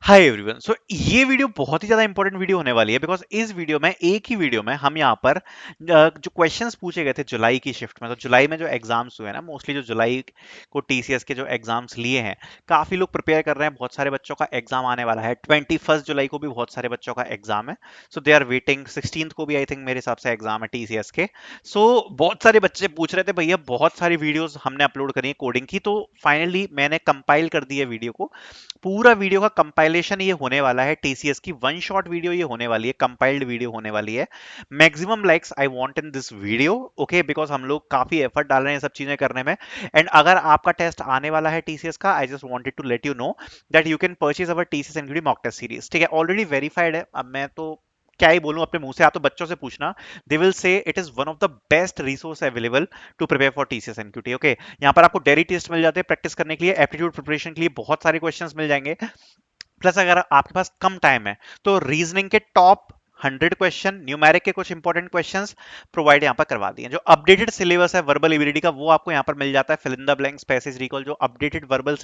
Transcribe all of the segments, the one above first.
हाय everyone. सो ये video बहुत ही ज्यादा इंपॉर्टेंट वीडियो होने वाली है बिकॉज इस वीडियो में एक ही वीडियो में हम यहाँ पर जो क्वेश्चंस पूछे गए थे जुलाई की शिफ्ट में, तो जुलाई में जो एग्जाम्स हुए ना, मोस्टली जो जुलाई को टीसीएस के जो एग्जाम्स लिए हैं, काफी लोग प्रिपेयर कर रहे हैं। बहुत सारे बच्चों का एग्जाम आने वाला है। 21 जुलाई को भी बहुत सारे बच्चों का एग्जाम है। सो दे आर वेटिंग। 16 को भी आई थिंक मेरे हिसाब से एग्जाम है टीसीएस के। सो बहुत सारे बच्चे पूछ रहे थे भैया बहुत सारी वीडियोस हमने अपलोड करी है कोडिंग की, तो फाइनली मैंने कंपाइल कर दी है वीडियो को। पूरा वीडियो का कंपाइलेशन ये होने वाला है। टीसीएस की वन शॉट वीडियो ये होने वाली है, कंपाइल्ड वीडियो होने वाली है। Maximum likes I want in this video, okay, because हम लोग काफी एफर्ट डाल रहे हैं सब चीजें करने में। एंड अगर आपका टेस्ट आने वाला है टीसीएस का, I just wanted to let you know that you can purchase our TCS NQT mock test series. ठीक है, ऑलरेडी वेरीफाइड है। अब मैं तो क्या ही बोलूं अपने मुंह से, आप तो बच्चों से पूछना। They will say it is one of the best resource available to prepare for TCS NQT. Okay, यहाँ पर आपको डेली टेस्ट मिल जाते हैं प्रैक्टिस करने के लिए, एप्टीट्यूड प्रिपरेशन के लिए बहुत सारे क्वेश्चंस मिल जाएंगे। प्लस अगर आपके पास कम टाइम है तो रीजनिंग के टॉप 100 क्वेश्चन, न्यूमेरिक के कुछ इंपॉर्टेंट क्वेश्चंस प्रोवाइड यहाँ पर करवा दिए। जो अपडेटेड सिलेबस है वर्बल एबिलिटी का, वो आपको यहाँ पर मिल जाता है। Fill in the blanks, passage recall, जो अपडेटेड वर्बल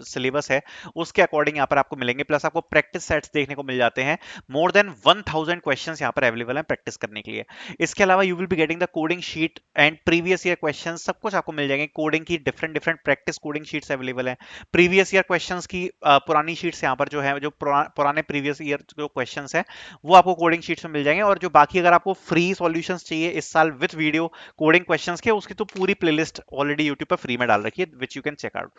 सिलेबस है उसके अकॉर्डिंग यहाँ पर आपको मिलेंगे। प्लस आपको प्रैक्टिस सेट्स देखने को मिल जाते हैं। मोर देन 1000 क्वेश्चंस यहाँ पर अवेलेबल है प्रैक्टिस करने के लिए। इसके अलावा you will be getting the coding sheet and previous year question, सब कुछ आपको मिल जाएंगे। कोडिंग की different different practice coding sheets available है। प्रीवियस ईयर क्वेश्चंस की पुरानी शीट्स यहाँ पर जो है, जो पुराने प्रीवियस ईयर जो क्वेश्चंस है वो आपको कोडिंग शीट्स में मिल जाएंगे। और जो बाकी अगर आपको फ्री सॉल्यूशंस चाहिए इस साल विद वीडियो कोडिंग क्वेश्चंस के, उसकी तो पूरी प्लेलिस्ट ऑलरेडी यूट्यूब पर फ्री में डाल रखी है, which you can check out.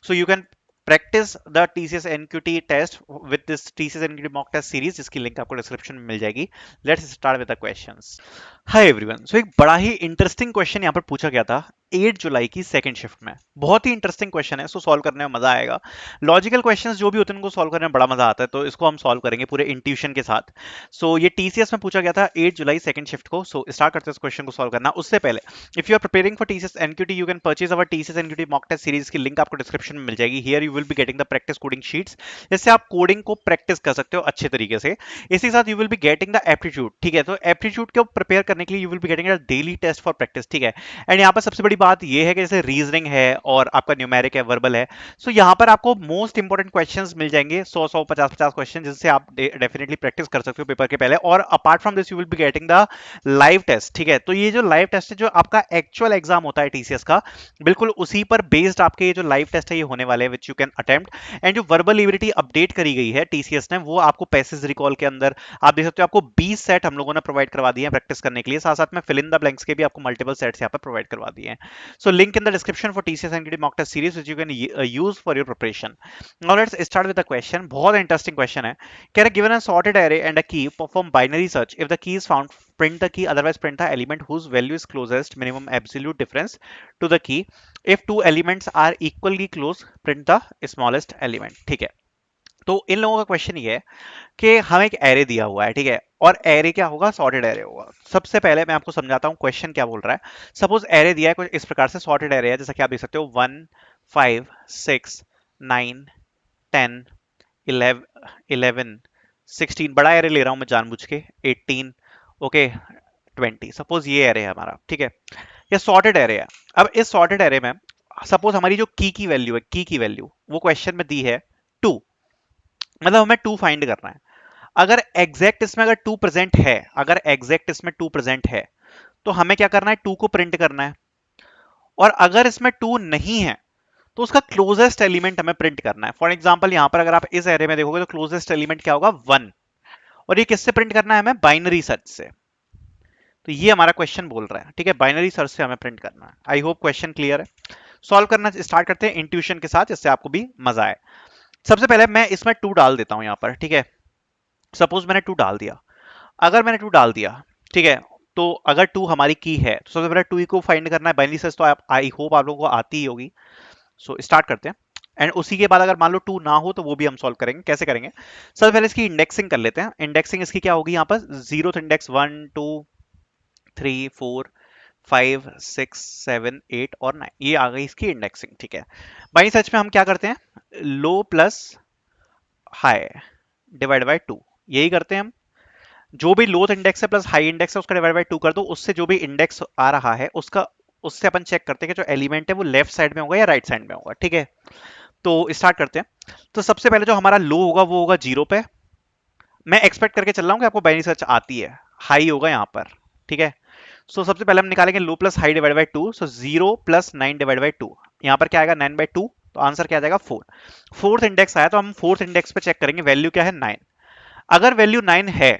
So you can practice the TCS NQT test with this TCS NQT mock test series, जिसकी लिंक आपको डिस्क्रिप्शन में मिल जाएगी। Let's start with the questions. Hi everyone. So एक बड़ा ही इंटरेस्टिंग क्वेश्चन यहाँ पर पूछा गया था 8 जुलाई की सेकंड शिफ्ट में। बहुत ही इंटरेस्टिंग क्वेश्चन है, सो सॉल्व करने में मजा आएगा। लॉजिकल क्वेश्चंस जो भी होते हैं उनको सॉल्व करने में बड़ा मजा आता है, तो इसको हम सॉल्व करेंगे पूरे इंट्यूशन के साथ। सो ये टीसीएस में पूछा गया था 8 जुलाई सेकंड शिफ्ट को। सो स्टार्ट करते हैं इस क्वेश्चन को सॉल्व करना। उससे पहले if you are preparing for TCS NQT you can purchase our TCS NQT mock test series की लिंक आपको डिस्क्रिप्शन में मिल जाएगी। Here you will be getting the practice coding sheets, जिससे आप कोडिंग को प्रैक्टिस कर सकते हो अच्छे तरीके से। इसी के साथ you will be getting the aptitude. ठीक है, तो एप्टीट्यूड को प्रिपेयर करने के लिए you will be getting a daily test for practice. ठीक है, एंड यहाँ पर सबसे बड़ी बात यह है कि जैसे रीजनिंग है और आपका न्यूमेरिक है, वर्बल है, सो यहाँ पर आपको मोस्ट इंपॉर्टेंट क्वेश्चंस मिल जाएंगे, 100 50 क्वेश्चन, जिससे आप डेफिनेटली प्रैक्टिस कर सकते हो पेपर के पहले। और apart from this you will be getting the live test. ठीक है, तो ये जो लाइव टेस्ट है, जो आपका एक्चुअल एग्जाम होता है टीसीएस का, बिल्कुल उसी पर बेस्ड आपके ये जो लाइव टेस्ट है ये होने वाले हैं, विच यू कैन अटेम्प्ट। एंड जो वर्बल एबिलिटी अपडेट करी गई है टीसीएस ने, वो आपको पैसेज रिकॉल के अंदर आप देख सकते हो, आपको 20 सेट हम लोगों ने प्रोवाइड करवा दिए हैं प्रैक्टिस करने के लिए। साथ साथ में फिल इन द ब्लैंक्स के भी आपको मल्टीपल सेट्स यहाँ पर प्रोवाइड करवा दिए हैं। So link in the description for TCS NQT mock test series, which you can use for your preparation. Now let's start with the question. बहुत interesting question है। Can given a sorted array and a key, perform binary search. If the key is found, print the key, otherwise print the element whose value is closest minimum absolute difference to the key. If two elements are equally close, print the smallest element. ठीक है, तो इन लोगों का question ये है कि हमें एक एरे दिया हुआ है। ठीक है, और एरे क्या होगा? सॉर्टेड एरे होगा। सबसे पहले मैं आपको समझाता हूँ क्वेश्चन क्या बोल रहा है। सपोज एरे दिया है कुछ इस प्रकार से, सॉर्टेड एरे है, जैसा कि आप देख सकते हो 1 5 6 9 10 11 16। बड़ा एरे ले रहा हूं मैं जानबूझ के, 18, ओके, 20। सपोज ये एरे है हमारा। ठीक है, ये सॉर्टेड एरे है। अब इस सॉर्टेड एरे में सपोज हमारी जो की वैल्यू है, की वैल्यू वो क्वेश्चन में दी है 2, मतलब हमें 2 फाइंड करना है। अगर एग्जैक्ट इसमें अगर 2 प्रेजेंट है, अगर एग्जैक्ट इसमें 2 प्रेजेंट है, तो हमें क्या करना है? 2 को प्रिंट करना है। और अगर इसमें 2 नहीं है तो उसका क्लोजेस्ट एलिमेंट हमें प्रिंट करना है। फॉर एग्जांपल यहां पर अगर आप इस एरे में देखोगे तो क्लोजेस्ट एलिमेंट क्या होगा? 1। और ये किससे प्रिंट करना है हमें? बाइनरी सर्च से। तो ये हमारा क्वेश्चन बोल रहा है। ठीक है, बाइनरी सर्च से हमें प्रिंट करना है। आई होप क्वेश्चन क्लियर है। सॉल्व करना स्टार्ट करते हैं इंट्यूशन के साथ, जिससे आपको भी मजा आए। सबसे पहले मैं इसमें 2 डाल देता हूं यहां पर। ठीक है, सपोज मैंने 2 डाल दिया। अगर मैंने 2 डाल दिया, ठीक है, तो अगर 2 हमारी की है तो सबसे पहले 2 को फाइंड करना है। बाइनरी सर्च तो आप, आई होप आप लोगों को आती ही होगी। सो स्टार्ट करते हैं। एंड उसी के बाद अगर मान लो 2 ना हो तो वो भी हम सॉल्व करेंगे। कैसे करेंगे? सबसे पहले इसकी इंडेक्सिंग कर लेते हैं। इंडेक्सिंग इसकी क्या होगी? यहाँ पर जीरो इंडेक्स 1 2 3 4 5 6 7 8 और 9, ये आ गई इसकी इंडेक्सिंग। ठीक है, बाई सच में हम क्या करते हैं? लो प्लस हाई डिवाइड बाय 2, यही करते हैं हम। जो भी लोथ इंडेक्स है प्लस हाई इंडेक्स है उसका डिवाइड बाय 2 कर दो। उससे जो भी इंडेक्स आ रहा है उसका, उससे अपन चेक करते हैं कि जो एलिमेंट है वो लेफ्ट साइड में होगा या राइट साइड में होगा। ठीक है, तो स्टार्ट करते हैं। तो सबसे पहले जो हमारा लो होगा वो होगा 0 पे। मैं एक्सपेक्ट करके चल रहा हूँ कि आपको बाइनरी सर्च आती है। हाई होगा यहाँ पर, ठीक है। सो सबसे पहले हम निकालेंगे low plus high divide by 2, so 0 plus 9 divide by 2। यहाँ पर क्या आएगा 9/2, तो आंसर क्या आ जाएगा 4। फोर्थ इंडेक्स आया तो हम फोर्थ इंडेक्स पे चेक करेंगे वैल्यू क्या है 9। अगर वैल्यू 9 है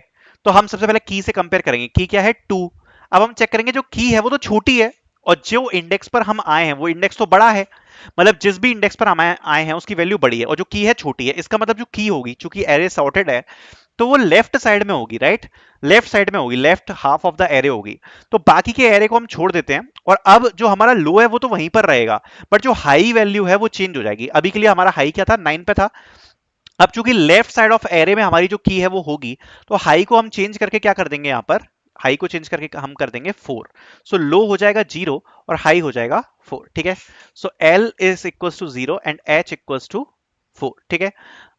तो हम सबसे पहले की से कंपेयर करेंगे, की क्या है 2। अब हम चेक करेंगे जो की है वो तो छोटी है, और जो इंडेक्स पर हम आए हैं वो इंडेक्स तो बड़ा है। मतलब जिस भी इंडेक्स पर हम आए हैं उसकी वैल्यू बड़ी है और जो की है छोटी है। इसका मतलब जो की होगी, चूंकि एरे सॉर्टेड है, तो वो लेफ्ट साइड में होगी, राइट। लेफ्ट साइड में होगी, left half of the array होगी। तो बाकी के एरे को हम छोड़ देते हैं, और अब जो हमारा लो है वो तो वहीं पर रहेगा, बट जो हाई वैल्यू है वो चेंज हो जाएगी। अभी के लिए हमारा हाई क्या था 9 पे था। अब चूंकि लेफ्ट साइड ऑफ एरे में हमारी जो की है वो होगी, तो हाई को हम चेंज करके क्या कर देंगे, यहाँ पर हाई को चेंज करके हम कर देंगे 4। सो लो हो जाएगा 0 और हाई हो जाएगा 4, ठीक है। So L is equal to 0 and H equal to 4, ठीक है।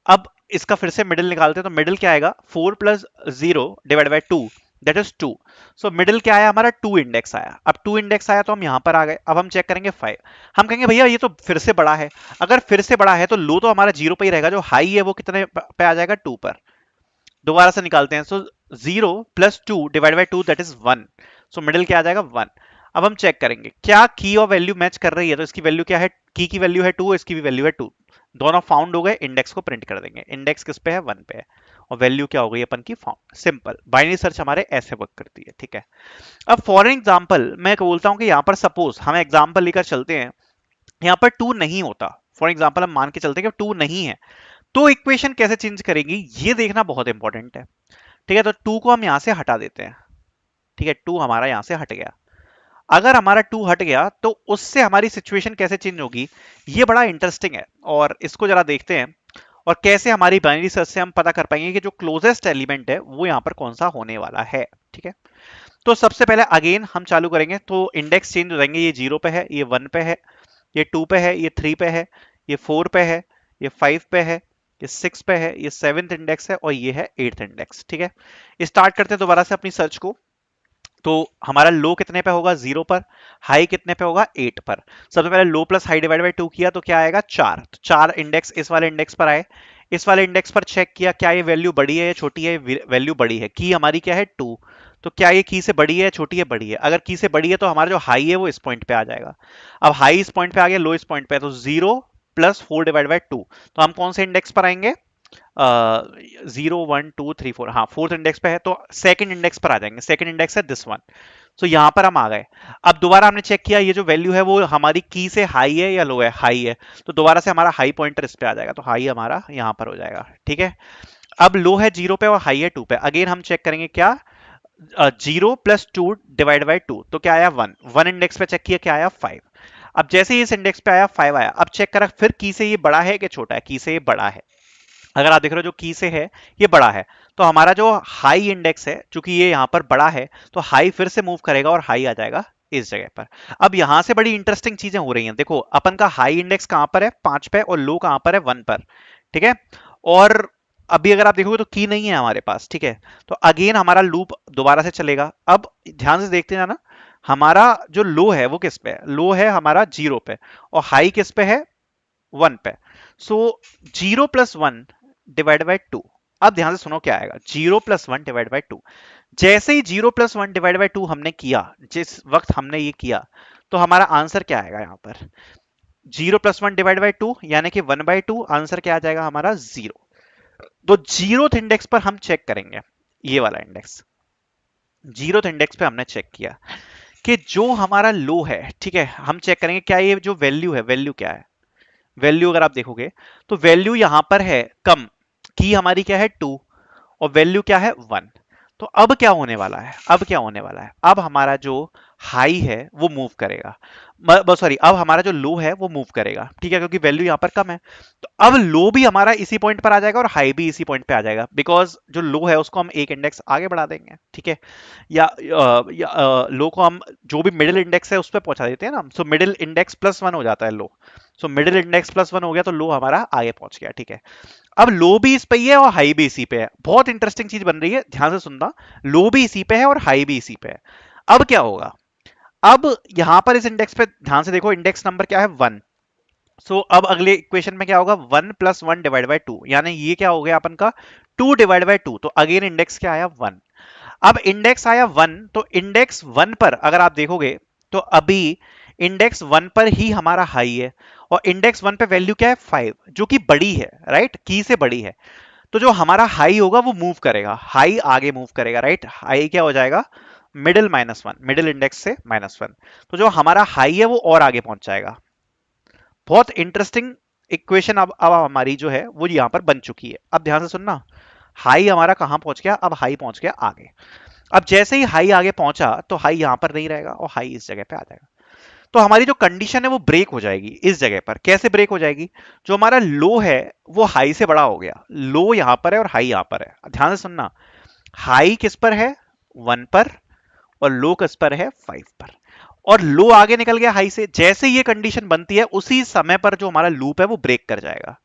अब इसका फिर से मिडिल निकालते हैं, तो मिडिल क्या आएगा 4 plus 0 divide by 2, that is 2। So middle क्या आया हमारा 2 इंडेक्स आया। अब 2 इंडेक्स आया तो हम यहां पर आ गए। अब हम चेक करेंगे 5। हम कहेंगे भैया ये तो फिर से बड़ा है। अगर फिर से बड़ा है तो लो तो हमारा 0 पे ही रहेगा, जो हाई है वो कितने पे आ जाएगा 2 पर। दोबारा से निकालते हैं। सो 0 plus 2 divide by 2 that is 1। So middle क्या आ जाएगा 1। अब हम चेक करेंगे क्या की और वैल्यू मैच कर रही है, तो इसकी वैल्यू क्या है, की वैल्यू है 2, इसकी भी वैल्यू है 2। दोनों फाउंड हो गए, इंडेक्स को प्रिंट कर देंगे। इंडेक्स किस पे है 1 पे है, और वैल्यू क्या हो गई अपन की फाउंड। सिंपल बाइनरी सर्च हमारे ऐसे वर्क करती है, ठीक है। अब फॉर एग्जांपल मैं बोलता हूं कि यहाँ पर सपोज हम एग्जांपल लेकर चलते हैं, यहाँ पर 2 नहीं होता। फॉर एग्जांपल हम मान के चलते हैं कि 2 नहीं है, तो इक्वेशन कैसे चेंज करेंगी ये देखना बहुत इंपॉर्टेंट है, ठीक है। तो 2 को हम यहां से हटा देते हैं, ठीक है। 2 हमारा यहां से हट गया। अगर हमारा 2 हट गया तो उससे हमारी सिचुएशन कैसे चेंज होगी, ये बड़ा इंटरेस्टिंग है, और इसको जरा देखते हैं। और कैसे हमारी बाइनरी सर्च से हम पता कर पाएंगे कि जो क्लोजेस्ट एलिमेंट है वो यहाँ पर कौन सा होने वाला है, ठीक है। तो सबसे पहले अगेन हम चालू करेंगे, तो इंडेक्स चेंज हो जाएंगे। ये 0 पे है, ये 1 पे है, ये 2 पे है, ये 3 पे है, ये 4 पे है, ये 5 पे है, ये 6 पे है, ये 7th इंडेक्स है, और ये है 8th इंडेक्स, ठीक है। स्टार्ट करते हैं दोबारा से अपनी सर्च को। तो हमारा लो कितने पे होगा 0 पर, हाई कितने पे होगा 8 पर। सबसे पहले लो प्लस हाई डिवाइड बाई 2 किया तो क्या आएगा 4। तो 4 इंडेक्स इस वाले इंडेक्स पर आए। इस वाले इंडेक्स पर चेक किया क्या ये वैल्यू बड़ी है या छोटी है, वैल्यू बड़ी है। की हमारी क्या है 2, तो क्या ये की से बड़ी है छोटी है, बड़ी है। अगर की से बड़ी है तो हमारा जो हाई है वो इस पॉइंट पे आ जाएगा। अब हाई इस पॉइंट पे आ गया, लो इस पॉइंट पे है, तो 0 प्लस 4 डिवाइड बाई 2। तो हम कौन से इंडेक्स पर आएंगे, 0 1 2 3 4, हाँ फोर्थ इंडेक्स पे है, तो सेकंड इंडेक्स पर आ जाएंगे। सेकंड इंडेक्स है दिस वन। तो यहां पर हम आ गए। अब दोबारा हमने चेक किया ये जो वैल्यू है वो हमारी की से हाई है या लो है, हाई है। तो दोबारा से हमारा हाई पॉइंटर इस पे आ जाएगा, तो हाई हमारा यहां पर हो जाएगा, ठीक है। अब लो है 0 पे और हाई है 2 पे। अगेन हम चेक करेंगे क्या, 0 प्लस 2 डिवाइड बाई 2, तो क्या आया 1। 1 इंडेक्स पे चेक किया क्या आया 5। अब जैसे ही इस इंडेक्स पे आया 5 आया, अब चेक करा फिर की से ये बड़ा है कि छोटा है, की से ये बड़ा है। अगर आप देख रहे हो जो की से है ये बड़ा है, तो हमारा जो हाई इंडेक्स है चूंकि ये यहां पर बड़ा है, तो हाई फिर से मूव करेगा और हाई आ जाएगा इस जगह पर। अब यहां से बड़ी इंटरेस्टिंग चीजें हो रही हैं। देखो अपन का हाई इंडेक्स कहां पर है 5 पे, और लो कहां पर है 1 पर, ठीक है। और अभी अगर आप देखोगे तो की नहीं है हमारे पास, ठीक है। तो अगेन हमारा लूप दोबारा से चलेगा। अब ध्यान से देखते जाना, हमारा जो लो है वो किस पे है, लो है हमारा 0 पे, और हाई किस पे है 1 पे। सो 0 प्लस 1 डिवाइड बाई 2। अब ध्यान से सुनो क्या आएगा, 0 प्लस 1 डिवाइड बाई 2। जैसे ही 0 प्लस 1 डिवाइड बाई 2 हमने किया, जिस वक्त हमने ये किया, तो हमारा आंसर क्या आएगा यहाँ पर, 0 प्लस 1 डिवाइड बाई 2 यानी कि 1/2। आंसर क्या आ जाएगा हमारा 0। तो जीरोथ इंडेक्स पर हम चेक करेंगे, ये वाला इंडेक्स जीरोथ इंडेक्स पे हमने चेक किया कि जो हमारा लो है, ठीक है। हम चेक करेंगे क्या ये जो वैल्यू है, वैल्यू क्या है। वैल्यू अगर आप देखोगे तो वैल्यू यहां पर है कम, की हमारी क्या है 2, और वैल्यू क्या है 1। तो अब क्या होने वाला है, अब क्या होने वाला है, अब हमारा जो हाई है वो मूव करेगा, सॉरी अब हमारा जो लो है वो मूव करेगा, ठीक है, क्योंकि वैल्यू यहां पर कम है। तो अब लो भी हमारा इसी पॉइंट पर आ जाएगा और हाई भी इसी पॉइंट पे आ जाएगा, बिकॉज जो लो है उसको हम एक इंडेक्स आगे बढ़ा देंगे, ठीक है। या लो को हम जो भी मिडिल इंडेक्स है उस पर पहुंचा देते हैं ना। सो मिडिल इंडेक्स प्लस 1 हो जाता है लो। सो मिडिल इंडेक्स प्लस 1 हो गया तो लो हमारा आगे पहुंच गया, ठीक है। अब लो भी इस पे ही है और हाई भी इसी पे है। बहुत इंटरेस्टिंग चीज बन रही है, ध्यान से सुनना। लो भी इसी पे है और हाई भी इसी पे है। अब क्या होगा, अब यहां पर इस इंडेक्स पे ध्यान से देखो, इंडेक्स नंबर क्या है 1। सो अब अगले इक्वेशन में क्या होगा, 1 + 1 / 2, यानी ये क्या हो गया अपन का 2 / 2। तो अगेन इंडेक्स क्या आया 1। अब इंडेक्स आया 1, तो इंडेक्स 1 पर अगर आप देखोगे तो अभी इंडेक्स 1 पर ही हमारा हाई है, और इंडेक्स 1 पे वैल्यू क्या है 5, जो कि बड़ी है, राइट, की से बड़ी है। तो जो हमारा हाई होगा वो मूव करेगा, हाई आगे मूव करेगा, राइट, हाई क्या हो जाएगा मिडिल -1, मिडिल इंडेक्स से -1। तो जो हमारा हाई है वो और आगे पहुंच जाएगा। बहुत इंटरेस्टिंग इक्वेशन अब हमारी जो है वो यहां पर बन चुकी है। अब ध्यान से सुनना, हाई हमारा कहां पहुंच गया, अब हाई पहुंच गया आगे। अब जैसे ही हाई आगे पहुंचा तो हाई यहां पर नहीं रहेगा और हाई इस जगह पे आ जाएगा। तो हमारी जो कंडीशन है वो ब्रेक हो जाएगी इस जगह पर। कैसे ब्रेक हो जाएगी, जो हमारा लो है वो हाई से बड़ा हो गया, लो यहां पर है और हाई यहां पर है। ध्यान से सुनना, हाई किस पर है 1 पर, और लो किस पर है 5 पर, और लो आगे निकल गया हाई से। जैसे ये कंडीशन बनती है उसी समय पर जो हमारा लूप है वो ब्रेक कर जाएगा।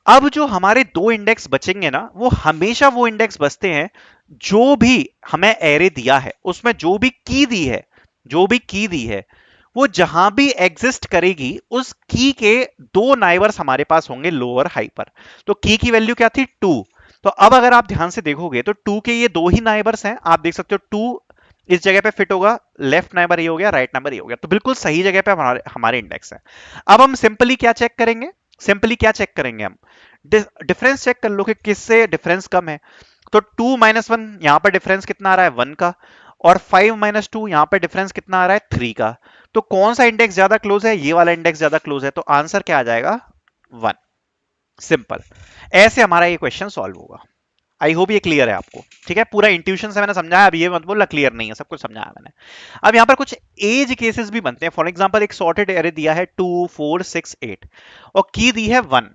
अब जो हमारे दो इंडेक्स बचेंगे ना, वो हमेशा वो इंडेक्स बचते हैं जो भी हमें एरे दिया है उसमें जो भी की दी है, जो भी की दी है वो जहां भी एग्जिस्ट करेगी उस की के दो नाइबर्स हमारे पास होंगे लोअर हाई पर। तो की वैल्यू क्या थी 2। तो अब अगर आप ध्यान से देखोगे तो 2 के ये दो ही नाइबर्स हैं, आप देख सकते हो 2 इस जगह पे फिट होगा, लेफ्ट नाइबर ये हो गया, राइट नाइबर ये हो गया, तो बिल्कुल सही जगह पे हमारे हमारे इंडेक्स है। अब हम सिंपली क्या चेक करेंगे, सिंपली क्या चेक करेंगे हम, डिफरेंस चेक कर लो कि किससे डिफरेंस कम है। तो 2 - 1 यहां पर डिफरेंस कितना आ रहा है 1 का, और 5 - 2 यहां पर डिफरेंस कितना आ रहा है 3 का। तो कौन सा इंडेक्स ज्यादा क्लोज है, ये वाला इंडेक्स ज्यादा क्लोज है, तो आंसर क्या आ जाएगा 1। सिंपल, ऐसे हमारा ये क्वेश्चन सॉल्व होगा। आई होप ये क्लियर है आपको, ठीक है, पूरा इंट्यूशन से मैंने समझाया, अब ये मत बोलना क्लियर नहीं है, सब कुछ समझाया मैंने। अब यहाँ पर कुछ एज केसेस भी बनते हैं। फॉर एग्जांपल एक सॉर्टेड एरे दिया है 2 4 6 8 और की दी है 1।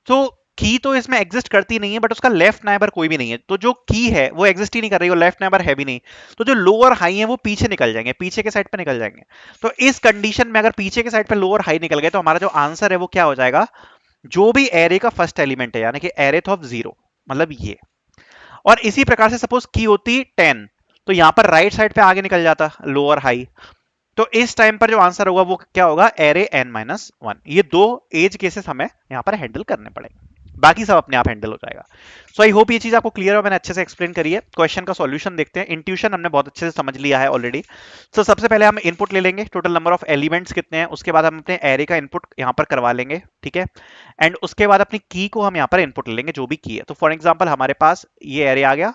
तो की तो इसमें एग्जिस्ट करती नहीं है, बट उसका लेफ्ट नाइबर कोई भी नहीं है, तो जो की है वो एग्जिस्ट ही नहीं कर रही, और लेफ्ट नाइबर है भी नहीं। तो जो लोअर हाई है वो पीछे निकल जाएंगे, पीछे के साइड पे निकल जाएंगे। तो इस कंडीशन में अगर पीछे के साइड पे लोअर हाई निकल गए तो हमारा जो आंसर है वो क्या हो जाएगा, जो भी एरे का फर्स्ट एलिमेंट है, यानी कि एरेथ ऑफ 0, मतलब ये। और इसी प्रकार से सपोज की होती 10, तो यहां पर राइट साइड पे आगे निकल जाता लोअर हाई। तो इस टाइम पर जो आंसर होगा वो क्या होगा, एरे n-1। ये दो एज केसेस हमें यहां पर हैंडल करने पड़ेंगे, बाकी सब अपने आप हैंडल हो जाएगा। सो आई होप ये चीज आपको क्लियर है, मैंने अच्छे से एक्सप्लेन करी है। क्वेश्चन का सॉल्यूशन देखते हैं। इंट्यूशन हमने बहुत अच्छे से समझ लिया है ऑलरेडी। सो सबसे पहले हम इनपुट ले लेंगे, टोटल नंबर ऑफ एलिमेंट्स कितने हैं, उसके बाद हम अपने एरे का इनपुट यहां पर करवा लेंगे, ठीक है। एंड उसके बाद अपनी की को हम यहां पर इनपुट ले लेंगे, जो भी की है। तो फॉर एग्जाम्पल हमारे पास ये एरे आ गया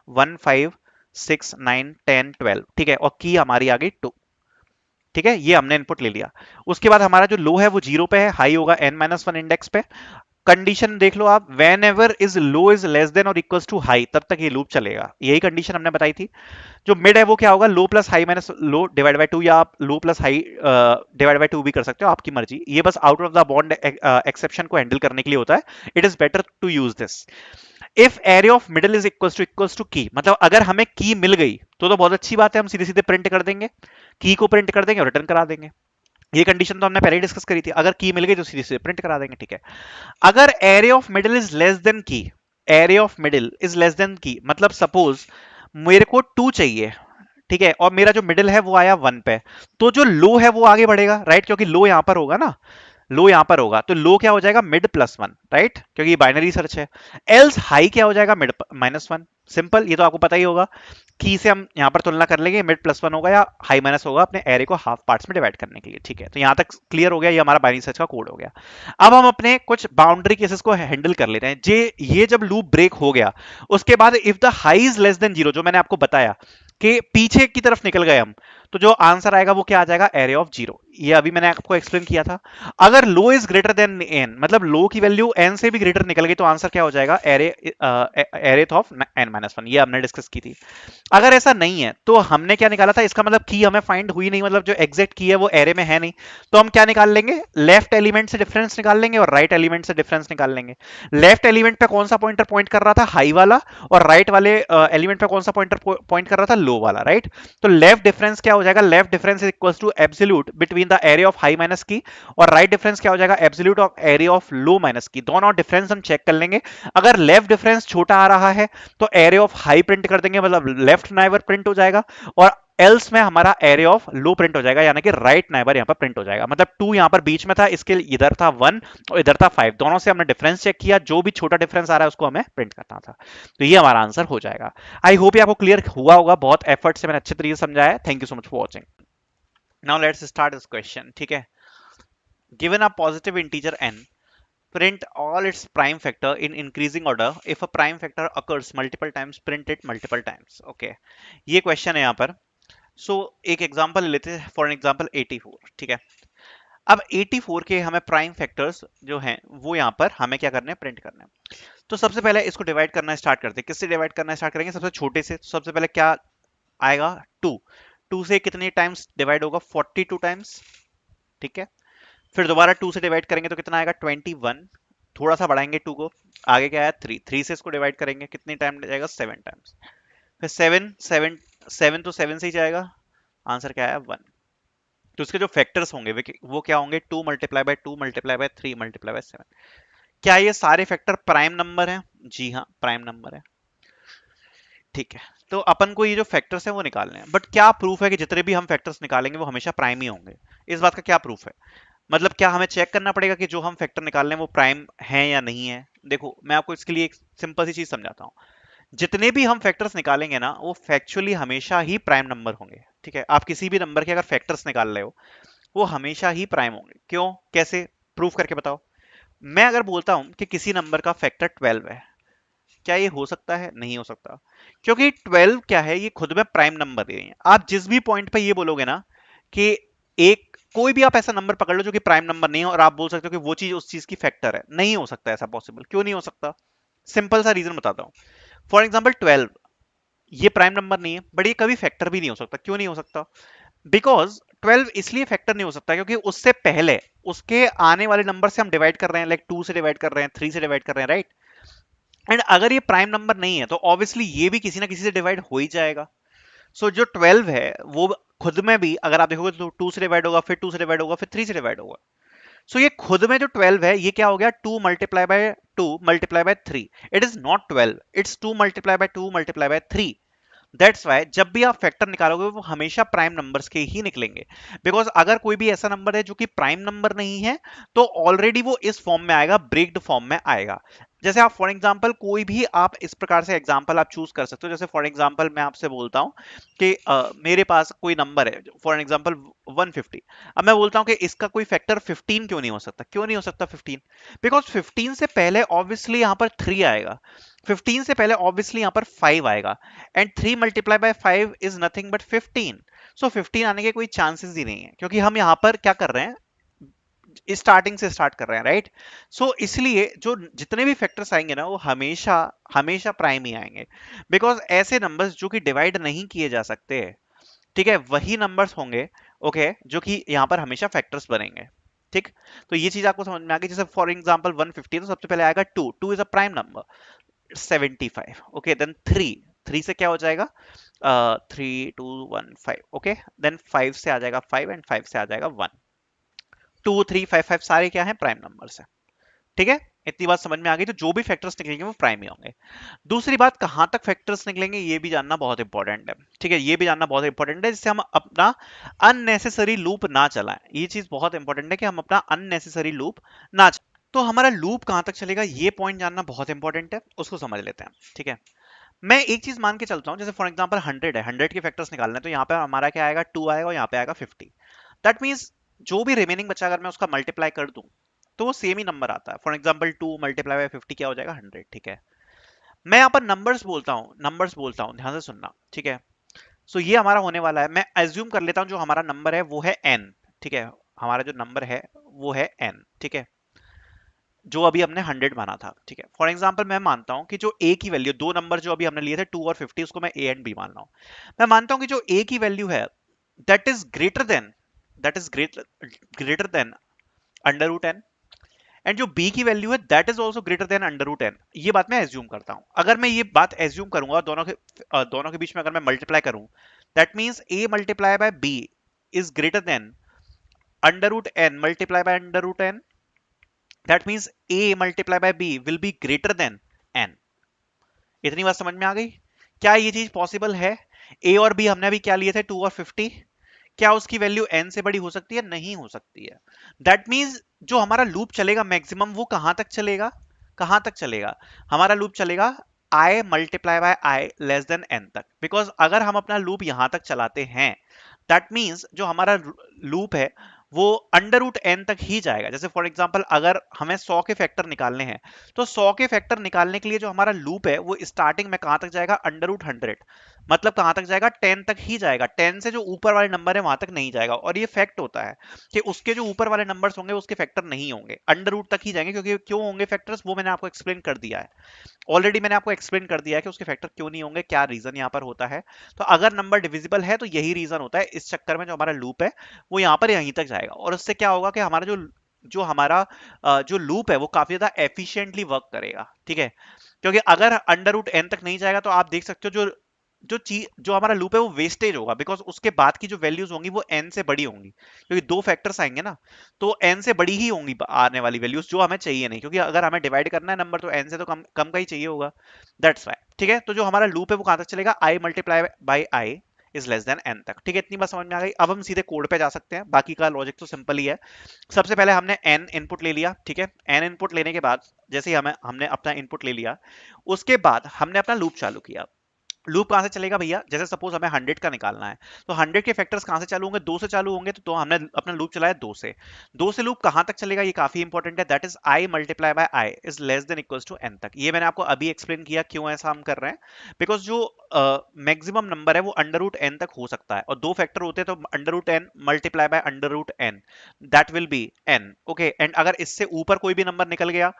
1 5 6 9 10 12, ठीक है, और की हमारी आ गई 2, ठीक है, ये हमने इनपुट ले लिया। उसके बाद हमारा जो लो है वो 0 पे है, हाई होगा n-1 इंडेक्स पे। कंडीशन देख लो आप, when ever is low is less then और इक्वल्स टू हाई, तब तक ये लूप चलेगा, यही कंडीशन हमने बताई थी। जो मिड है वो क्या होगा, low plus high minus low divide by 2, या आप low plus high divide by 2 भी कर सकते हो, आपकी मर्जी। ये बस out of the bound exception को हैंडल करने के लिए होता है, it is better to use this. If array of middle is equals to key, मतलब अगर हमें की मिल गई तो बहुत अच्छी बात है, हम सीधे सीधे प्रिंट कर देंगे, की को प्रिंट कर देंगे और रिटर्न करा देंगे। ये कंडीशन तो हमने पहले ही डिस्कस करी थी, अगर की मिल गई तो सीधे सीधे प्रिंट करा देंगे, ठीक है। अगर array of middle is less than key, array of middle is less than key, मतलब सपोज मेरे को 2 चाहिए, ठीक है, और मेरा जो मिडिल है वो आया 1 पे, तो जो लो है वो आगे बढ़ेगा, राइट, क्योंकि लो यहां पर होगा ना, लो यहां पर होगा, तो लो क्या हो जाएगा मिड +1, राइट, क्योंकि ये बाइनरी सर्च है। एल्स हाई क्या हो जाएगा मिड -1। सिंपल, ये तो आपको पता ही होगा। की से हम यहां पर तुलना कर लेंगे, मिड +1 होगा या हाई माइनस होगा, अपने एरे को हाफ पार्ट्स में डिवाइड करने के लिए, ठीक है। तो यहां तक क्लियर हो गया, ये हमारा बाइनरी सर्च का कोड हो गया। अब हम अपने कुछ बाउंड्री केसेस को हैंडल कर लेते हैं। ये जब लूप ब्रेक हो गया उसके बाद if the high is less then 0, जो मैंने आपको बताया कि पीछे की तरफ निकल गए हम, तो जो आंसर आएगा वो क्या आ जाएगा, एरे ऑफ 0। ये अभी मैंने आपको एक्सप्लेन किया था। अगर लो इज ग्रेटर देन n, मतलब लो की वैल्यू n से भी ग्रेटर निकल गई, तो आंसर क्या हो जाएगा, एरे ऑफ n-1। ये हमने डिस्कस की थी। अगर ऐसा नहीं है तो हमने क्या निकाला था, इसका मतलब की हमें फाइंड हुई नहीं, मतलब जो एग्जैक्ट की है वो एरे में है नहीं, तो हम क्या निकाल लेंगे, लेफ्ट एलिमेंट से डिफरेंस निकाल लेंगे और राइट एलिमेंट से डिफरेंस निकाल लेंगे। लेफ्ट एलिमेंट पे कौन सा पॉइंटर पॉइंट कर रहा था, हाई वाला, और राइट वाले एलिमेंट पे कौन सा पॉइंटर पॉइंट कर रहा था, लो वाला, राइट। तो लेफ्ट डिफरेंस क्या हो जाएगा, left difference is equal to absolute between the array of high minus key, और राइट डिफरेंस क्या हो जाएगा, absolute of array of low minus key. दोनों डिफरेंस हम चेक कर लेंगे। अगर लेफ्ट डिफरेंस छोटा आ रहा है तो एरे ऑफ हाई प्रिंट कर देंगे, मतलब लेफ्ट नाइबर प्रिंट हो जाएगा, और एल्स में हमारा एरे ऑफ लो प्रिंट हो जाएगा, यानी कि राइट नाइबर यहाँ पर प्रिंट हो जाएगा। मतलब 2 यहाँ पर बीच में था, इसके इधर था 1 और इधर था 5, दोनों से हमने डिफरेंस चेक किया, जो भी छोटा डिफरेंस आ रहा है उसको हमें प्रिंट करना था। तो ये हमारा आंसर हो जाएगा। आई होप ये आपको क्लियर हुआ होगा, बहुत एफर्ट से मैंने अच्छे तरीके से समझाया है। Thank you so much for watching. Now let's start this question. ठीक है, given a positive integer n, print all its prime factor in increasing order. If a prime factor occurs multiple times, print it multiple times. Okay, ये question है यहाँ पर। एक example लेते हैं, for example 84। ठीक है, अब 84 के हमें प्राइम फैक्टर्स जो हैं वो यहाँ पर हमें क्या करने हैं, प्रिंट करने हैं। तो सबसे पहले इसको डिवाइड करना स्टार्ट करते हैं। किससे डिवाइड करना स्टार्ट करेंगे? सबसे छोटे से। सबसे पहले क्या आएगा? 2। 2 से कितने टाइम्स डिवाइड होगा? 42 टाइम्स। ठीक है, फिर दोबारा 2 से डिवाइड करेंगे तो कितना आएगा? 21। थोड़ा सा बढ़ाएंगे 2 को, आगे क्या आया? 3। 3 से इसको डिवाइड करेंगे, कितने टाइम जाएगा? 7 टाइम्स। फिर 7 7 7 तो 7 से ही जाएगा, आंसर क्या आया? 1। तो इसके जो फैक्टर्स होंगे वो क्या होंगे? 2 multiply by 2 multiply by 3 multiply by 7। क्या ये सारे फैक्टर प्राइम नंबर हैं? जी हाँ, प्राइम नंबर है। ठीक है, तो अपन को ये जो फैक्टर्स हैं वो निकालने हैं, बट क्या प्रूफ है कि जितने भी हम फैक्टर्स निकालेंगे वो हमेशा प्राइम ही होंगे? इस बात का क्या प्रूफ है? मतलब क्या हमें चेक करना पड़ेगा कि जो हम फैक्टर निकाल रहे हैं वो प्राइम है या नहीं है? देखो मैं आपको इसके लिए एक सिंपल सी चीज समझाता हूँ। जितने भी हम फैक्टर्स निकालेंगे ना वो फैक्चुअली हमेशा ही प्राइम नंबर होंगे। ठीक है, आप किसी भी नंबर के अगर फैक्टर्स निकाल रहे हो वो हमेशा ही प्राइम होंगे। क्यों? कैसे? प्रूफ करके बताओ। मैं अगर बोलता हूं कि किसी नंबर का फैक्टर 12 है, क्या ये हो सकता है? नहीं हो सकता, क्योंकि 12 क्या है, ये खुद में प्राइम नंबर नहीं है। आप जिस भी पॉइंट पे ये बोलोगे ना कि एक कोई भी आप ऐसा नंबर पकड़ लो जो कि प्राइम नंबर नहीं है और आप बोल सकते हो कि वो चीज उस चीज की फैक्टर है, नहीं हो सकता ऐसा पॉसिबल। क्यों नहीं हो सकता? सिंपल सा रीजन बताता हूं। फॉर एग्जाम्पल 12 ये प्राइम नंबर नहीं है, बट ये कभी फैक्टर भी नहीं हो सकता। क्यों नहीं हो सकता? बिकॉज 12 इसलिए फैक्टर नहीं हो सकता क्योंकि उससे पहले उसके आने वाले नंबर से हम डिवाइड कर रहे हैं, लाइक 2 से डिवाइड कर रहे हैं, 3 से डिवाइड कर रहे हैं, राइट? एंड अगर ये प्राइम नंबर नहीं है तो ऑब्वियसली ये भी किसी ना किसी से डिवाइड हो ही जाएगा। जो 12 है वो खुद में भी अगर आप देखोगे तो 2 से डिवाइड होगा, फिर 2 से डिवाइड होगा, फिर 3 से डिवाइड होगा। ये खुद में जो 12 है ये क्या हो गया? 2 multiply by 2 multiply by 3। It is not 12, it's 2 multiply by 2 multiply by 3। That's why जब भी आप फैक्टर निकालोगे वो हमेशा प्राइम नंबर्स के ही निकलेंगे। बिकॉज अगर कोई भी ऐसा नंबर है जो कि प्राइम नंबर नहीं है तो ऑलरेडी वो इस फॉर्म में आएगा, ब्रेक्ड फॉर्म में आएगा। जैसे आप फॉर एग्जांपल कोई भी आप इस प्रकार से एग्जांपल आप चूज कर सकते हो। जैसे फॉर एग्जांपल मैं आपसे बोलता हूं कि मेरे पास कोई नंबर है फॉर एग्जांपल 150। अब मैं बोलता हूं कि इसका कोई फैक्टर 15 क्यों नहीं हो सकता? क्यों नहीं हो सकता 15? बिकॉज 15 से पहले ऑब्वियसली यहां पर 3 आएगा, 15 से पहले ऑब्वियसली यहां पर 5 आएगा, and 3 multiply by 5 is nothing but 15। 15 आने के कोई चांसेस ही नहीं है, क्योंकि हम यहां पर क्या कर रहे हैं, स्टार्टिंग से स्टार्ट कर रहे हैं, राइट? इसलिए जो जितने भी फैक्टर्स आएंगे ना वो हमेशा हमेशा प्राइम ही आएंगे। बिकॉज ऐसे नंबर्स जो कि डिवाइड नहीं किए जा सकते, ठीक है, वही नंबर्स होंगे, ओके, जो कि यहाँ पर हमेशा फैक्टर्स बनेंगे। ठीक, तो ये चीज आपको समझ में आ गई। जैसे फॉर एग्जांपल 150 तो सबसे पहले आएगा 2, 2 is a prime number. 75, okay, then 3, 3 से क्या हो जाएगा? 3215, ओके, देन 5 से आ जाएगा 5 एंड 5 से आ जाएगा 1। 2 3 5 5 सारे क्या है? प्राइम नंबर्स है। ठीक है, इतनी बात समझ में आ गई। तो जो भी फैक्टर्स निकलेंगे वो प्राइम ही होंगे। दूसरी बात, कहां तक फैक्टर्स निकलेंगे ये भी जानना बहुत इंपॉर्टेंट है। ठीक है, ये भी जानना बहुत इंपॉर्टेंट है, जिससे हम अपना अननेसेसरी लूप ना चलाएं। ये चीज बहुत इंपॉर्टेंट है कि हम अपना अननेसेसरी लूप ना चलाएं। तो हमारा लूप कहां तक चलेगा ये पॉइंट जानना बहुत इंपॉर्टेंट है, उसको समझ लेते हैं। ठीक है, मैं एक चीज मान के चलता हूं, जैसे फॉर एग्जांपल 100 है, 100 के फैक्टर्स निकालने हैं, तो यहाँ पे हमारा क्या आएगा? 2 आएगा और यहाँ पे आएगा 50। दैट मीन्स जो भी रिमेनिंग बचा अगर मैं उसका मल्टीप्लाई कर दूं तो वो सेम ही नंबर आता है। फॉर एग्जांपल 2 मल्टीप्लाई बाय 50 क्या हो जाएगा? 100। ठीक है, मैं यहाँ पर नंबर्स बोलता हूँ, ध्यान से सुनना। ठीक है, ये हमारा होने वाला है। मैं एज्यूम कर लेता हूँ जो हमारा नंबर है वो है n। ठीक है, हमारा जो नंबर है वो है n। ठीक है, जो अभी हमने 100 माना था। ठीक है, फॉर एग्जांपल मैं मानता हूं कि जो a की वैल्यू, दो नंबर जो अभी हमने लिए थे 2 और 50, उसको मैं a एंड b मान रहा हूं। मैं मानता हूं कि जो a की वैल्यू है that is greater than under root N, and जो b की वैल्यू है that is also greater than under root N. ये बात मैं एज्यूम करता हूं। अगर मैं ये बात एज्यूम करूंगा दोनों के बीच में अगर मैं मल्टीप्लाई करूं, that means a multiply by b is greater than under root n multiply by under root n. That means a multiply by b will be greater than n। इतनी बात समझ में आ गई? क्या ये चीज पॉसिबल है? ए और बी हमने अभी क्या लिए थे, 2 और 50, क्या उसकी वैल्यू n से बड़ी हो सकती है? नहीं हो सकती है। दैट मींस जो हमारा लूप चलेगा मैक्सिमम वो कहां तक चलेगा, कहां तक चलेगा, हमारा लूप चलेगा i multiply by i less than n तक। बिकॉज अगर हम अपना लूप यहां तक चलाते हैं दैट मींस जो हमारा लूप है वो अंडर रूट एन तक ही जाएगा। जैसे फॉर एग्जांपल अगर हमें 100 के फैक्टर निकालने हैं तो 100 के फैक्टर निकालने के लिए जो हमारा लूप है वो स्टार्टिंग में कहां तक जाएगा, अंडर रूट 100, मतलब कहां तक जाएगा, 10 तक ही जाएगा। 10 से जो ऊपर वाले नंबर है वहां तक नहीं जाएगा। और ये फैक्ट होता है कि उसके जो ऊपर वाले नंबर्स होंगे उसके फैक्टर नहीं होंगे, अंडर रूट तक ही जाएंगे। क्योंकि क्यों होंगे फैक्टर्स, वो मैंने आपको एक्सप्लेन कर दिया है ऑलरेडी, मैंने आपको एक्सप्लेन कर दिया है कि उसके फैक्टर क्यों नहीं होंगे, क्या रीजन यहाँ पर होता है। तो अगर नंबर डिविजिबल है तो यही रीजन होता है, इस चक्कर में जो हमारा लूप है वो यहाँ पर यहीं तक जाएगा। और उससे क्या होगा कि हमारा जो जो हमारा जो लूप है वो काफी ज्यादा एफिशिएंटली वर्क करेगा, ठीक है। क्योंकि अगर अंडर रूट एन तक नहीं जाएगा तो आप देख सकते हो जो जो चीज जो हमारा लूप है वो वेस्टेज होगा। बिकॉज उसके बाद की जो वैल्यूज होंगी वो एन से बड़ी होंगी, क्योंकि दो फैक्टर्स आएंगे ना, तो एन से बड़ी ही होंगी आने वाली वैल्यूज, जो हमें चाहिए नहीं। क्योंकि अगर हमें डिवाइड करना है नंबर तो एन से तो कम कम का ही चाहिए होगा, दैट्स वाई, ठीक है। तो जो हमारा लूप है वो कहां तक चलेगा, i multiply by i is less than n तक, ठीक है। इतनी बात समझ में आ गई। अब हम सीधे कोड पे जा सकते हैं, बाकी का लॉजिक तो सिंपल ही है। सबसे पहले हमने एन इनपुट ले लिया, ठीक है। एन इनपुट लेने के बाद जैसे ही हमें हमने अपना इनपुट ले लिया, उसके बाद हमने अपना लूप चालू किया। लूप कहां से चलेगा भैया, जैसे सपोज हमें 100 का निकालना है तो 100 के फैक्टर्स कहां से चालू होंगे, 2 से चालू होंगे। तो हमने अपना लूप चलाया 2 से। 2 से लूप कहां तक चलेगा, ये काफी इंपॉर्टेंट है, that is i multiply by i is less than equals to n तक। ये मैंने आपको अभी एक्सप्लेन किया क्यों ऐसा हम कर रहे हैं। बिकॉज जो मैक्सिमम नंबर है वो अंडर रूट एन तक हो सकता है, और दो फैक्टर होते हैं तो under root n multiply by under root n, that will be n, okay. And अगर इससे ऊपर कोई भी नंबर निकल गया,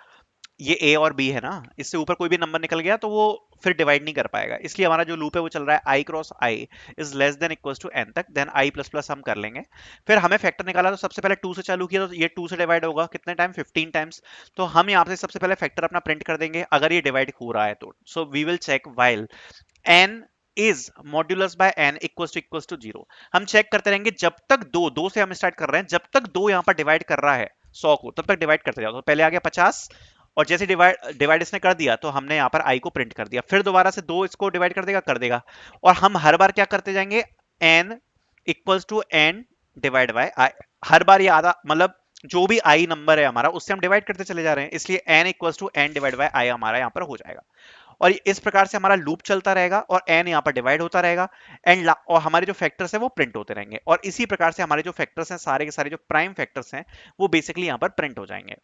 ये ए और बी है ना, इससे ऊपर कोई भी नंबर निकल गया तो वो फिर डिवाइड नहीं कर पाएगा। इसलिए हमारा जो लूप है वो चल रहा है i cross i is less than equals to n तक, देन आई प्लस प्लस हम कर लेंगे। फिर हमें फैक्टर निकाला तो सबसे पहले 2 से चालू किया तो ये 2 से डिवाइड होगा कितने टाइम, 15 टाइम्स। तो हम यहाँ से सबसे पहले फैक्टर अपना प्रिंट कर देंगे अगर ये डिवाइड हो रहा है तो। So we will check while n is modulus by n equals to 0। हम चेक करते रहेंगे जब तक दो से हम स्टार्ट कर रहे हैं, जब तक दो यहाँ पर डिवाइड कर रहा है 100 को, तब तक डिवाइड करते जाओ। तो पहले आ गया 50, और जैसे डिवाइड डिवाइड इसने कर दिया तो हमने यहाँ पर आई को प्रिंट कर दिया। फिर दोबारा से दो इसको डिवाइड कर देगा। और हम हर बार क्या करते जाएंगे, n equals to n divide by i. हर बार ये आधा मतलब जो भी आई नंबर है हमारा उससे हम डिवाइड करते चले जा रहे हैं, इसलिए n equals to n divide by i हमारा यहाँ पर हो जाएगा। और इस प्रकार से हमारा लूप चलता रहेगा और एन यहाँ पर डिवाइड होता रहेगा। और हमारे जो फैक्टर्स हैं वो प्रिंट होते रहेंगे। और इसी प्रकार से हमारे जो फैक्टर्स हैं सारे के सारे जो प्राइम फैक्टर्स हैं वो बेसिकली यहाँ पर प्रिंट हो जाएंगे।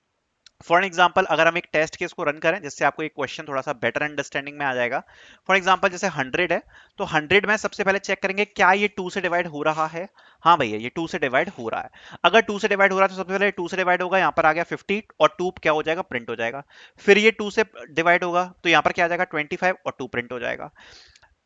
फॉर एग्जाम्पल अगर हम एक टेस्ट केस को रन करें जिससे आपको एक क्वेश्चन थोड़ा सा बेटर अंडरस्टैंडिंग में आ जाएगा। फॉर एग्जाम्पल जैसे 100 है तो 100 में सबसे पहले चेक करेंगे क्या ये 2 से डिवाइड हो रहा है। हाँ भैया ये 2 से डिवाइड हो रहा है। अगर 2 से डिवाइड हो रहा है तो सबसे पहले 2 से डिवाइड होगा, यहाँ पर आ गया 50 और 2 क्या हो जाएगा, प्रिंट हो जाएगा। फिर ये 2 से डिवाइड होगा तो यहाँ पर क्या आ जाएगा 25 और 2 प्रिंट हो जाएगा।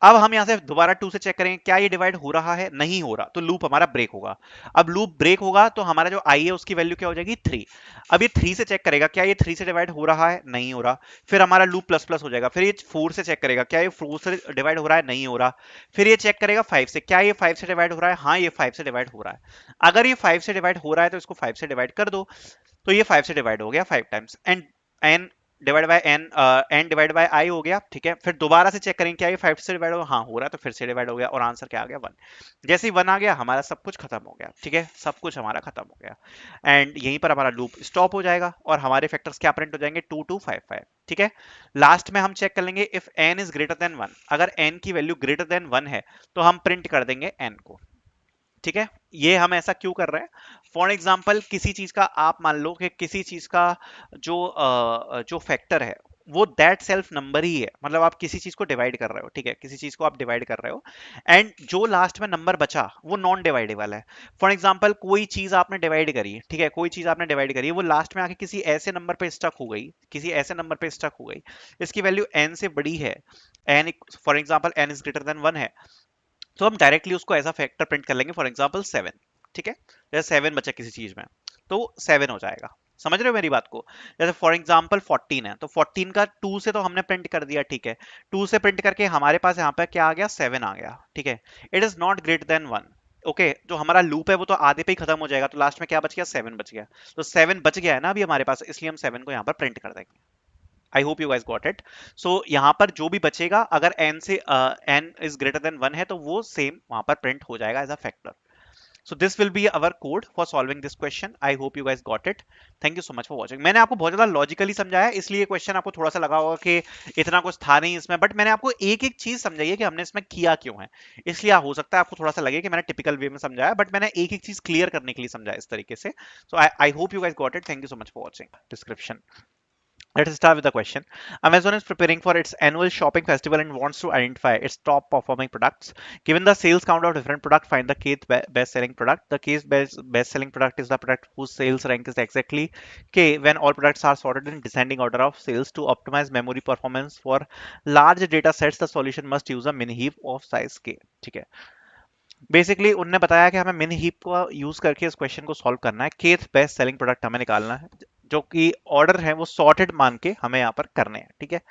अब हम यहां से दोबारा 2 से चेक करेंगे क्या ये डिवाइड हो रहा है, नहीं हो रहा, तो लूप हमारा ब्रेक होगा। अब लूप ब्रेक होगा तो हमारा जो आई है उसकी वैल्यू क्या हो जाएगी 3। अब ये 3 से चेक करेगा क्या ये 3 से डिवाइड हो रहा है, नहीं हो रहा। फिर हमारा लूप प्लस प्लस हो जाएगा। फिर ये 4 से चेक करेगा क्या ये 4 से डिवाइड हो रहा है, नहीं हो रहा। फिर ये चेक करेगा 5 से, क्या ये 5 से डिवाइड हो रहा है, हाँ ये 5 से डिवाइड हो रहा है। अगर ये 5 से डिवाइड हो रहा है तो इसको 5 से डिवाइड कर दो, तो ये 5 से डिवाइड हो गया 5 times. And n divide by n, n divide by i हो गया, ठीक है। फिर दोबारा से चेक करेंगे क्या ये 5 से डिवाइड हो, हाँ हो रहा है, तो फिर से डिवाइड हो गया और आंसर क्या आ गया 1। जैसे ही 1 आ गया हमारा सब कुछ खत्म हो गया, ठीक है, सब कुछ हमारा खत्म हो गया। एंड यहीं पर हमारा लूप स्टॉप हो जाएगा और हमारे फैक्टर्स क्या प्रिंट हो जाएंगे 2 2 5 5, ठीक है। लास्ट में हम चेक कर लेंगे if n is greater than 1, अगर एन की वैल्यू ग्रेटर देन 1 है तो हम प्रिंट कर देंगे एन को, ठीक है। ये हम ऐसा क्यों कर रहे हैं, फॉर एग्जाम्पल किसी चीज का आप मान लो कि किसी चीज का जो फैक्टर है वो दैट सेल्फ नंबर ही है। मतलब आप किसी चीज को डिवाइड कर रहे हो, ठीक है, किसी चीज को आप डिवाइड कर रहे हो एंड जो लास्ट में नंबर बचा वो नॉन डिवाइडेबल है। फॉर एग्जाम्पल कोई चीज आपने डिवाइड करी है, ठीक है, कोई चीज आपने डिवाइड करी है, वो लास्ट में आके किसी ऐसे नंबर पे स्टक हो गई, किसी ऐसे नंबर पे स्टक हो गई, इसकी वैल्यू एन से बड़ी है, n for example n is greater than 1 है, तो हम डायरेक्टली उसको ऐसा फैक्टर प्रिंट कर लेंगे, फॉर एग्जाम्पल 7, ठीक है। जैसे 7 बचा किसी चीज में तो 7 हो जाएगा। समझ रहे हो मेरी बात को। जैसे फॉर एग्जाम्पल 14 है तो 14 का 2 से तो हमने प्रिंट कर दिया, ठीक है। 2 से प्रिंट करके हमारे पास यहाँ पे क्या आ गया 7 आ गया, ठीक है। It is not greater than 1, okay. जो हमारा लूप है वो तो आधे पे ही खत्म हो जाएगा, तो लास्ट में क्या बच गया 7 बच गया। तो 7 बच गया है ना अभी हमारे पास, इसलिए हम 7 को यहाँ पर प्रिंट कर देंगे। I hope you guys got it. So यहाँ पर जो भी बचेगा, अगर n से n इज ग्रेटर देन 1 है तो वो सेम वहां पर प्रिंट हो जाएगा as a factor. So this will be our code for solving this question. I hope you guys got it. Thank you so much for watching. मैंने आपको बहुत ज्यादा लॉजिकली समझाया, इसलिए क्वेश्चन आपको थोड़ा सा लगा होगा कि इतना कुछ था नहीं इसमें, बट मैंने आपको एक एक चीज समझाई है कि हमने इसमें किया क्यों है। इसलिए हो सकता है आपको थोड़ा सा लगे कि मैंने टिपिकल वे में समझाया, बट मैंने एक एक चीज क्लियर करने के लिए समझाया इस तरीके से। So I hope you guys got it. Thank you so much for watching description. Let us start with the question. Amazon is preparing for its annual shopping festival and wants to identify its top performing products. Given the sales count of different products, find the kth best selling product. The kth best selling product is the product whose sales rank is exactly K when all products are sorted in descending order of sales. To optimize memory performance for large data sets, the solution must use a mini heap of size K. ठीक है, basically उनने बताया कि हमें मिन heap को use करके इस क्वेश्चन को सॉल्व करना है। केथ बेस्ट सेलिंग प्रोडक्ट हमें निकालना है, जो कि ऑर्डर है वो सॉर्टेड मान के हमें यहाँ पर करने हैं। ठीक है,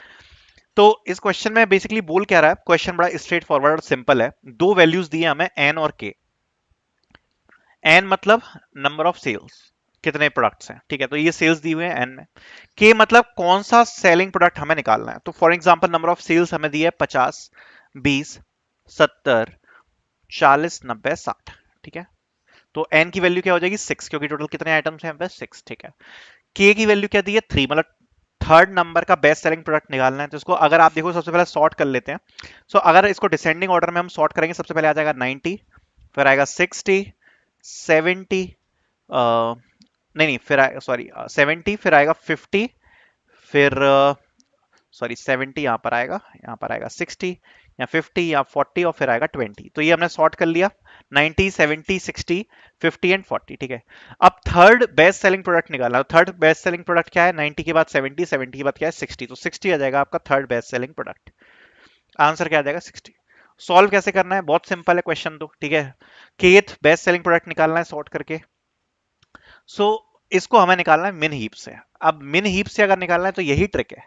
तो इस क्वेश्चन में बेसिकली बोल क्या रहा है, क्वेश्चन बड़ा स्ट्रेट फॉरवर्ड और सिंपल है। दो वैल्यूज दिए हमें एन और के। एन मतलब नंबर ऑफ सेल्स, कितने प्रोडक्ट्स हैं। ठीक है, तो ये सेल्स दी हुई है एन में। के मतलब कौन सा सेलिंग प्रोडक्ट हमें निकालना है। तो for example number of cells हमें दिया है 50, 20, 70, 40, 90, 60। ठीक है, तो n की वैल्यू क्या हो जाएगी 6, क्योंकि टोटल कितने आइटम्स हैं यहाँ पे 6। ठीक है, k की वैल्यू क्या दी है 3, मतलब थर्ड नंबर का बेस्ट सेलिंग प्रोडक्ट निकालना है। तो इसको अगर आप देखो सबसे पहले सॉर्ट कर लेते हैं। सो अगर इसको डिसेंडिंग ऑर्डर में हम सॉर्ट करेंगे, सबसे पहले आ जाएगा 90, फिर आएगा 60, 70, नहीं नहीं फिर आएगा सॉरी 70, फिर आएगा 50, फिर सॉरी 70 यहाँ पर आएगा 60 या 50 या 40 और फिर आएगा 20। तो ये हमने सॉर्ट कर लिया 90, 70, 60, 50 एंड 40। ठीक है, अब थर्ड बेस्ट सेलिंग प्रोडक्ट निकालना है। थर्ड बेस्ट सेलिंग प्रोडक्ट क्या है, 90 के बाद 70, 70 के बाद क्या है 60, तो 60 आ जाएगा आपका third best selling product. Answer क्या आ जाएगा 60। सॉल्व कैसे करना है, बहुत सिंपल है क्वेश्चन तो। ठीक है, केथ बेस्ट सेलिंग प्रोडक्ट निकालना है सॉर्ट करके। सो इसको हमें निकालना है मिन हीप से। अब मिन हीप से अगर निकालना है तो यही ट्रिक है,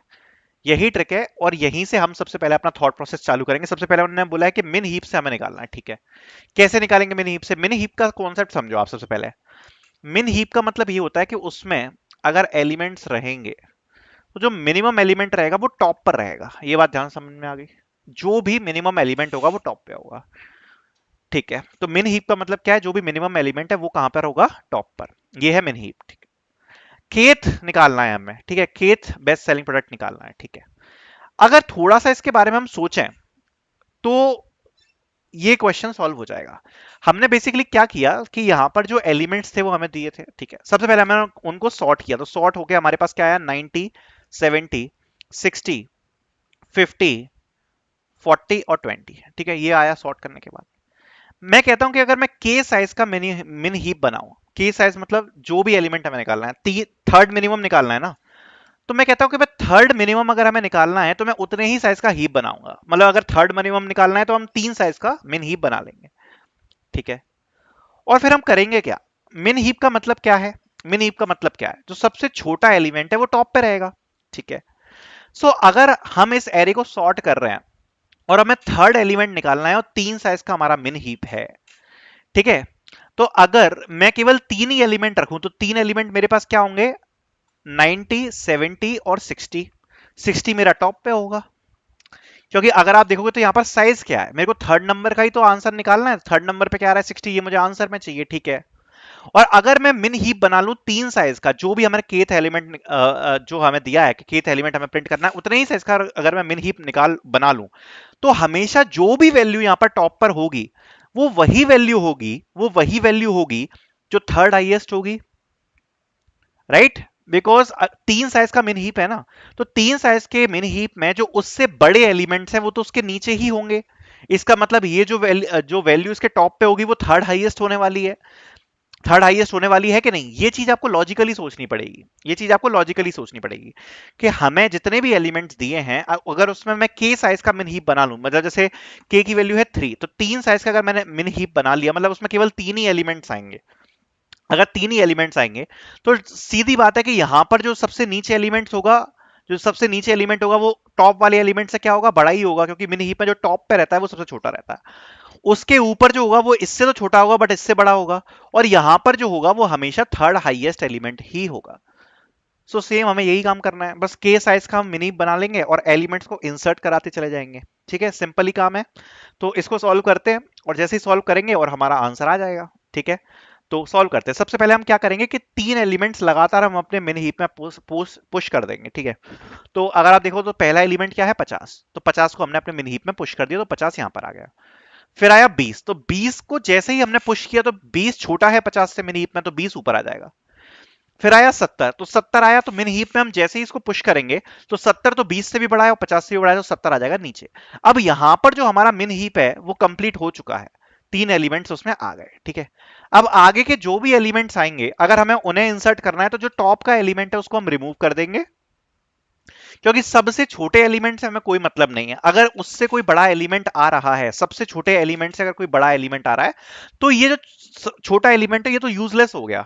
यही ट्रिक है, और यहीं से हम सबसे पहले अपना थॉट प्रोसेस चालू करेंगे। सबसे पहले उन्होंने बोला है कि मिन हीप से हमें निकालना है। ठीक है, कैसे निकालेंगे मिन हीप से। मिन हीप का कॉन्सेप्ट समझो आप सबसे पहले। मिन हीप का मतलब ये होता है कि उसमें अगर एलिमेंट्स रहेंगे तो जो मिनिमम एलिमेंट रहेगा वो टॉप पर रहेगा। ये बात ध्यान समझ में आ गई, जो भी मिनिमम एलिमेंट होगा वो टॉप पे होगा। ठीक है, तो मिन हीप का मतलब क्या है, जो भी मिनिमम एलिमेंट है वो कहां पर होगा, टॉप पर। ये है मिन हीप। ठीक है, केथ निकालना है हमें। ठीक है, केथ बेस्ट सेलिंग प्रोडक्ट निकालना है। ठीक है, अगर थोड़ा सा इसके बारे में हम सोचें तो ये क्वेश्चन सॉल्व हो जाएगा। हमने बेसिकली क्या किया कि यहाँ पर जो एलिमेंट्स थे वो हमें दिए थे। ठीक है, सबसे पहले हमने उनको सॉर्ट किया, तो सॉर्ट होके हमारे पास क्या आया 90, 70, 60, 50, 40 और 20। ठीक है, ये आया सॉर्ट करने के बाद। मैं कहता हूं कि अगर मैं के साइज का मिन हीप बनाऊं, के साइज मतलब जो भी एलिमेंट हमें निकालना है, थर्ड मिनिमम निकालना है ना, तो मैं कहता हूं कि मैं थर्ड मिनिमम अगर हमें निकालना है तो मैं उतने ही साइज का हीप बनाऊंगा। मतलब अगर थर्ड मिनिमम निकालना है तो हम 3 साइज का मिन हीप बना लेंगे। ठीक है, और फिर हम करेंगे क्या, मिन हीप का मतलब क्या है, मिन हीप का मतलब क्या है, जो सबसे छोटा एलिमेंट है वो टॉप पे रहेगा। ठीक है, सो अगर हम इस एरे को सॉर्ट कर रहे हैं और हमें थर्ड एलिमेंट निकालना है और 3 साइज का हमारा मिन हीप है। ठीक है, तो अगर मैं केवल 3 ही एलिमेंट रखूं तो 3 एलिमेंट मेरे पास क्या होंगे, 90, 70 और 60। 60 मेरा टॉप पे होगा, क्योंकि अगर आप देखोगे तो यहाँ पर साइज क्या है, मेरे को थर्ड नंबर का ही तो आंसर निकालना है। थर्ड नंबर पे क्या आ रहा है 60, ये मुझे आंसर में चाहिए। ठीक है, और अगर मैं मिन हीप बना लूं 3 साइज का, जो भी हमारे केथ एलिमेंट जो हमें दिया है कि केथ एलिमेंट हमें प्रिंट करना है उतने ही साइज का अगर मैं मिन हीप निकाल बना लूं, तो हमेशा जो भी वैल्यू यहाँ पर टॉप पर होगी वो वही वैल्यू होगी, वो वही वैल्यू होगी जो थर्ड हाईएस्ट होगी। राइट, बिकॉज 3 साइज का मिन हीप है ना, तो 3 साइज के मिन हीप में जो उससे बड़े एलिमेंट्स हैं वो तो उसके नीचे ही होंगे। इसका मतलब ये जो वैल्यू इसके टॉप पे होगी वो थर्ड हाईएस्ट होने वाली है। थर्ड हाईएस्ट होने वाली है कि नहीं, ये चीज आपको लॉजिकली सोचनी पड़ेगी। ये चीज आपको लॉजिकली सोचनी पड़ेगी कि हमें जितने भी एलिमेंट्स दिए हैं अगर उसमें मैं के साइज का मिन हीप बना लूं, मतलब जैसे के की वैल्यू है 3, तो 3 साइज का अगर मैंने मिन हीप बना लिया मतलब उसमें केवल 3 ही एलिमेंट्स आएंगे। अगर 3 ही एलिमेंट्स आएंगे तो सीधी बात है कि यहां पर जो सबसे नीचे एलिमेंट्स होगा, जो सबसे नीचे एलिमेंट होगा वो टॉप वाले एलिमेंट से क्या होगा, बड़ा ही होगा, क्योंकि मिन हीप में जो टॉप पे रहता है वो सबसे छोटा रहता है। उसके ऊपर जो होगा वो इससे तो छोटा होगा बट इससे बड़ा होगा, और यहां पर जो होगा वो हमेशा थर्ड हाईएस्ट एलिमेंट ही होगा। सो सेम हमें यही काम करना है, बस के साइज का हम मिनी बना लेंगे और एलिमेंट्स को इंसर्ट कराते चले जाएंगे। ठीक है, सिंपल ही काम है। तो इसको सॉल्व करते हैं और जैसे ही सॉल्व करेंगे और हमारा आंसर आ जाएगा। ठीक है, तो सॉल्व करते हैं। सबसे पहले हम क्या करेंगे कि 3 एलिमेंट्स लगातार हम अपने मिनी हीप में पुश कर देंगे। ठीक है, तो अगर आप देखो तो पहला एलिमेंट क्या है 50, तो 50 को हमने अपने मिनी हीप में पुश कर दिया, तो 50 यहां पर आ गया। फिर आया 20, तो 20 को जैसे ही हमने पुश किया तो 20 छोटा है 50 से मिनी हीप में, तो 20 ऊपर आ जाएगा। फिर आया 70, तो 70 आया, तो मिनी हीप में हम जैसे ही इसको पुश करेंगे तो 70 तो 20 से भी बड़ा है और 50 से भी बड़ा है, तो 70 आ जाएगा नीचे। अब यहां पर जो हमारा मिन हीप है वो कंप्लीट हो चुका है, 3 एलिमेंट्स उसमें आ गए। ठीक है, अब आगे के जो भी एलिमेंट्स आएंगे अगर हमें उन्हें इंसर्ट करना है तो जो टॉप का एलिमेंट है उसको हम रिमूव कर देंगे, क्योंकि सबसे छोटे एलिमेंट से हमें कोई मतलब नहीं है। अगर उससे कोई बड़ा एलिमेंट आ रहा है, सबसे छोटे एलिमेंट से अगर कोई बड़ा एलिमेंट आ रहा है, तो ये जो छोटा एलिमेंट है ये तो यूजलेस हो गया,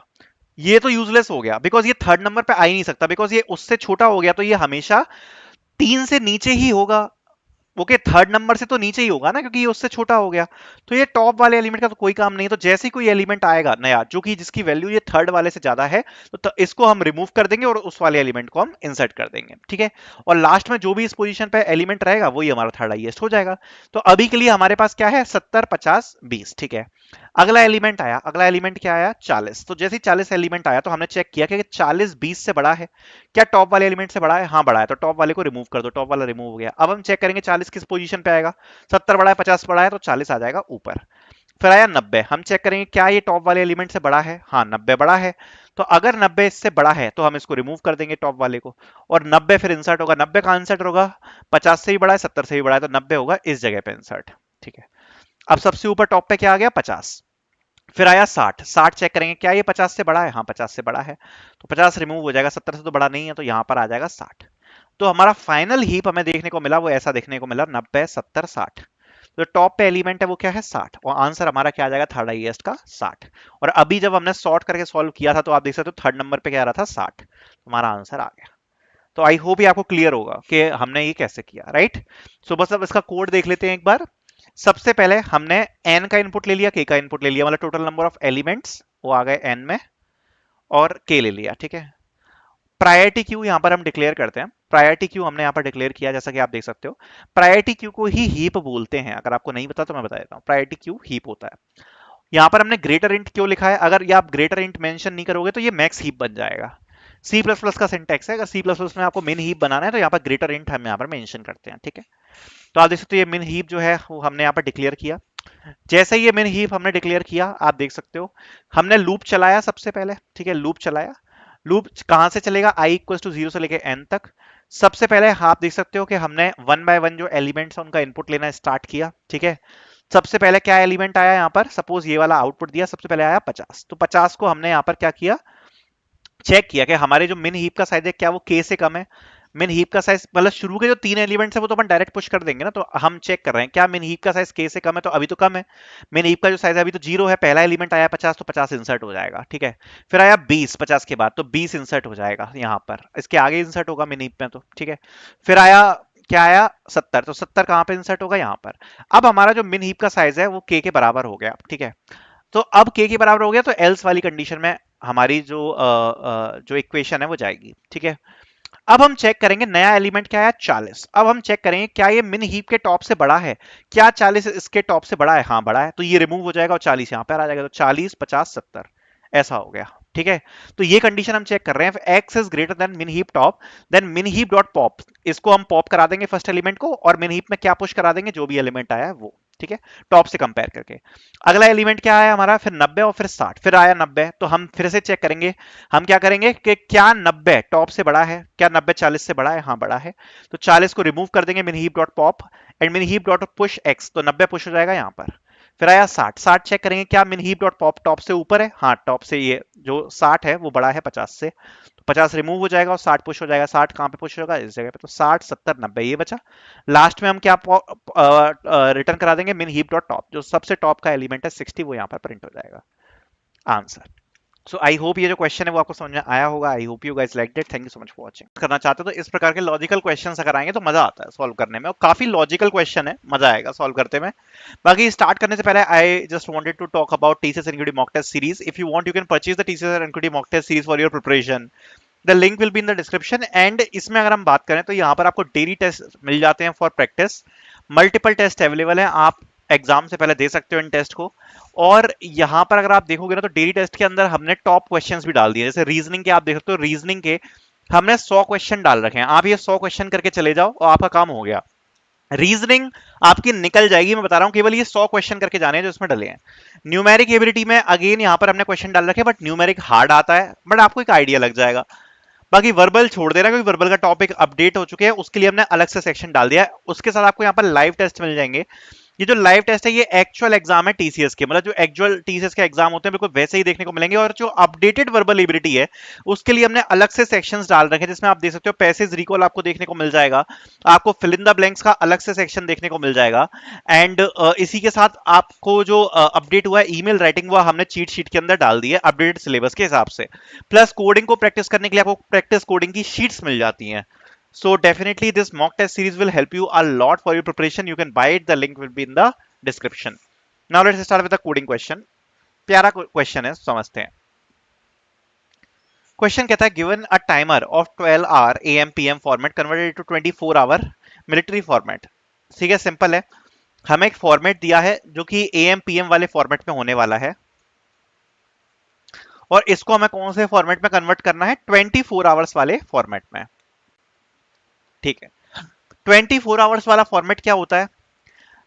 ये तो यूजलेस हो गया, बिकॉज ये थर्ड नंबर पे आ ही नहीं सकता, बिकॉज ये उससे छोटा हो गया, तो ये हमेशा 3 से नीचे ही होगा। ओके, थर्ड नंबर से तो नीचे ही होगा ना, क्योंकि ये उससे छोटा हो गया। तो ये टॉप वाले एलिमेंट का तो कोई काम नहीं है। तो जैसे ही कोई एलिमेंट आएगा नया जो कि जिसकी वैल्यू ये थर्ड वाले से ज्यादा है, तो इसको हम रिमूव कर देंगे और उस वाले एलिमेंट को हम इंसर्ट कर देंगे। ठीक है, और लास्ट में जो भी इस पोजीशन पे एलिमेंट रहेगा वही हमारा थर्ड हाईएस्ट हो जाएगा। तो अभी के लिए हमारे पास क्या है 70 50 20। ठीक है, अगला एलिमेंट आया, अगला एलिमेंट क्या आया 40। तो जैसे ही 40 एलिमेंट आया तो हमने चेक किया कि 40 20 से बड़ा है, क्या टॉप वाले एलिमेंट से बड़ा है? हाँ बड़ा है, तो टॉप वाले को रिमूव कर दो, टॉप वाला रिमूव हो गया। अब हम चेक करेंगे 40 किस पोजीशन पे आएगा, 70 बड़ा है 50 बड़ा है, तो 40 आ जाएगा ऊपर। फिर आया 90, हम चेक करेंगे क्या ये टॉप वाले एलिमेंट से बड़ा है? हाँ 90 बड़ा है, तो अगर 90 इससे बड़ा है तो हम इसको रिमूव कर देंगे टॉप वाले को, और 90 फिर इंसर्ट होगा। 90 का इंसर्ट होगा 50 से भी बड़ा है 70 से भी बड़ा है, तो 90 होगा इस जगह पे इंसर्ट। ठीक है, अब सबसे ऊपर टॉप पे क्या आ गया 50। फिर आया 60, 60 चेक करेंगे क्या ये 50 से बड़ा है? हाँ 50 से बड़ा है, तो 50 रिमूव हो जाएगा, 70 से तो बड़ा नहीं है, तो यहां पर आ जाएगा 60। तो हमारा फाइनल हीप हमें देखने को मिला वो ऐसा देखने को मिला 90 70 60। तो टॉप पे एलिमेंट है वो क्या है 60, और आंसर हमारा क्या आ जाएगा थर्ड हाईएस्ट का 60। और अभी जब हमने सॉर्ट करके सॉल्व किया था तो आप देख सकते हो थर्ड नंबर पे क्या आ रहा था 60, हमारा आंसर आ गया। तो आई होप ये आपको क्लियर होगा कि हमने ये कैसे किया, राइट। सो बस अब इसका कोड देख लेते हैं एक बार। सबसे पहले हमने n का इनपुट ले लिया, k का इनपुट ले लिया, मतलब टोटल नंबर ऑफ एलिमेंट्स वो आ गए n में, और k ले लिया। ठीक है, प्रायोरिटी क्यू यहां पर हम डिक्लेयर करते हैं। प्रायोरिटी क्यू हमने यहां पर डिक्लेयर किया, जैसा कि आप देख सकते हो। प्रायोरिटी क्यू को ही हीप बोलते हैं, अगर आपको नहीं पता तो मैं बता देता हूं, प्रायोरिटी क्यू हीप होता है। यहां पर हमने ग्रेटर इंट क्यों लिखा है? अगर ये आप ग्रेटर इंट मेंशन नहीं करोगे तो ये मैक्स हीप बन जाएगा। सी प्लस प्लस का सिंटैक्स है, अगर सी प्लस प्लस में आपको मिन हीप बनाना है तो यहाँ पर ग्रेटर इंट हम यहाँ पर मेंशन करते हैं। ठीक है, तो आप देख सकते हो ये मिन हीप जो है वो हमने यहाँ पर डिक्लेयर किया। जैसे ही ये मिन हीप हमने डिक्लेयर किया आप देख सकते हो हमने लूप चलाया सबसे पहले। ठीक है, लूप चलाया। लूप कहां से चलेगा? i इक्वल टू 0 से लेके n तक। सबसे पहले आप देख सकते हो कि हमने वन बाय वन जो एलिमेंट्स है उनका इनपुट लेना स्टार्ट किया। ठीक है, सबसे पहले क्या एलिमेंट आया यहाँ पर? सपोज ये वाला आउटपुट दिया, सबसे पहले आया 50, तो 50 को हमने यहाँ पर क्या किया चेक किया कि हमारे जो मिन हीप का साइज है क्या वो k से कम है। मिन हीप का साइज मतलब शुरू के जो 3 एलिमेंट्स है वो तो अपन डायरेक्ट पुश कर देंगे ना, तो हम चेक कर रहे हैं क्या मिन हीप का साइज k से कम है, तो अभी तो कम है। मिन हीप का जो साइज है अभी तो 0 है, पहला एलिमेंट आया 50, तो 50 इंसर्ट हो जाएगा। ठीक है, फिर आया 20 50 के बाद, तो 20 इंसर्ट हो जाएगा यहाँ पर, इसके आगे इंसर्ट होगा मिन हीप में तो। ठीक है, फिर आया क्या आया 70, तो 70 कहाँ पे इंसर्ट होगा? यहाँ पर। अब हमारा जो मिन हीप का साइज है वो k के बराबर हो गया। ठीक है, तो अब k के बराबर हो गया तो एल्स वाली कंडीशन में हमारी जो इक्वेशन है वो जाएगी। ठीक है, अब हम चेक करेंगे नया एलिमेंट क्या है 40। अब हम चेक करेंगे क्या ये मिन हीप के टॉप से बड़ा है? क्या 40 इसके टॉप से बड़ा है? हाँ बड़ा है, तो ये रिमूव हो जाएगा और 40 यहाँ पर आ जाएगा, तो 40 50 70 ऐसा हो गया। ठीक है, तो ये कंडीशन हम चेक कर रहे हैं। x इज ग्रेटर देन मिन हीप टॉप, देन मिन हीप डॉट पॉप, इसको हम पॉप करा देंगे फर्स्ट एलिमेंट को, और मिन हीप में क्या पुश करा देंगे? जो भी एलिमेंट आया है वो। ठीक है, टॉप से कंपेयर करके। अगला एलिमेंट क्या आया हमारा? फिर 90 और फिर 60, फिर आया 90, तो हम फिर से चेक करेंगे। हम क्या करेंगे कि क्या 90 टॉप से बड़ा है? क्या 90 40 से बड़ा है? हाँ बड़ा है, तो 40 को रिमूव कर देंगे मिन हीप डॉट पॉप एंड मिन हीप डॉट पुश x, तो 90 पुश हो जाएगा यहाँ पर। फिर आया 60, 60 चेक करेंगे क्या मिन हीप डॉट पॉप टॉप से ऊपर है? हाँ टॉप से, ये जो 60 है वो बड़ा है 50 से, तो 50 रिमूव हो जाएगा और 60 पुश हो जाएगा। 60 कहाँ पे पुश होगा? इस जगह पे, तो 60 70 90 ये बचा। लास्ट में हम क्या रिटर्न करा देंगे? मिन हीप डॉट टॉप, जो सबसे टॉप का एलिमेंट है 60 वो यहाँ पर प्रिंट हो जाएगा आंसर। सो आई होप ये जो क्वेश्चन है वो आपको समझ में आया होगा। आई hope you guys liked it, thank you so much for watching. करना चाहते हो तो इस प्रकार के लॉजिकल क्वेश्चंस अगर आएंगे तो मजा आता है सॉल्व करने में, और काफी लॉजिकल क्वेश्चन है, मजा आएगा सॉल्व करते में। बाकी स्टार्ट करने से पहले I just wanted to talk about TCS NQT mock test series. If you want you can purchase the TCS NQT mock test series for your preparation. The link will be in the description. And इसमें अगर हम बात करें तो यहाँ पर आपको daily test मिल जाते हैं for practice, multiple test available है, आप एग्जाम से पहले दे सकते हो इन टेस्ट को। और यहाँ पर अगर आप देखोगे ना तो डेली टेस्ट के अंदर हमने टॉप क्वेश्चंस भी डाल दिए, जैसे रीजनिंग के आप देख सकते हो, रीजनिंग के हमने 100 क्वेश्चन डाल रखे हैं, आप ये 100 क्वेश्चन करके चले जाओ और आपका काम हो गया। रीजनिंग आपकी निकल जाएगी, मैं बता रहा हूं, केवल ये 100 क्वेश्चन करके जाने हैं जो इसमें डले हैं। न्यूमेरिक एबिलिटी में अगेन यहां पर हमने क्वेश्चन डाल रखे, बट न्यूमेरिक हार्ड आता है, बट आपको एक आइडिया लग जाएगा। बाकी वर्बल छोड़ देना, क्योंकि वर्बल का टॉपिक अपडेट हो चुके हैं, उसके लिए हमने अलग से सेक्शन डाल दिया है। उसके साथ आपको यहाँ पर लाइव टेस्ट मिल जाएंगे। ये जो लाइव टेस्ट है ये एक्चुअल एग्जाम है टीसीएस के, मतलब जो एक्चुअल टीसीएस के एग्जाम होते हैं बिल्कुल वैसे ही देखने को मिलेंगे। और जो अपडेटेड वर्बल एबिलिटी है उसके लिए हमने अलग से सेक्शंस डाल रखे हैं, जिसमें आप देख सकते हो पैसेज रिकॉल आपको देखने को मिल जाएगा, आपको फिल इन द ब्लैंक्स का अलग से सेक्शन देखने को मिल जाएगा। एंड इसी के साथ आपको जो अपडेट हुआ है ईमेल राइटिंग, वो हमने चीट शीट के अंदर डाल दी है अपडेटेड सिलेबस के हिसाब से। प्लस कोडिंग को प्रैक्टिस करने के लिए आपको प्रैक्टिस कोडिंग की शीट्स मिल जाती हैं। So definitely this mock test series will help you a lot for your preparation. You can buy it. The link will be in the description. Now let's start with the coding question. प्यारा question है, समझते हैं। क्वेश्चन कहता है given a timer of 12 hour AM PM format converted to 24 hour military format. ठीक है, simple है। हमें एक फॉर्मेट दिया है जो कि AM PM वाले फॉर्मेट में होने वाला है, और इसको हमें कौन से फॉर्मेट में कन्वर्ट करना है, 24 आवर्स वाले फॉर्मेट में। ठीक है, 24 आवर्स वाला फॉर्मेट क्या होता है?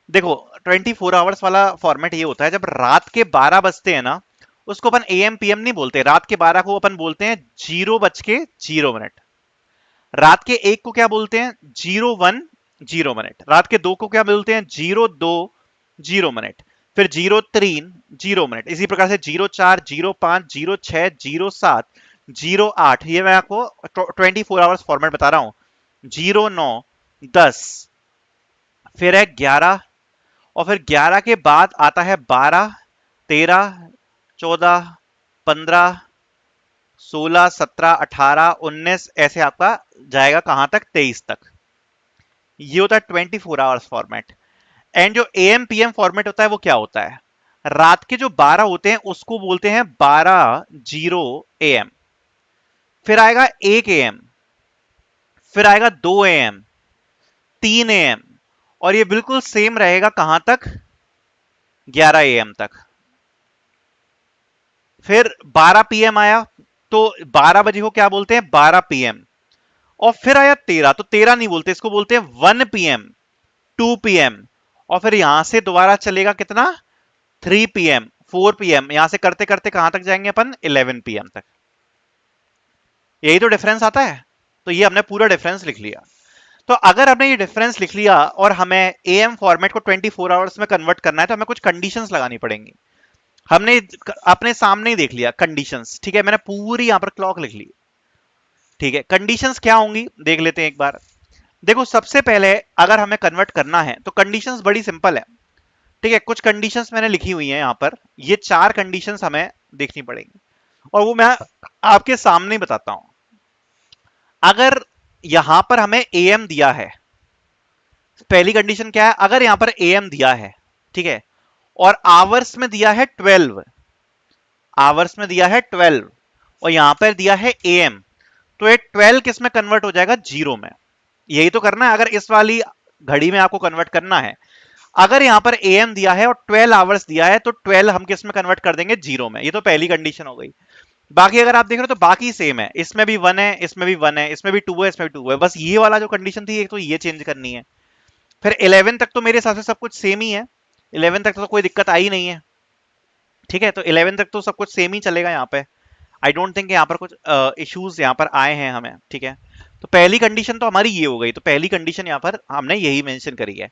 देखो 24 आवर्स वाला फॉर्मेट ये होता है जब रात के 12 बजते हैं ना, उसको अपन AM PM नहीं बोलते, रात के 12 को अपन बोलते हैं 0:0 रात के 1 को क्या बोलते हैं, 0:10 रात के 2 को क्या बोलते हैं, 0:20 फिर 0:03 इसी प्रकार से 0:04 0:05 0:06 0:07 0:08, ये मैं आपको 24 आवर्स फॉर्मेट बता रहा हूं। 0:09 10 फिर है 11, और फिर 11 के बाद आता है 12 13 14 15 16 17 18 19, ऐसे आपका जाएगा कहां तक, 23 तक। ये होता है 24 आवर्स फॉर्मेट। एंड जो AM PM फॉर्मेट होता है वो क्या होता है, रात के जो 12 होते हैं उसको बोलते हैं 12:0 AM, फिर आएगा 1 AM, फिर आएगा 2 AM 3 AM, और ये बिल्कुल सेम रहेगा कहां तक, 11 AM तक। फिर 12 PM आया तो 12 बजे को क्या बोलते हैं, 12 PM, और फिर आया 13, तो 13 नहीं बोलते, इसको बोलते हैं 1 PM 2 PM, और फिर यहां से दोबारा चलेगा कितना, 3 PM 4 PM, यहां से करते करते कहां तक जाएंगे अपन, 11 PM तक। यही तो डिफरेंस आता है। तो ये हमने पूरा डिफरेंस लिख लिया। तो अगर हमने ये डिफरेंस लिख लिया और हमें AM फॉर्मेट को 24 आवर्स में कन्वर्ट करना है, तो हमें कुछ कंडीशंस लगानी पड़ेंगी। हमने अपने सामने ही देख लिया कंडीशंस, ठीक है, मैंने पूरी यहां पर क्लॉक लिख ली। ठीक है, कंडीशंस क्या होंगी देख लेते हैं एक बार। देखो सबसे पहले अगर हमें कन्वर्ट करना है तो कंडीशंस बड़ी सिंपल है। ठीक है, कुछ कंडीशंस मैंने लिखी हुई हैं यहां पर, ये 4 कंडीशंस हमें देखनी पड़ेंगी, और वो मैं आपके सामने ही बताता हूं। अगर यहां पर हमें AM दिया है, पहली कंडीशन क्या है, अगर यहां पर AM दिया है, ठीक है, और आवर्स में दिया है 12, आवर्स में दिया है 12, और यहां पर दिया है AM, तो ये 12 किस में कन्वर्ट हो जाएगा, 0 में। यही तो करना है, अगर इस वाली घड़ी में आपको कन्वर्ट करना है। अगर यहां पर AM दिया है और 12 आवर्स दिया है, तो 12 हम किस में कन्वर्ट कर देंगे, 0 में। ये तो पहली कंडीशन हो गई। बाकी अगर आप देख रहे हो तो बाकी सेम है, इसमें भी 1 है, इसमें भी 1 है, इसमें भी 2 है, इसमें भी 2 है, बस ये वाला जो कंडीशन थी एक तो ये चेंज करनी है। फिर 11 तक तो मेरे हिसाब से सब कुछ सेम ही है, 11 तक तो कोई दिक्कत आई नहीं है। ठीक है, तो 11 तक तो सब कुछ सेम ही चलेगा यहाँ पे। आई डोंट थिंक यहाँ पर कुछ इश्यूज यहाँ पर आए हैं हमें। ठीक है, तो पहली कंडीशन तो हमारी ये हो गई। तो पहली कंडीशन यहाँ पर हमने यही मेंशन करी है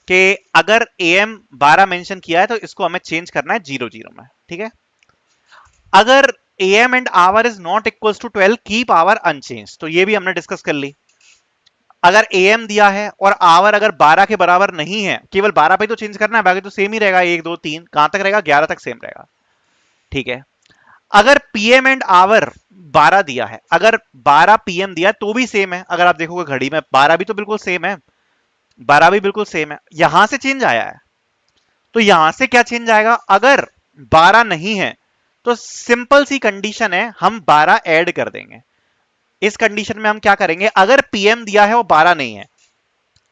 कि अगर AM 12 मेंशन किया है तो इसको हमें चेंज करना है 0:0 में। ठीक है, अगर AM and hour is not equals to 12 keep hour unchange, तो ये भी हमने डिस्कस कर ली। अगर AM दिया है और आवर अगर 12 के बराबर नहीं है, केवल 12 पे तो चेंज करना है, बाकी तो सेम ही रहेगा, 1 2 3 कहां तक रहेगा, 11 तक सेम रहेगा। ठीक है, अगर PM एंड आवर 12 दिया है, अगर 12 PM दिया तो भी सेम है। अगर आप देखोगे घड़ी में 12 भी तो बिल्कुल सेम है, 12 भी बिल्कुल सेम है। यहां से चेंज आया है, तो यहां से क्या चेंज आएगा, अगर 12 नहीं है तो सिंपल सी कंडीशन है, हम 12 ऐड कर देंगे। इस कंडीशन में हम क्या करेंगे, अगर पीएम दिया है और 12 नहीं है,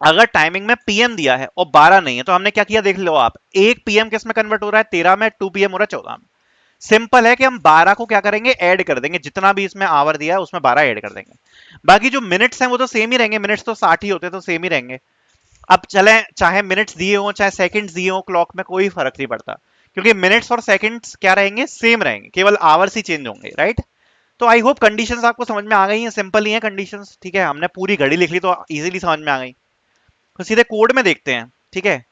अगर टाइमिंग में पीएम दिया है और 12 नहीं है, तो हमने क्या किया देख लो आप, एक पीएम किस में कन्वर्ट हो रहा है, 13 में, 2 पीएम हो रहा है 14 में। सिंपल है कि हम 12 को क्या करेंगे, ऐड कर देंगे, जितना भी इसमें आवर दिया है उसमें 12 ऐड कर देंगे। बाकी जो मिनट्स हैं वो तो सेम ही रहेंगे, मिनट्स तो 60 ही होते, तो सेम ही रहेंगे। अब चले, चाहे मिनट्स दिए हो चाहे सेकंड्स दिए हो क्लॉक में, कोई फर्क नहीं पड़ता, क्योंकि मिनट्स और सेकंड्स क्या रहेंगे, सेम रहेंगे, केवल आवर्स ही चेंज होंगे, राइट। तो आई होप कंडीशंस आपको समझ में आ गई हैं, सिंपल ही है कंडीशंस, ठीक है। हमने पूरी घड़ी लिख ली तो इजीली समझ में आ गई। तो सीधे कोड में देखते हैं, ठीक है।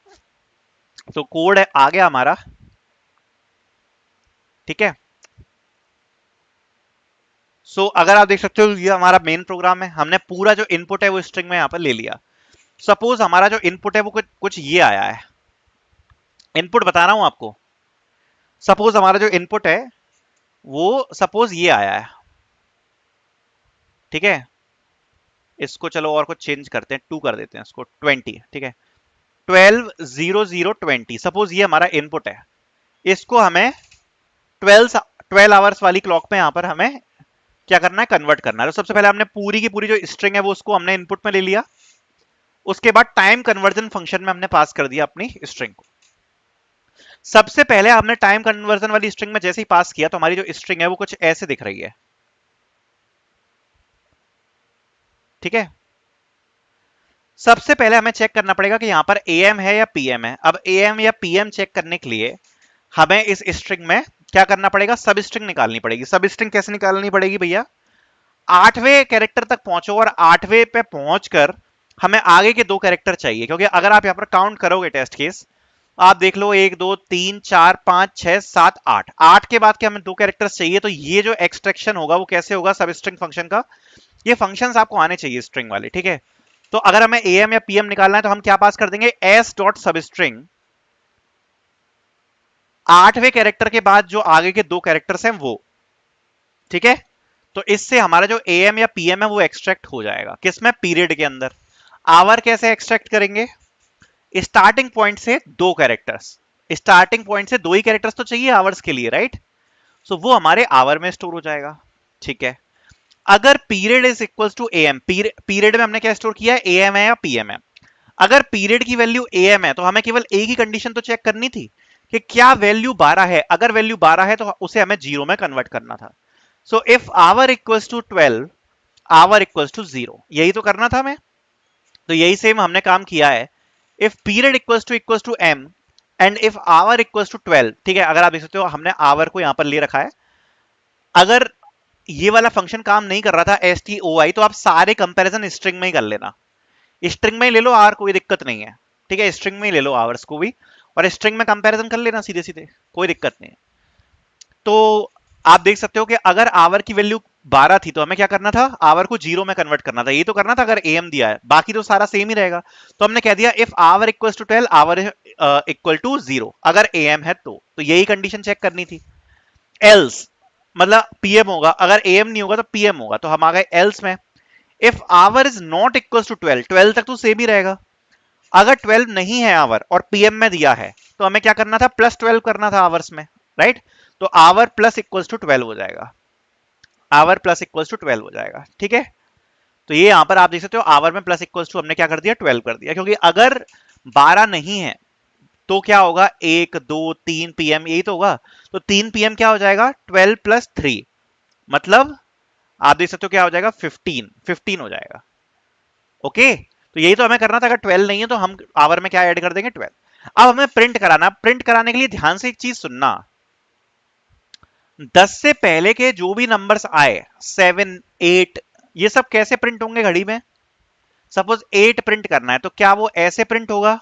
तो कोड आ गया हमारा, ठीक है। अगर आप देख सकते हो ये हमारा मेन प्रोग्राम है, हमने पूरा जो इनपुट है वो स्ट्रिंग में यहाँ पर ले लिया। सपोज हमारा जो इनपुट है वो कुछ ये आया है, इनपुट बता रहा हूं आपको। सपोज हमारा जो इनपुट है वो सपोज ये आया है, ठीक है। इसको चलो और कुछ चेंज करते हैं, 2 कर देते हैं इसको 20, ठीक है। 12:00:20 सपोज ये हमारा इनपुट है, इसको हमें 12 आवर्स वाली क्लॉक में यहाँ पर हमें क्या करना है, कन्वर्ट करना है। तो सबसे पहले हमने पूरी की पूरी जो स्ट्रिंग है वो उसको हमने इनपुट में ले लिया। उसके बाद टाइम कन्वर्जन फंक्शन में हमने पास कर दिया अपनी स्ट्रिंग को। सबसे पहले हमने टाइम कन्वर्जन वाली स्ट्रिंग में जैसे ही पास किया तो हमारी जो स्ट्रिंग है वो कुछ ऐसे दिख रही है, ठीक है। सबसे पहले हमें चेक करना पड़ेगा कि यहां पर एएम है या पीएम है। अब एएम या पीएम चेक करने के लिए हमें इस स्ट्रिंग में क्या करना पड़ेगा, सब स्ट्रिंग निकालनी पड़ेगी। सब स्ट्रिंग कैसे निकालनी पड़ेगी भैया, 8वें कैरेक्टर तक पहुंचो और 8वें पे पहुंचकर हमें आगे के 2 कैरेक्टर चाहिए, क्योंकि अगर आप यहां पर काउंट करोगे टेस्ट केस, आप देख लो 1 2 3 4 5 6 7 8, 8 के बाद के हमें 2 कैरेक्टर्स चाहिए। तो ये जो एक्सट्रैक्शन होगा वो कैसे होगा, सब स्ट्रिंग फंक्शन का। ये फंक्शंस आपको आने चाहिए स्ट्रिंग वाले, ठीक है। तो अगर हमें एएम या पीएम निकालना है तो हम क्या पास कर देंगे, एस डॉट सब स्ट्रिंग 8वें कैरेक्टर के बाद जो आगे के 2 कैरेक्टर्स हैं वो, ठीक है। तो इससे हमारा जो एएम या पीएम है वो एक्सट्रैक्ट हो जाएगा, किसमें, पीरियड के अंदर। आवर कैसे एक्सट्रैक्ट करेंगे, स्टार्टिंग पॉइंट से 2 कैरेक्टर्स, स्टार्टिंग पॉइंट से 2 ही कैरेक्टर्स तो चाहिए आवर्स के लिए, राइट। वो हमारे आवर में स्टोर हो जाएगा, ठीक है। अगर period is equal to AM, period में हमने क्या स्टोर किया है, एएम है या पीएम है। अगर पीरियड की वैल्यू एएम है तो हमें केवल एक ही कंडीशन तो चेक करनी थी कि क्या वैल्यू 12 है। अगर वैल्यू 12 है तो उसे हमें 0 में कन्वर्ट करना था। So if hour equals to 12, hour equals to 0, यही तो करना था हमें। तो यही सेम हमने काम किया है। If period equals to AM and if hour equals to 12, ठीक है। अगर आप देख सकते हो हमने आवर को यहां पर ले रखा है। अगर ये वाला फंक्शन काम नहीं कर रहा था STOI, तो आप सारे कंपैरिजन स्ट्रिंग में ही कर लेना, स्ट्रिंग में ही ले लो आवर, कोई दिक्कत नहीं है, ठीक है। स्ट्रिंग में ही ले लो आवर्स को भी और स्ट्रिंग में कंपैरिजन कर लेना सीधे सीधे, कोई दिक्कत नहीं है। तो आप देख सकते हो कि अगर आवर की वैल्यू 12 थी तो हमें क्या करना था, आवर को 0 में कन्वर्ट करना था, ये तो करना था अगर एम दिया है, बाकी तो सारा सेम ही रहेगा। तो हमने कह दिया if hour equal to 12, hour equal to 0, अगर एम है तो यही कंडीशन चेक करनी थी। एल्स मतलब पीएम होगा, अगर एम नहीं होगा तो पीएम होगा, तो हम आ गए एल्स में। If hour is not equal to 12, 12 तक तो सेम ही रहेगा। अगर 12 नहीं है आवर और पीएम में दिया है तो हमें क्या करना था, +12 करना था आवर्स में, राइट। तो आवर प्लस इक्वल्स टू 12 हो जाएगा, आवर प्लस इक्वल्स टू 12 हो जाएगा, ठीक है। तो ये यहां पर आप देख सकते हो आवर में प्लस इक्वल्स टू हमने क्या कर दिया, 12 कर दिया, क्योंकि अगर 12 नहीं है तो क्या होगा, 1 2 3 पीएम यही तो होगा। तो 3 पीएम क्या हो जाएगा, 12 + 3, मतलब आप देख सकते हो क्या हो जाएगा, 15 हो जाएगा, ओके। तो यही तो हमें करना था, अगर 12 नहीं है तो हम आवर में क्या ऐड कर देंगे, 12। अब हमें प्रिंट कराना, प्रिंट कराने के लिए ध्यान से एक चीज सुनना, 10 से पहले के जो भी नंबर्स आए, 7 8, ये सब कैसे प्रिंट होंगे घड़ी में। सपोज 8 प्रिंट करना है तो क्या वो ऐसे प्रिंट होगा,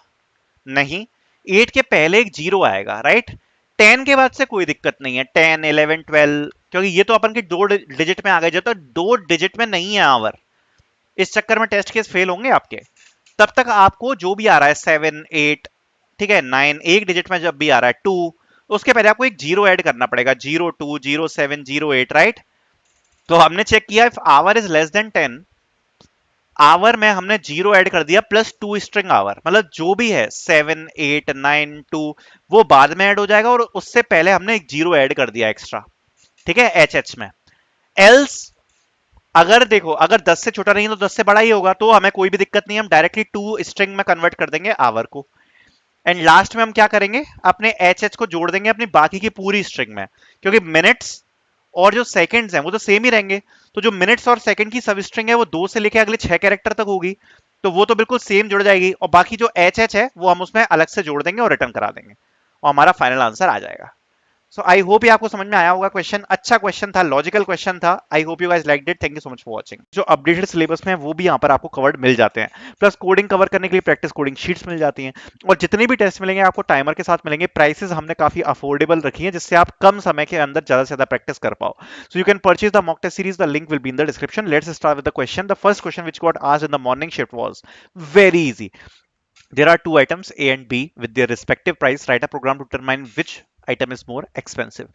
नहीं, 8 के पहले एक 0 आएगा, राइट। 10 के बाद से कोई दिक्कत नहीं है, 10 11 12, क्योंकि ये तो अपन के 2 डिजिट में आ गए, जब तक 2 डिजिट में नहीं है आवर, इस चक्कर में टेस्ट केस फेल होंगे आपके। तब तक आपको जो भी आ रहा है 7 8, ठीक है, 9, एक डिजिट में जब भी आ रहा है 2, उसके पहले आपको एक 0 ऐड करना पड़ेगा, 02 07 08, राइट। तो हमने चेक किया if hour is less than 10, hour में हमने 0 ऐड कर दिया +2 स्ट्रिंग आवर, मतलब जो भी है 7 8 9 2 वो बाद में ऐड हो जाएगा, और उससे पहले हमने एक 0 ऐड कर दिया एक्स्ट्रा, ठीक है, HH में। एल्स अगर देखो, अगर 10 से छोटा नहीं है तो 10 से बड़ा ही होगा, तो हमें कोई भी दिक्कत नहीं है, हम डायरेक्टली टू स्ट्रिंग में कन्वर्ट कर देंगे आवर को। एंड लास्ट में हम क्या करेंगे, अपने एच एच को जोड़ देंगे अपनी बाकी की पूरी स्ट्रिंग में, क्योंकि मिनट्स और जो सेकंड्स हैं वो तो सेम ही रहेंगे। तो जो मिनट्स और सेकंड की सब स्ट्रिंग है वो 2 से लेके अगले 6 कैरेक्टर तक होगी, तो वो तो बिल्कुल सेम जुड़ जाएगी, और बाकी जो एच एच है वो हम उसमें अलग से जोड़ देंगे और रिटर्न करा देंगे, और हमारा फाइनल आंसर आ जाएगा। सो आई होप ये आपको समझ में आया होगा क्वेश्चन। अच्छा क्वेश्चन था, लॉजिकल क्वेश्चन था। आई hope you guys liked it. Thank you so much for watching. जो अपडेटेड सिलेबस में है वो भी यहाँ पर आपको कवर्ड मिल जाते हैं, प्लस कोडिंग कवर करने के लिए प्रैक्टिस कोडिंग शीट्स मिल जाती हैं, और जितने भी टेस्ट मिलेंगे आपको टाइमर के साथ मिलेंगे। प्राइसेस हमने काफी अफोर्डेबल रखी है, जिससे आप कम समय के अंदर ज्यादा से ज्यादा प्रैक्टिस कर पाओ। So you can purchase the mock test series, the link will be in the description. Let's start with the question. The first question which got asked in the morning shift was very easy. There are two items A and B with their respective price. Write a program to determine which item is more expensive.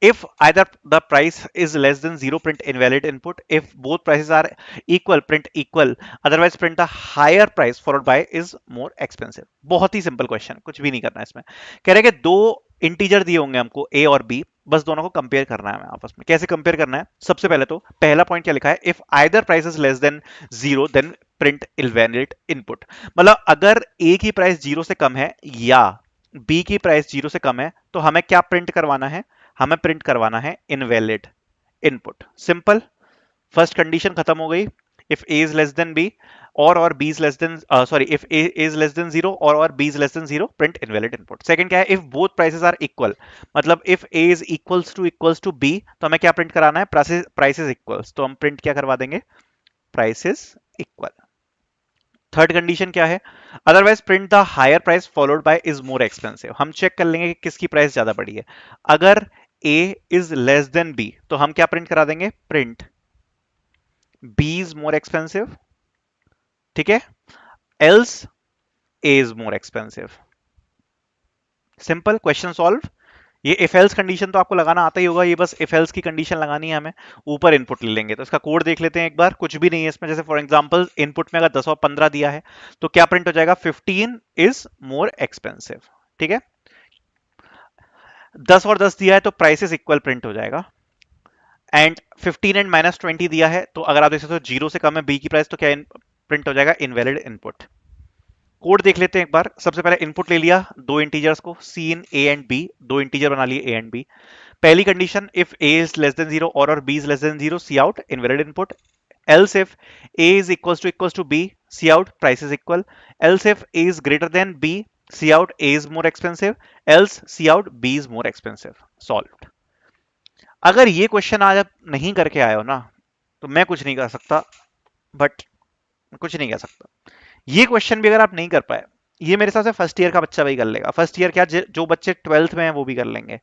If either the price is less than zero, print invalid input. If both prices are equal, print equal. Otherwise, print the higher price followed by is more expensive. बहुत ही simple question, कुछ भी नहीं करना है इसमें। कह रहे हैं कि दो इंटीजर दिए होंगे हमको A और B, बस दोनों को कंपेयर करना है हमें आपस में। कैसे कंपेयर करना है? सबसे पहले तो पहला पॉइंट क्या लिखा है, if either price is less than zero then print invalid input. मतलब अगर A की प्राइस जीरो से कम है या B की प्राइस जीरो से कम है, तो हमें क्या प्रिंट करवाना है? हमें प्रिंट करवाना है invalid input. Simple, first condition खत्म हो गई। If a is less than b और b is less than, sorry, if a is less than zero और b is less than zero, print invalid input. Second क्या है, if both prices are equal, मतलब if a is equals to b, तो हमें क्या print कराना है? Prices equals, तो हम प्रिंट क्या करवा देंगे? Prices equal. थर्ड कंडीशन क्या है, otherwise print the higher price followed by is more expensive. हम चेक कर लेंगे कि किसकी प्राइस ज्यादा बड़ी है। अगर A is less than B, तो हम क्या प्रिंट करा देंगे? Print B is more expensive, ठीक है, else A is more expensive. Simple, question solve. ये इफ एल्स कंडीशन तो आपको लगाना आता ही होगा, ये बस इफ एल्स की कंडीशन लगानी है हमें। ऊपर इनपुट ले लेंगे, तो इसका कोड देख लेते हैं एक बार। कुछ भी नहीं है इसमें, जैसे फॉर एग्जांपल इनपुट में अगर 10 और 15 दिया है, तो क्या प्रिंट हो जाएगा? 15 इज मोर एक्सपेंसिव, ठीक है। 10 और 10 दिया है तो प्राइसेस इक्वल प्रिंट हो जाएगा। एंड 15 एंड माइनस 20 दिया है, तो अगर आप देख सकते हो जीरो से कम है बी की प्राइस, तो क्या प्रिंट हो जाएगा? Invalid input. कोड देख लेते हैं एक बार। सबसे पहले इनपुट ले लिया दो इंटीजर्स को, cin a and b, दो इंटीजर बना लिए ए एंड बी। पहली condition, if a is less than zero और b is less than zero, cout invalid input. else if a is equals to b, see out price is equal. Else if a is greater than b, see out a is more expensive. Else see out b is more expensive. Solved. अगर ये question आज आप नहीं करके आए हो ना, तो मैं कुछ नहीं कर सकता, बट कुछ नहीं कर सकता। ये क्वेश्चन भी अगर आप नहीं कर पाए, ये मेरे हिसाब से फर्स्ट ईयर का बच्चा भी कर लेगा। फर्स्ट ईयर क्या, जो बच्चे 12th में हैं वो भी कर लेंगे।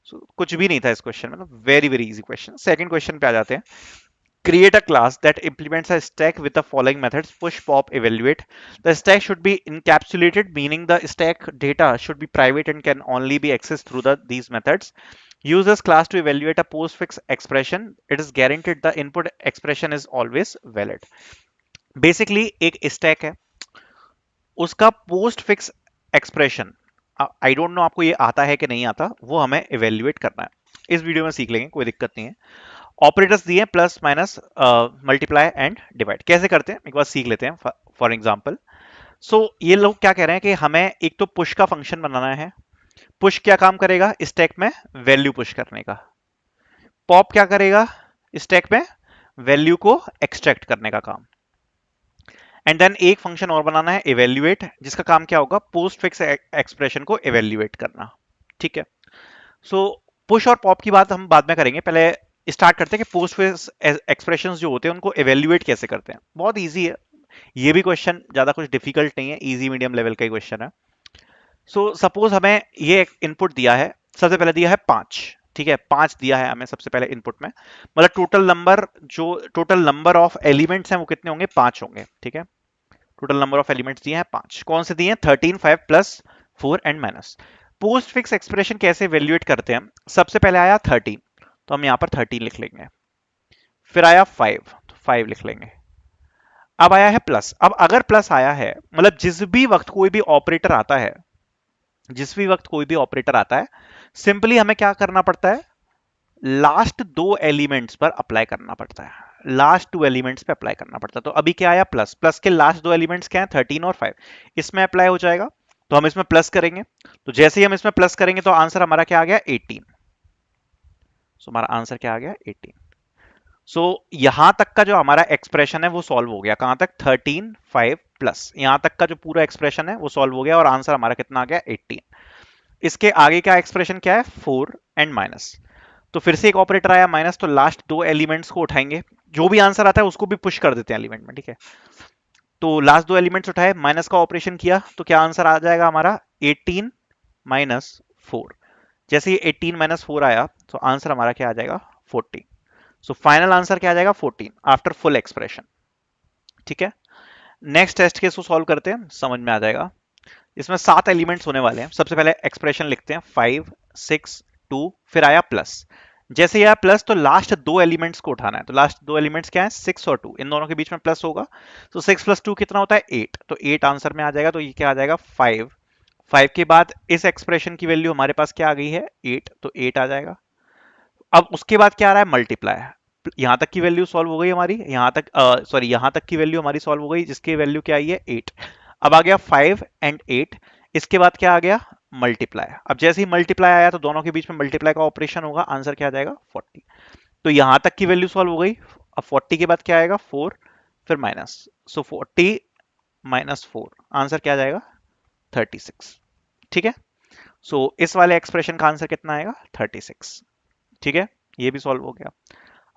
कुछ भी नहीं था इस क्वेश्चन में, तो very very easy question. Second question पे आ जाते हैं। Create a class that implements a stack with the following methods: push, pop, evaluate. The stack should be encapsulated, meaning the stack data should be private and can only be accessed through these methods. Use this class to evaluate a postfix expression. It is guaranteed the input expression is always valid. Basically एक stack है, उसका postfix expression, I don't know आपको ये आता है कि नहीं आता, वो हमें evaluate करना है। इस वीडियो में सीख लेंगे, कोई दिक्कत नहीं है। ऑपरेटर्स दिए plus minus multiply and divide, कैसे करते हैं एक बार सीख लेते हैं फॉर एग्जांपल। सो ये लोग क्या कह रहे हैं कि हमें एक तो पुश का फंक्शन बनाना है। पुश क्या काम करेगा? स्टैक में वैल्यू पुश करने का। पॉप क्या करेगा? स्टैक में वैल्यू को एक्सट्रैक्ट करने का काम। एंड देन एक फंक्शन और बनाना है इवेल्युएट, जिसका काम क्या होगा? पोस्ट फिक्स एक्सप्रेशन को इवेल्युएट करना, ठीक है। सो पुश और पॉप की बात हम बाद में करेंगे, पहले स्टार्ट करते हैं कि पोस्ट फिक्स एक्सप्रेशंस जो होते हैं उनको इवेल्युएट कैसे करते हैं। बहुत इजी है ये भी क्वेश्चन, ज्यादा कुछ डिफिकल्ट नहीं है, इजी मीडियम लेवल का ही क्वेश्चन है। सो सपोज हमें ये इनपुट दिया है, सबसे पहले दिया है 5, ठीक है, 5 दिया है हमें सबसे पहले इनपुट में। मतलब टोटल नंबर ऑफ एलिमेंट्स हैं वो कितने होंगे? 5 होंगे, ठीक है। टोटल नंबर ऑफ एलिमेंट्स दिए हैं 5। कौन से दिए हैं? 13, 5 plus 4 and minus. Post fix expression कैसे इवेल्युएट करते हैं? सबसे पहले आया 13, तो हम यहां पर 13 लिख लेंगे। फिर आया 5, तो 5 लिख लेंगे। अब आया है प्लस। अब अगर प्लस आया है, मतलब जिस भी वक्त कोई भी ऑपरेटर आता है, सिंपली हमें क्या करना पड़ता है? लास्ट दो एलिमेंट्स पर अप्लाई करना पड़ता है। लास्ट टू एलिमेंट्स पे अप्लाई करना पड़ता है। तो अभी क्या आया, प्लस, प्लस के लास्ट दो एलिमेंट्स क्या है, 13 और 5, इसमें अप्लाई हो जाएगा। तो हम इसमें प्लस करेंगे, तो जैसे ही हम इसमें प्लस करेंगे तो आंसर हमारा क्या आ गया, 18। सो हमारा आंसर क्या आ गया, 18। सो यहां तक का जो हमारा एक्सप्रेशन है वो सॉल्व हो गया, कहां तक, 13 5 प्लस, यहां तक का जो पूरा एक्सप्रेशन है वो सॉल्व हो गया और आंसर हमारा कितना आ गया, 18। इसके आगे का एक्सप्रेशन क्या है, 4 एंड माइनस। तो फिर से एक ऑपरेटर आया माइनस, तो लास्ट दो एलिमेंट्स को उठाएंगे, जो भी आंसर आता है उसको भी पुश कर देते हैं एलिमेंट में, ठीक है। तो लास्ट दो एलिमेंट्स उठाए, माइनस का ऑपरेशन किया, तो क्या आंसर आ जाएगा हमारा, 18 माइनस 4। जैसे ही 18 माइनस 4 आया तो आंसर हमारा क्या आ जाएगा, 14। सो फाइनल आंसर क्या आ जाएगा, 14 आफ्टर फुल एक्सप्रेशन, ठीक है। नेक्स्ट टेस्ट केस को सॉल्व करते हैं, समझ में आ जाएगा। इसमें 7 एलिमेंट्स होने वाले हैं। सबसे पहले एक्सप्रेशन लिखते हैं, 5 6 2, फिर आया प्लस। जैसे यह प्लस, तो लास्ट दो एलिमेंट्स को उठाना है। तो लास्ट दो एलिमेंट्स क्या है, 6 और 2, इन दोनों के बीच में प्लस होगा। तो 6 प्लस 2 कितना होता है, 8। तो 8 आंसर में आ जाएगा। तो ये क्या आ जाएगा, 5। 5 के बाद इस एक्सप्रेशन की वैल्यू हमारे पास क्या आ गई है, 8, तो 8 आ जाएगा। अब उसके बाद क्या आ रहा है, मल्टीप्लाई। यहां तक की वैल्यू सॉल्व हो गई हमारी, यहां तक सॉरी यहां तक की वैल्यू हमारी सॉल्व हो गई, जिसकी वैल्यू क्या आई है, 8। अब आ गया 5 एंड 8। इसके बाद क्या आ गया, मल्टीप्लाई। अब जैसे ही मल्टीप्लाई आया तो दोनों के बीच में मल्टीप्लाई का ऑपरेशन होगा, आंसर क्या आ जाएगा, 40। तो यहां तक की वैल्यू सॉल्व हो गई। अब 40 के बाद क्या आएगा, 4, फिर माइनस। सो 40 माइनस 4, आंसर क्या आ जाएगा, 36, ठीक है। सो इस वाले एक्सप्रेशन का आंसर कितना आएगा, 36, ठीक है। ये भी सॉल्व हो गया।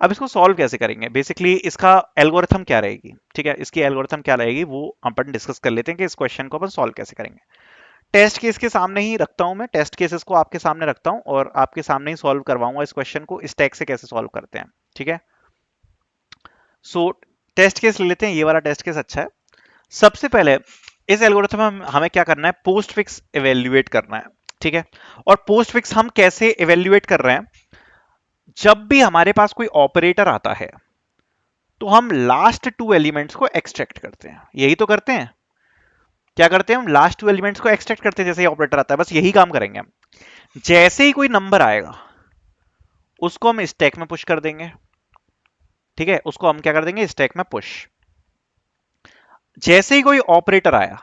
अब इसको सॉल्व कैसे करेंगे, बेसिकली इसका एल्गोरिथम क्या रहेगी, ठीक है, इसकी एल्गोरिथम क्या रहेगी वो अपन डिस्कस कर लेते हैं कि इस क्वेश्चन को अपन सॉल्व कैसे करेंगे। टेस्ट केस के सामने ही रखता हूं मैं, टेस्ट केसेस को आपके सामने रखता हूं और आपके सामने ही सॉल्व करवाऊंगा इस क्वेश्चन को, इस टैग से कैसे सॉल्व करते हैं, ठीक है। सो टेस्ट केस ले लेते हैं, ये वाला टेस्ट केस अच्छा है। सबसे पहले इस एल्गोरिथम में हमें क्या करना है, पोस्ट फिक्स इवेल्युएट करना है, ठीक है। और पोस्ट फिक्स हम कैसे इवेल्युएट कर रहे हैं, जब भी हमारे पास कोई ऑपरेटर आता है तो हम लास्ट टू एलिमेंट्स को एक्सट्रैक्ट करते हैं, यही तो करते हैं। क्या करते हैं, हम लास्ट टू एलिमेंट्स को एक्सट्रैक्ट करते हैं, जैसे ही ऑपरेटर आता है बस यही काम करेंगे हम। जैसे ही कोई नंबर आएगा उसको हम स्टैक में पुश कर देंगे, ठीक है, उसको हम क्या कर देंगे, स्टैक में पुश। जैसे ही कोई ऑपरेटर आया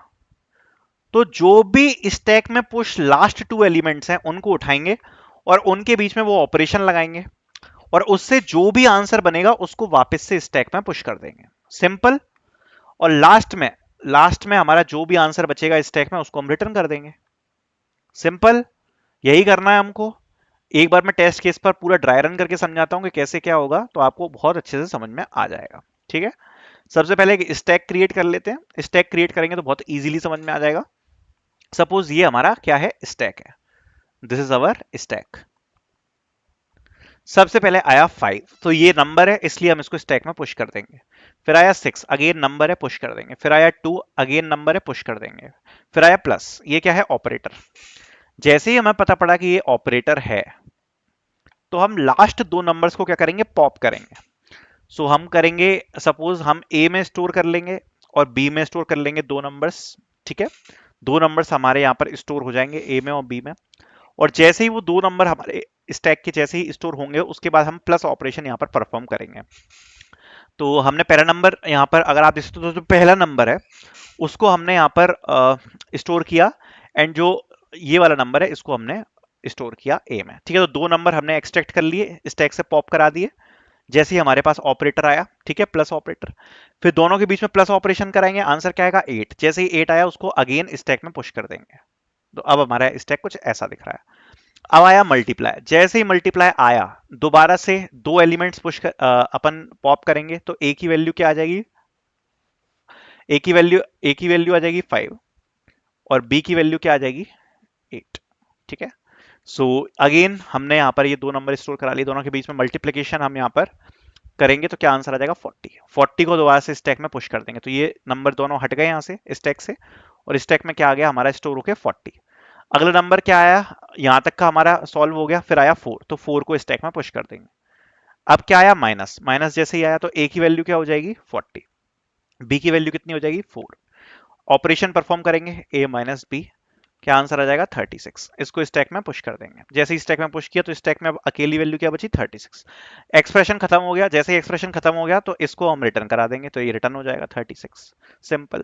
तो जो भी स्टैक में पुश लास्ट टू एलिमेंट्स हैं उनको उठाएंगे और उनके बीच में वो ऑपरेशन लगाएंगे और उससे जो भी आंसर बनेगा उसको वापस से स्टैक में पुश कर देंगे, सिंपल। और लास्ट में हमारा जो भी आंसर बचेगा स्टैक में उसको हम रिटर्न कर देंगे, सिंपल। यही करना है हमको। एक बार मैं टेस्ट केस पर पूरा ड्राई रन करके समझाता हूं कि कैसे क्या होगा, तो आपको बहुत अच्छे से समझ में आ जाएगा, ठीक है। सबसे पहले एक स्टैक क्रिएट कर लेते हैं। स्टैक क्रिएट करेंगे तो बहुत इजीली समझ में आ जाएगा। सपोज ये हमारा क्या है, स्टैक है, दिस इज अवर स्टैक। सबसे पहले आया 5, तो ये नंबर है इसलिए हम इसको स्टैक में पुश कर देंगे। फिर आया 6, अगेन नंबर है, पुश कर देंगे। फिर आया 2, अगेन नंबर है, पुश कर देंगे। फिर आया प्लस, ये क्या है, ऑपरेटर। जैसे ही हमें पता पड़ा कि ये ऑपरेटर है तो हम लास्ट दो नंबर्स को क्या करेंगे, पॉप करेंगे। सो हम करेंगे, सपोज हम ए में स्टोर कर लेंगे और बी में स्टोर कर लेंगे दो नंबर्स, ठीक है। दो नंबर्स हमारे यहाँ पर स्टोर हो जाएंगे, ए में और बी में। और जैसे ही वो दो नंबर हमारे स्टैक के जैसे ही स्टोर होंगे उसके बाद हम प्लस ऑपरेशन यहाँ पर परफॉर्म करेंगे। तो हमने पहला नंबर यहाँ पर अगर आप देखें तो जो पहला नंबर है उसको हमने यहाँ पर स्टोर किया, एंड जो ये वाला नंबर है इसको हमने स्टोर किया ए में, ठीक है। तो दो नंबर हमने एक्सट्रैक्ट कर लिए, स्टैक से पॉप करा दिए। जैसे ही हमारे पास ऑपरेटर आया, ठीक है, प्लस ऑपरेटर, फिर दोनों के बीच में प्लस ऑपरेशन कराएंगे, आंसर क्या आएगा, 8। जैसे ही 8 आया उसको अगेन स्टैक में पुश कर देंगे। तो अब हमारा स्टैक कुछ ऐसा दिख रहा है। अब आया मल्टीप्लाई। जैसे ही मल्टीप्लाई आया दोबारा से दो एलिमेंट्स पुश कर अपन पॉप करेंगे तो ए की वैल्यू क्या आ जाएगी, ए की वैल्यू आ जाएगी 5 और बी की वैल्यू क्या आ जाएगी, 8, ठीक है। सो अगेन हमने यहाँ पर ये दो नंबर स्टोर करा लिए, दोनों के बीच में मल्टीप्लीकेशन हम यहाँ पर करेंगे तो क्या आंसर आ जाएगा, 40। 40 को दोबारा से स्टैक में पुश कर देंगे तो ये नंबर दोनों हट गए यहाँ से स्टैक से, और स्टैक में क्या आ गया हमारा, स्टोर होके 40। अगला नंबर क्या आया, यहां तक का हमारा सॉल्व हो गया। फिर आया 4, तो 4 को स्टैक में पुश कर देंगे। अब क्या आया, माइनस। माइनस जैसे ही आया तो ए की वैल्यू क्या हो जाएगी, 40। बी की वैल्यू कितनी हो जाएगी, 4। ऑपरेशन परफॉर्म करेंगे, ए माइनस बी। क्या आंसर आ जाएगा 36। इसको स्टैक में पुश कर देंगे। जैसे ही स्टैक में पुश किया तो स्टैक में अब अकेली वैल्यू क्या बची 36। एक्सप्रेशन खत्म हो गया। जैसे ही एक्सप्रेशन खत्म हो गया तो इसको हम रिटर्न करा देंगे तो ये रिटर्न हो जाएगा 36। सिंपल।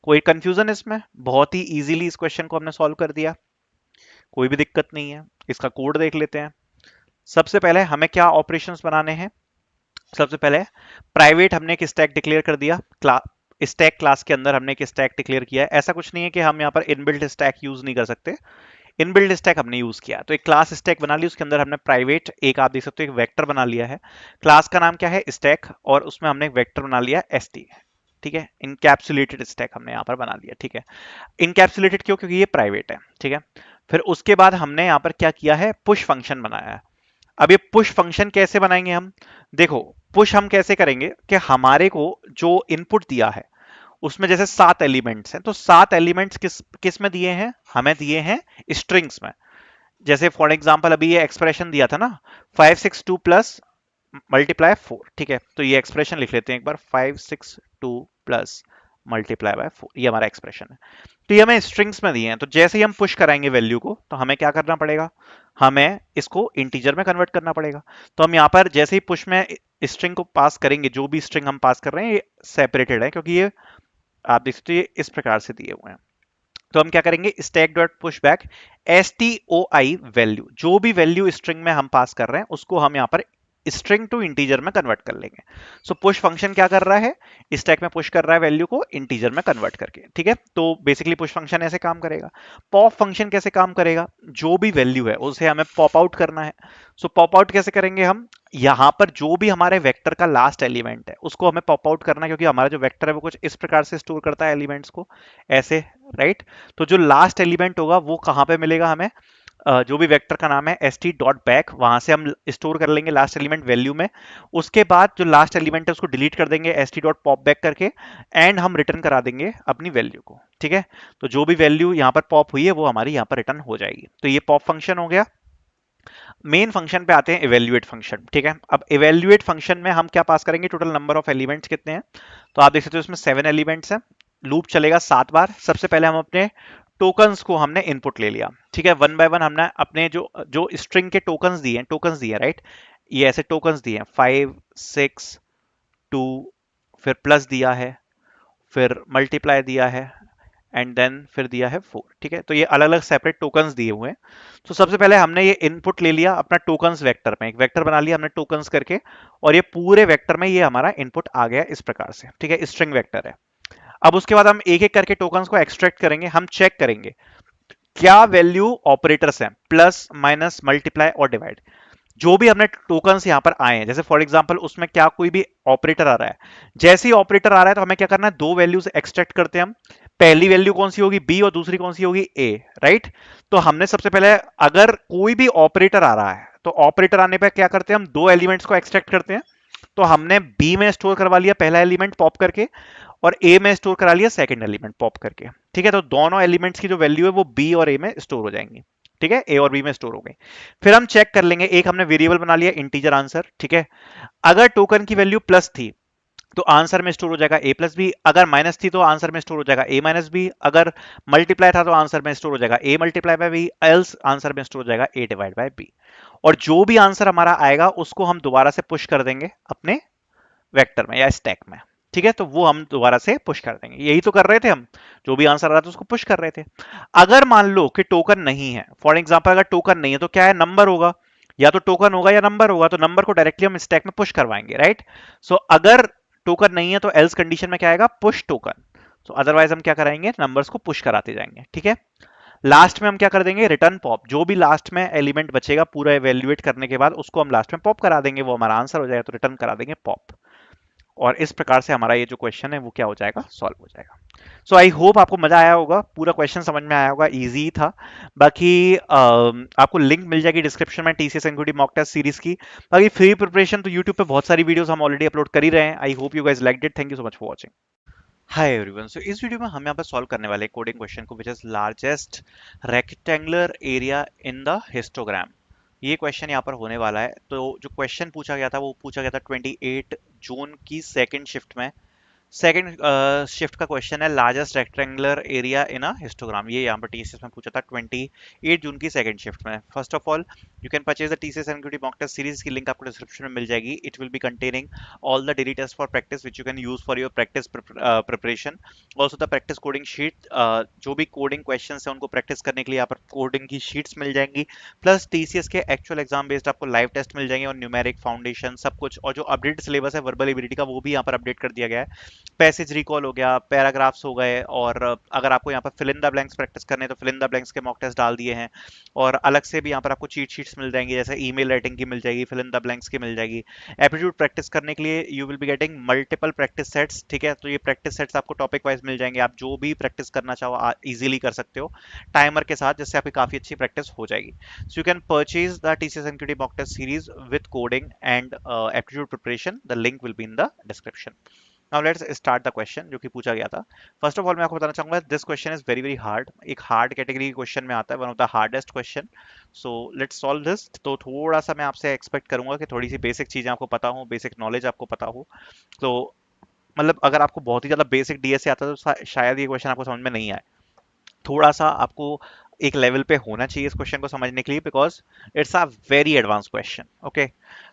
कोई कंफ्यूजन इसमें? बहुत ही इजीली इस क्वेश्चन को हमने सॉल्व कर दिया, कोई भी दिक्कत नहीं है। इसका कोड देख लेते हैं। सबसे पहले हमें क्या ऑपरेशंस बनाने हैं? सबसे पहले प्राइवेट हमने एक स्टैक डिक्लेयर कर दिया। स्टैक क्लास के अंदर हमने एक स्टैक डिक्लेयर किया है। ऐसा कुछ नहीं है कि हम यहाँ पर इनबिल्ट स्टैक यूज नहीं कर सकते। इनबिल्ट स्टैक हमने यूज किया तो एक क्लास स्टैक बना ली, उसके अंदर हमने प्राइवेट एक आप देख सकते हो एक वेक्टर बना लिया है। क्लास का नाम क्या है? स्टैक, और उसमें हमने एक वेक्टर बना लिया st। ठीक है, इनकैप्सुलेटेड स्टैक हमने यहाँ पर बना लिया। ठीक है, इनकैप्सुलेटेड क्यों? क्योंकि ये प्राइवेट है। ठीक है, फिर उसके बाद हमने यहाँ पर क्या किया है? पुश फंक्शन बनाया है। अब ये पुश फंक्शन कैसे बनाएंगे हम? देखो, पुश हम कैसे करेंगे कि हमारे को जो इनपुट दिया है उसमें जैसे 7 एलिमेंट्स हैं, तो 7 एलिमेंट्स किस किस में दिए हैं? हमें दिए हैं स्ट्रिंग्स में। जैसे फॉर एग्जांपल अभी ये एक्सप्रेशन दिया था ना, 562 प्लस मल्टीप्लाई 4। ठीक है, तो ये एक्सप्रेशन लिख लेते हैं एक बार, 562 प्लस मल्टीप्लाई बाय 4, ये हमारा एक्सप्रेशन है। तो ये हमें स्ट्रिंग्स में दिए हैं, तो जैसे ही हम पुश कराएंगे वैल्यू को तो हमें क्या करना पड़ेगा? हमें इसको इंटीजर में कन्वर्ट करना पड़ेगा। तो हम यहाँ पर जैसे ही पुश में स्ट्रिंग को पास करेंगे, जो भी स्ट्रिंग हम पास कर रहे हैं ये सेपरेटेड है, क्योंकि ये आप देख सकते हो ये इस प्रकार से दिए हुए हैं। तो हम क्या करेंगे? Stack dot push back STOI value, जो भी वैल्यू स्ट्रिंग में हम पास कर रहे हैं उसको हम यहाँ पर स्ट्रिंग टू इंटीजर में कन्वर्ट कर लेंगे। सो पुश फंक्शन क्या कर रहा है? स्टैक में पुश कर रहा है वैल्यू को इंटीजर में कन्वर्ट करके। ठीक है, तो बेसिकली पुश फंक्शन ऐसे काम करेगा। पॉप फंक्शन कैसे काम करेगा? जो भी वैल्यू है उसे हमें पॉप आउट करना है। सो पॉप आउट कैसे करेंगे हम? यहाँ पर जो भी हमारे वेक्टर का लास्ट एलिमेंट है उसको हमें पॉप आउट करना है, क्योंकि हमारा जो वेक्टर है वो कुछ इस प्रकार से स्टोर करता है एलिमेंट्स को, ऐसे, राइट। तो जो लास्ट एलिमेंट होगा वो कहाँ पे मिलेगा हमें? जो भी वेक्टर का नाम है st डॉट बैक, वहां से हम स्टोर कर लेंगे लास्ट एलिमेंट वैल्यू में। उसके बाद जो लास्ट एलिमेंट है उसको डिलीट कर देंगे st डॉट पॉप बैक करके, एंड हम रिटर्न करा देंगे अपनी वैल्यू को। ठीक है, तो जो भी वैल्यू यहाँ पर पॉप हुई है वो हमारी यहाँ पर रिटर्न हो जाएगी। तो ये पॉप फंक्शन हो गया। मेन फंक्शन पे आते हैं, इवेल्युएट फंक्शन। ठीक है, अब इवेल्युएट फंक्शन में हम क्या पास करेंगे? टोटल नंबर ऑफ एलिमेंट्स कितने हैं? तो आप देख सकते हो इसमें 7 एलिमेंट्स हैं। लूप चलेगा 7 बार। सबसे पहले हम अपने टोकन्स को हमने इनपुट ले लिया। ठीक है, वन बाय वन हमने अपने जो जो स्ट्रिंग के टोकन्स दिए राइट, ये ऐसे टोकन्स दिए 5 6 2, फिर प्लस दिया है, फिर मल्टीप्लाई दिया है, एंड देन फिर दिया है 4। ठीक है, तो ये अलग अलग सेपरेट टोकन्स दिए हुए हैं। तो सबसे पहले हमने ये इनपुट ले लिया अपना टोकन्स वेक्टर में, एक वेक्टर बना लिया हमने टोकन्स करके, और ये पूरे वेक्टर में ये हमारा इनपुट आ गया इस प्रकार से। ठीक है, स्ट्रिंग वेक्टर है। अब उसके बाद हम एक एक करके टोकन्स को एक्सट्रैक्ट करेंगे। हम चेक करेंगे क्या वैल्यू ऑपरेटर्स हैं, प्लस माइनस मल्टीप्लाई और डिवाइड। जो भी हमने टोकन्स यहां पर आए हैं, जैसे फॉर एग्जांपल उसमें क्या कोई भी ऑपरेटर आ रहा है, जैसे ही ऑपरेटर आ रहा है तो हमें क्या करना है? दो वैल्यूज एक्सट्रैक्ट करते हैं हम। पहली वैल्यू कौन सी होगी? बी, और दूसरी कौन सी होगी? ए, राइट। तो हमने सबसे पहले अगर कोई भी ऑपरेटर आ रहा है तो ऑपरेटर आने पर क्या करते हैं? हम दो एलिमेंट्स को एक्सट्रैक्ट करते हैं। तो हमने बी में स्टोर करवा लिया पहला एलिमेंट पॉप करके, और ए में स्टोर करा लिया सेकंड एलिमेंट पॉप करके। ठीक है, तो दोनों एलिमेंट्स की जो वैल्यू है वो बी और ए में स्टोर हो जाएंगी। ठीक है, ए और बी में स्टोर हो गई। फिर हम चेक कर लेंगे, एक हमने वेरिएबल बना लिया इंटीजर आंसर। ठीक है, अगर टोकन की वैल्यू प्लस थी तो आंसर में स्टोर हो जाएगा ए प्लस बी, अगर माइनस थी तो आंसर में स्टोर हो जाएगा ए माइनस बी, अगर मल्टीप्लाई था तो आंसर में स्टोर हो जाएगा a multiply by b, else answer में स्टोर हो जाएगा ए डिवाइड बाय बी। और जो भी आंसर हमारा आएगा उसको हम दोबारा से पुश कर देंगे अपने वेक्टर में या स्टैक में। ठीक है, तो वो हम दोबारा से पुश कर देंगे। यही तो कर रहे थे हम, जो भी आंसर आ रहा था उसको पुश कर रहे थे। अगर मान लो कि टोकन नहीं है, फॉर एग्जांपल अगर टोकन नहीं है तो क्या है? नंबर होगा, या तो टोकन होगा या नंबर होगा, तो नंबर को डायरेक्टली हम स्टैक में पुश करवाएंगे, राइट। सो अगर टोकन नहीं है तो एल्स कंडीशन में क्या आएगा? Push token. तो अदरवाइज हम क्या कराएंगे? नंबर्स को पुश कराते जाएंगे। ठीक है, लास्ट में हम क्या कर देंगे? Return pop. जो भी लास्ट में एलिमेंट बचेगा पूरा एवेल्युएट करने के बाद उसको हम लास्ट में पॉप करा देंगे, वो हमारा आंसर हो जाएगा, तो रिटर्न करा देंगे पॉप। और इस प्रकार से हमारा ये जो क्वेश्चन है वो क्या हो जाएगा? सॉल्व हो जाएगा। सो आई होप आपको मजा आया होगा, पूरा क्वेश्चन समझ में आया होगा, इजी था। बाकी आपको लिंक मिल जाएगी डिस्क्रिप्शन में TCS NQT mock test series की। बाकी फ्री प्रिपरेशन तो यूट्यूब पे बहुत सारी वीडियोस हम ऑलरेडी अपलोड कर ही रहे हैं। I hope you guys liked it. Thank you so much for watching. Hi everyone, so इस वीडियो में हम यहाँ पर सॉल्व करने वाले कोडिंग क्वेश्चन को, which is largest rectangular area in the histogram. ये क्वेश्चन यहाँ पर होने वाला है। तो जो क्वेश्चन पूछा गया था वो पूछा गया था 28 जून की सेकंड शिफ्ट में। सेकंड शिफ्ट का क्वेश्चन है, largest rectangular area in a histogram. ये यहाँ पर टीसीएस में पूछा था 28 जून की सेकंड शिफ्ट में। First of all, you can purchase the TCS NQT mock test series की लिंक आपको डिस्क्रिप्शन में मिल जाएगी। It will be containing all the daily test for practice which you can use for your practice preparation. Also the practice coding sheet, जो भी coding question है उनको practice करने के लिए यहाँ पर कोडिंग की शीट्स मिल जाएंगी। प्लस टीसीएस के एक्चुअल एग्जाम बेस्ड आपको लाइव टेस्ट मिल जाएंगे और न्यूमेरिक फाउंडेशन सब कुछ, और जो अपडेट सिलेबस है वर्बल एबिलिटी का वो भी यहाँ पर अपडेट कर दिया गया है। पैसेज रिकॉल हो गया, पैराग्राफ्स हो गए, और अगर आपको यहाँ पर fill in the blanks practice करने हैं तो फिल इन द ब्लैंक्स के मॉक टेस्ट डाल दिए हैं। और अलग से भी यहाँ पर आपको चीट शीट्स मिल जाएंगी, जैसे ईमेल राइटिंग की मिल जाएगी, फिल इन द ब्लैंक्स की मिल जाएगी। एप्टीट्यूड प्रैक्टिस करने के लिए you will be getting multiple practice sets, ठीक है। तो ये प्रैक्टिस सेट्स आपको टॉपिक वाइज मिल जाएंगे, आप जो भी प्रैक्टिस करना चाहो इजीली कर सकते हो टाइमर के साथ, जिससे आपकी काफी अच्छी प्रैक्टिस हो जाएगी। So you can purchase the TCS NQT mock test series with coding and aptitude preparation. The link will be in the description. Now let's start the question जो कि पूछा गया था। फर्स्ट ऑफ ऑल मैं आपको बताना चाहूंगा, this question is very very hard, एक हार्ड कैटेगरी के क्वेश्चन में आता है, one of the hardest question. So let's solve this. तो थोड़ा सा मैं आपसे एक्सपेक्ट करूंगा कि थोड़ी सी बेसिक चीजें आपको पता हो, बेसिक नॉलेज आपको पता हो। तो मतलब अगर आपको बहुत ही ज्यादा बेसिक डीएसए आता है तो शायद ये क्वेश्चन आपको समझ में नहीं आए। थोड़ा सा आपको एक लेवल पे होना चाहिए इस क्वेश्चन को समझने के लिए, because it's a very advance question. Okay,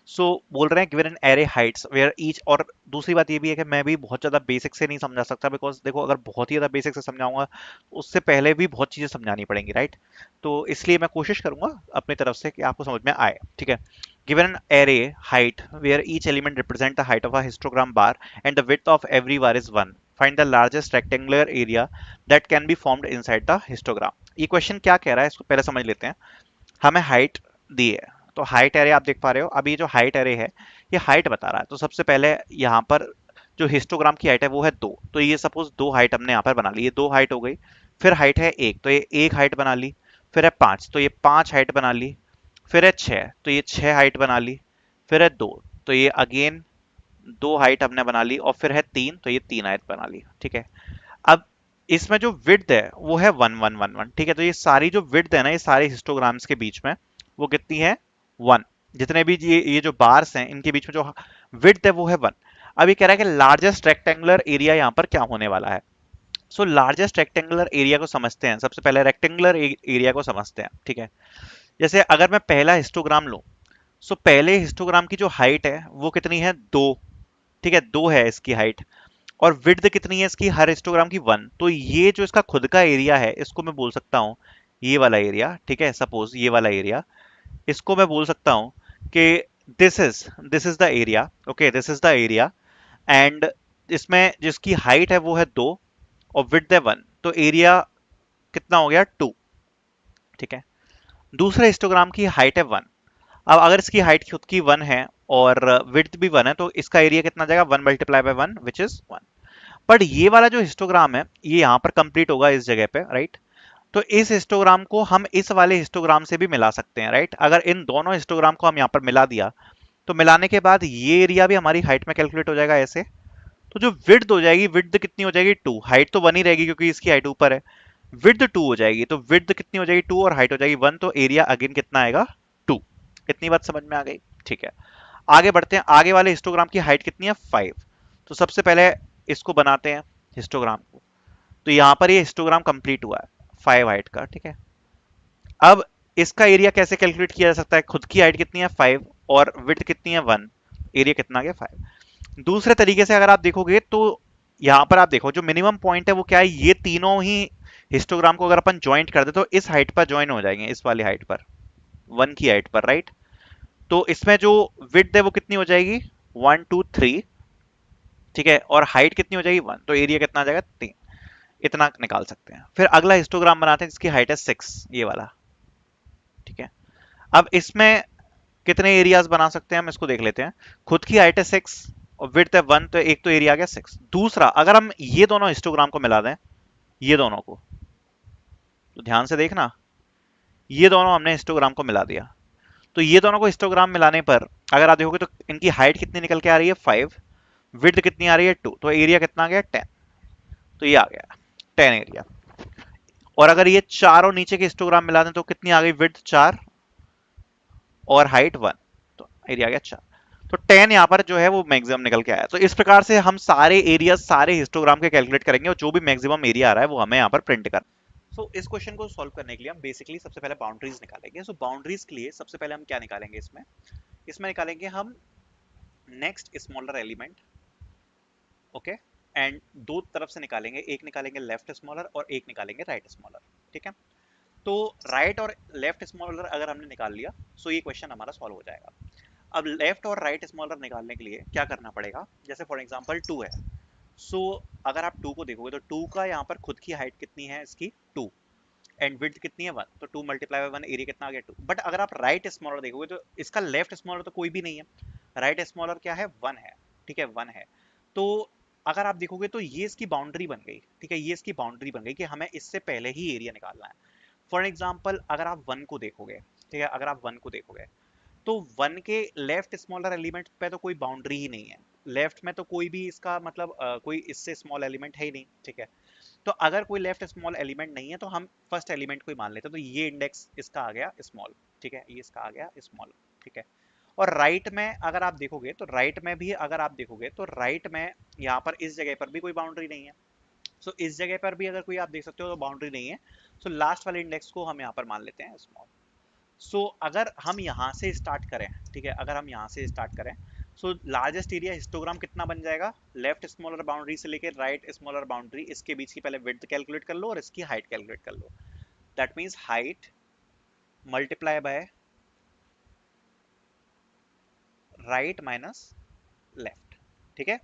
so बोल रहे हैं given an array heights where each, और दूसरी बात ये भी है कि मैं भी बहुत ज्यादा बेसिक से नहीं समझा सकता, बिकॉज देखो अगर बहुत ही ज्यादा बेसिक से समझाऊंगा उससे पहले भी बहुत चीजें समझानी पड़ेंगी, राइट। तो इसलिए मैं कोशिश करूंगा अपनी तरफ से कि आपको समझ में आए, ठीक है। Given an array height where each element represents the height of a histogram bar and the width of every bar is 1, find the largest rectangular area that can be formed inside the histogram। ये question क्या कह रहा है इसको पहले समझ लेते हैं। हमें हाइट दी है, तो हाइट एरे आप देख पा रहे हो, अभी जो हाइट एरे है ये हाइट बता रहा है। तो सबसे पहले यहाँ पर जो हिस्टोग्राम की हाइट है वो है 2, तो ये सपोज 2 हाइट हमने यहाँ पर बना ली, ये 2 हाइट हो गई। फिर हाइट है 1, तो ये 1 हाइट बना ली। फिर है 5, तो ये 5 हाइट बना ली। फिर है 6, तो ये 6 हाइट बना ली। फिर है 2, तो ये अगेन 2 हाइट हमने बना ली। और फिर है 3, तो ये 3 हाइट बना ली, ठीक है। अब इसमें जो विड्थ है वो है 1 1 1 1, ठीक है। तो ये सारी जो विड्थ है ना, ये सारे हिस्टोग्राम्स के बीच में वो कितनी है, 1। जितने भी ये जो बार्स हैं इनके बीच में जो विड्थ है वो है 1। अब ये कह रहा है कि लार्जेस्ट रेक्टेंगुलर एरिया यहाँ पर क्या होने वाला है। सो लार्जेस्ट रेक्टेंगुलर एरिया को समझते हैं, सबसे पहले रेक्टेंगुलर एरिया को समझते हैं, ठीक है। जैसे अगर मैं पहला हिस्टोग्राम लूं, सो पहले हिस्टोग्राम की जो हाइट है वो कितनी है, 2, ठीक है, 2 है इसकी हाइट। और विड्थ कितनी है इसकी हर हिस्टोग्राम की, 1। तो ये जो इसका खुद का एरिया है इसको मैं बोल सकता हूँ ये वाला एरिया, ठीक है। सपोज ये वाला एरिया, इसको मैं बोल सकता हूँ कि this is the area, okay, this is the area. And इसमें जिसकी हाइट है वो है 2 और विड्थ है 1, तो एरिया कितना हो गया, 2, ठीक है। दूसरे हिस्टोग्राम की हाइट है 1। अब अगर इसकी हाइट खुद की 1 है और विड्थ भी 1 है, तो इसका एरिया कितना जाएगा, 1 multiply by 1 which is 1। But ये वाला जो हिस्टोग्राम है ये यहाँ पर कंप्लीट होगा इस जगह पे, राइट। तो इस हिस्टोग्राम को हम इस वाले हिस्टोग्राम से भी मिला सकते हैं, राइट। अगर इन दोनों हिस्टोग्राम को हम यहाँ पर मिला दिया तो मिलाने के बाद ये एरिया भी हमारी हाइट में कैलकुलेट हो जाएगा ऐसे। तो जो विड्थ हो जाएगी, विड्थ कितनी हो जाएगी, 2। हाइट तो 1 ही रहेगी क्योंकि इसकी हाइट ऊपर है। विड्थ 2 हो जाएगी, तो विड्थ कितनी हो जाएगी, 2, और हाइट हो जाएगी 1, तो एरिया अगेन कितना आएगा, 2। इतनी बात समझ में आ गई, ठीक है। आगे बढ़ते हैं, आगे वाले हिस्टोग्राम की हाइट कितनी है, 5। तो सबसे पहले इसको बनाते हैं हिस्टोग्राम को। तो यहां पर ये हिस्टोग्राम कंप्लीट हुआ है 5 हाइट का, ठीक है। अब इसका एरिया कैसे कैलकुलेट किया जा सकता है, खुद की हाइट कितनी है 5 और विड्थ कितनी है 1, एरिया कितना आ गया 5। दूसरे तरीके से अगर आप देखोगे तो यहां पर आप देखो जो मिनिमम पॉइंट है वो क्या है, ये तीनों ही हिस्टोग्राम को अगर अपन ज्वाइंट कर दे तो इस हाइट पर ज्वाइन हो जाएंगे, इस वाली हाइट पर, 1 की हाइट पर, राइट। तो इसमें जो विड्थ है वो कितनी हो जाएगी, 1 2 3, ठीक है। और हाइट कितनी हो जाएगी 1, तो एरिया कितना आ जाएगा 3। इतना निकाल सकते हैं। फिर अगला हिस्टोग्राम बनाते हैं जिसकी हाइट है 6, ये वाला, ठीक है। अब इसमें कितने एरियाज बना सकते हैं हम इसको देख लेते हैं। खुद की हाइट है 6 और विड्थ है 1, तो एक तो एरिया आ गया 6। दूसरा, अगर हम ये दोनों हिस्टोग्राम को मिला दें, ये दोनों को, तो ध्यान से देखना, ये दोनों हमने हिस्टोग्राम को मिला दिया। तो ये दोनों को हिस्टोग्राम मिलाने पर अगर आप देखोगे तो इनकी हाइट कितनी निकल के आ रही है, 5। विड्थ कितनी आ रही है, 2, तो एरिया कितना आ गया, 10। तो ये आ गया 10 एरिया। और अगर ये चारों नीचे के हिस्टोग्राम मिला दें तो कितनी आ गई, विड्थ 4 और हाइट 1, तो एरिया आ गया 4। तो 10 यहाँ पर जो है वो मैक्सिमम निकल के आया। तो इस प्रकार से हम सारे एरिया सारे हिस्टोग्राम के कैलकुलेट करेंगे और जो भी मैक्सिमम एरिया आ रहा है वो हमें यहाँ पर प्रिंट करना। सो इस क्वेश्चन को सॉल्व करने के लिए हम बेसिकली सबसे पहले बाउंड्रीज निकालेंगे। सो बाउंड्रीज के लिए सबसे पहले हम क्या निकालेंगे, इसमें इसमें निकालेंगे हम next smaller element, okay, and दो तरफ से निकालेंगे, एक निकालेंगे लेफ्ट स्मॉलर और एक निकालेंगे राइट स्मॉलर, ठीक है। तो राइट और लेफ्ट स्मॉलर अगर हमने निकाल लिया तो ये क्वेश्चन हमारा सॉल्व हो जाएगा। अब लेफ्ट और राइट स्मॉलर निकालने के लिए क्या करना पड़ेगा, जैसे फॉर एग्जांपल 2 है, सो अगर आप 2 को देखोगे तो 2 का यहाँ पर खुद की हाइट कितनी है, इसकी 2, एंड विड्थ कितनी है 1, तो 2 मल्टीप्लाई बाय 1 एरिया कितना आ गया 2। बट अगर आप राइट स्मॉलर देखोगे तो इसका लेफ्ट स्मॉलर तो कोई भी नहीं है, राइट स्मॉलर क्या है 1 है, ठीक है 1 है। तो अगर आप देखोगे तो ये इसकी बाउंड्री बन गई, ठीक है, ये इसकी बाउंड्री बन गई कि हमें इससे पहले ही एरिया निकालना है। फॉर एग्जाम्पल अगर आप 1 को देखोगे, ठीक है, अगर आप 1 को देखोगे तो 1 के लेफ्ट स्मॉलर एलिमेंट पे तो कोई बाउंड्री ही नहीं है, लेफ्ट में तो कोई भी इसका मतलब कोई इससे स्मॉल एलिमेंट है ही नहीं, ठीक है। तो अगर कोई लेफ्ट स्मॉल एलिमेंट नहीं है तो हम फर्स्ट एलिमेंट को ही मान लेते हैं, तो ये इंडेक्स इसका आ गया स्मॉल, ठीक है, ये इसका आ गया स्मॉल, ठीक है। और राइट में अगर आप देखोगे तो राइट में भी अगर आप देखोगे तो राइट में यहाँ पर इस जगह पर भी कोई बाउंड्री नहीं है, सो इस जगह पर भी अगर कोई आप देख सकते हो तो बाउंड्री नहीं है, सो लास्ट वाले इंडेक्स को हम यहाँ पर मान लेते हैं स्मॉल। सो अगर हम यहाँ से स्टार्ट करें, ठीक है, अगर हम यहाँ से स्टार्ट करें, सो लार्जेस्ट एरिया हिस्टोग्राम कितना बन जाएगा, लेफ्ट स्मॉलर बाउंड्री से लेकर राइट स्मॉलर बाउंड्री, इसके बीच की पहले विड्थ कैलकुलेट कर लो और इसकी हाइट कैलकुलेट कर लो। That means height multiply by right minus left, ठीक है।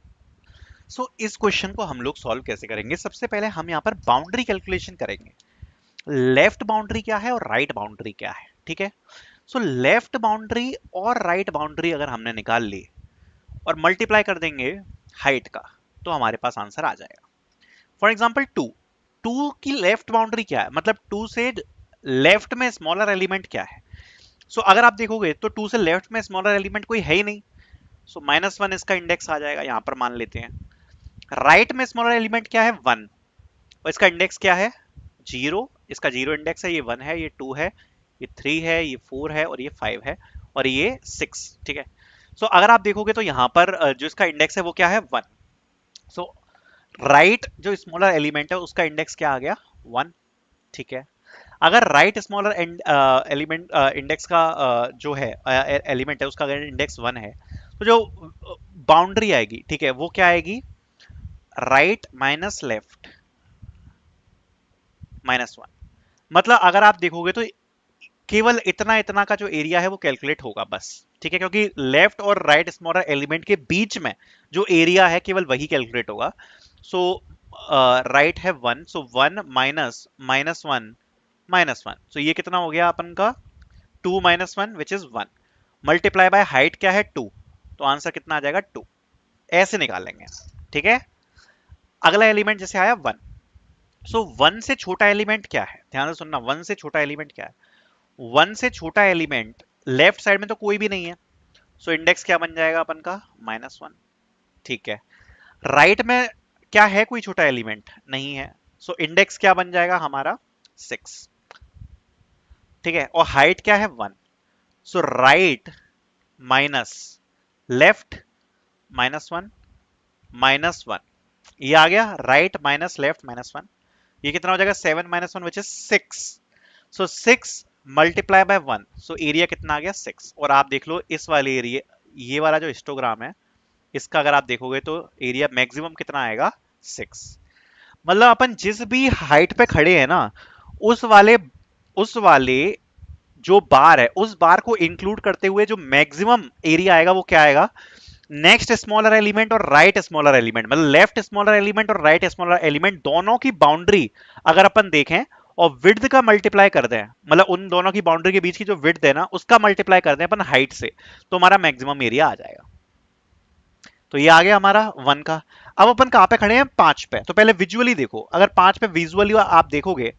सो इस क्वेश्चन को हम लोग सॉल्व कैसे करेंगे, सबसे पहले हम यहाँ पर बाउंड्री कैलकुलेशन करेंगे, लेफ्ट बाउंड्री क्या है और राइट बाउंड्री क्या है, ठीक है। सो लेफ्ट बाउंड्री और राइट बाउंड्री अगर हमने निकाल ली और मल्टीप्लाई कर देंगे हाइट का तो हमारे पास आंसर आ जाएगा। फॉर एग्जाम्पल 2, 2 की लेफ्ट बाउंड्री क्या है, मतलब 2 से लेफ्ट में स्मॉलर एलिमेंट क्या है। सो अगर आप देखोगे तो 2 से लेफ्ट में स्मॉलर एलिमेंट कोई है ही नहीं, सो -1 इसका इंडेक्स आ जाएगा, यहां पर मान लेते हैं। राइट में स्मॉलर एलिमेंट क्या है 1, और इसका इंडेक्स क्या है 0, इसका 0 इंडेक्स है, ये 1 है, ये 2 है, ये 3 है, ये 4 है और ये 5 है और ये 6, ठीक है। सो अगर आप देखोगे तो यहाँ पर जो इसका इंडेक्स है वो क्या है 1। सो राइट जो स्मॉलर एलिमेंट है उसका इंडेक्स क्या आ गया 1, ठीक है। अगर राइट स्मॉलर एलिमेंट इंडेक्स का जो है एलिमेंट है उसका अगर इंडेक्स 1 है तो जो बाउंड्री आएगी, ठीक है, वो क्या आएगी राइट माइनस लेफ्ट -1। मतलब अगर आप देखोगे तो केवल इतना इतना का जो एरिया है वो कैलकुलेट होगा बस, ठीक है, क्योंकि लेफ्ट और राइट स्मॉलर एलिमेंट के बीच में जो एरिया है केवल वही कैलकुलेट होगा। सो राइट है 1, सो 1 माइनस -1 -1, सो ये कितना हो गया अपन का 2 -1 which is 1, multiply by height क्या है 2, तो आंसर कितना आ जाएगा 2, ऐसे निकालेंगे, ठीक है। अगला एलिमेंट जैसे आया 1, सो 1 से छोटा एलिमेंट क्या है, ध्यान से सुनना, 1 से छोटा एलिमेंट क्या है, 1 से छोटा एलिमेंट लेफ्ट साइड में तो कोई भी नहीं है, सो इंडेक्स क्या बन जाएगा अपन का -1, ठीक है। राइट में क्या है, कोई छोटा एलिमेंट नहीं है, सो इंडेक्स क्या बन जाएगा हमारा 6, ठीक है। और हाइट क्या है 1, सो राइट माइनस लेफ्ट -1 -1, ये आ गया राइट माइनस लेफ्ट -1, ये कितना हो जाएगा 7 -1 which is 6, so 6 multiply by 1, so area कितना आ गया 6। और आप देख लो इस वाले एरिया, ये वाला जो हिस्टोग्राम है इसका अगर आप देखोगे तो एरिया मैक्सिमम कितना आएगा 6। मतलब अपन जिस भी हाइट पे खड़े हैं ना उस वाले जो बार है उस बार को इंक्लूड करते हुए जो मैक्सिमम एरिया आएगा वो क्या आएगा, नेक्स्ट स्मॉलर एलिमेंट और राइट स्मॉलर एलिमेंट, मतलब लेफ्ट स्मॉलर एलिमेंट और राइट स्मॉलर एलिमेंट दोनों की बाउंड्री अगर अपन देखें और विड्थ का मल्टीप्लाई कर दें, मतलब उन दोनों की बाउंड्री के बीच की जो विड्थ है ना उसका मल्टीप्लाई कर दें अपन हाइट से, तो हमारा मैक्सिमम एरिया आ जाएगा। तो ये आ गया हमारा 1 का। अब अपन कहां पे खड़े हैं 5 पे, तो पहले विजुअली देखो, अगर 5 पे विजुअली आप देखोगे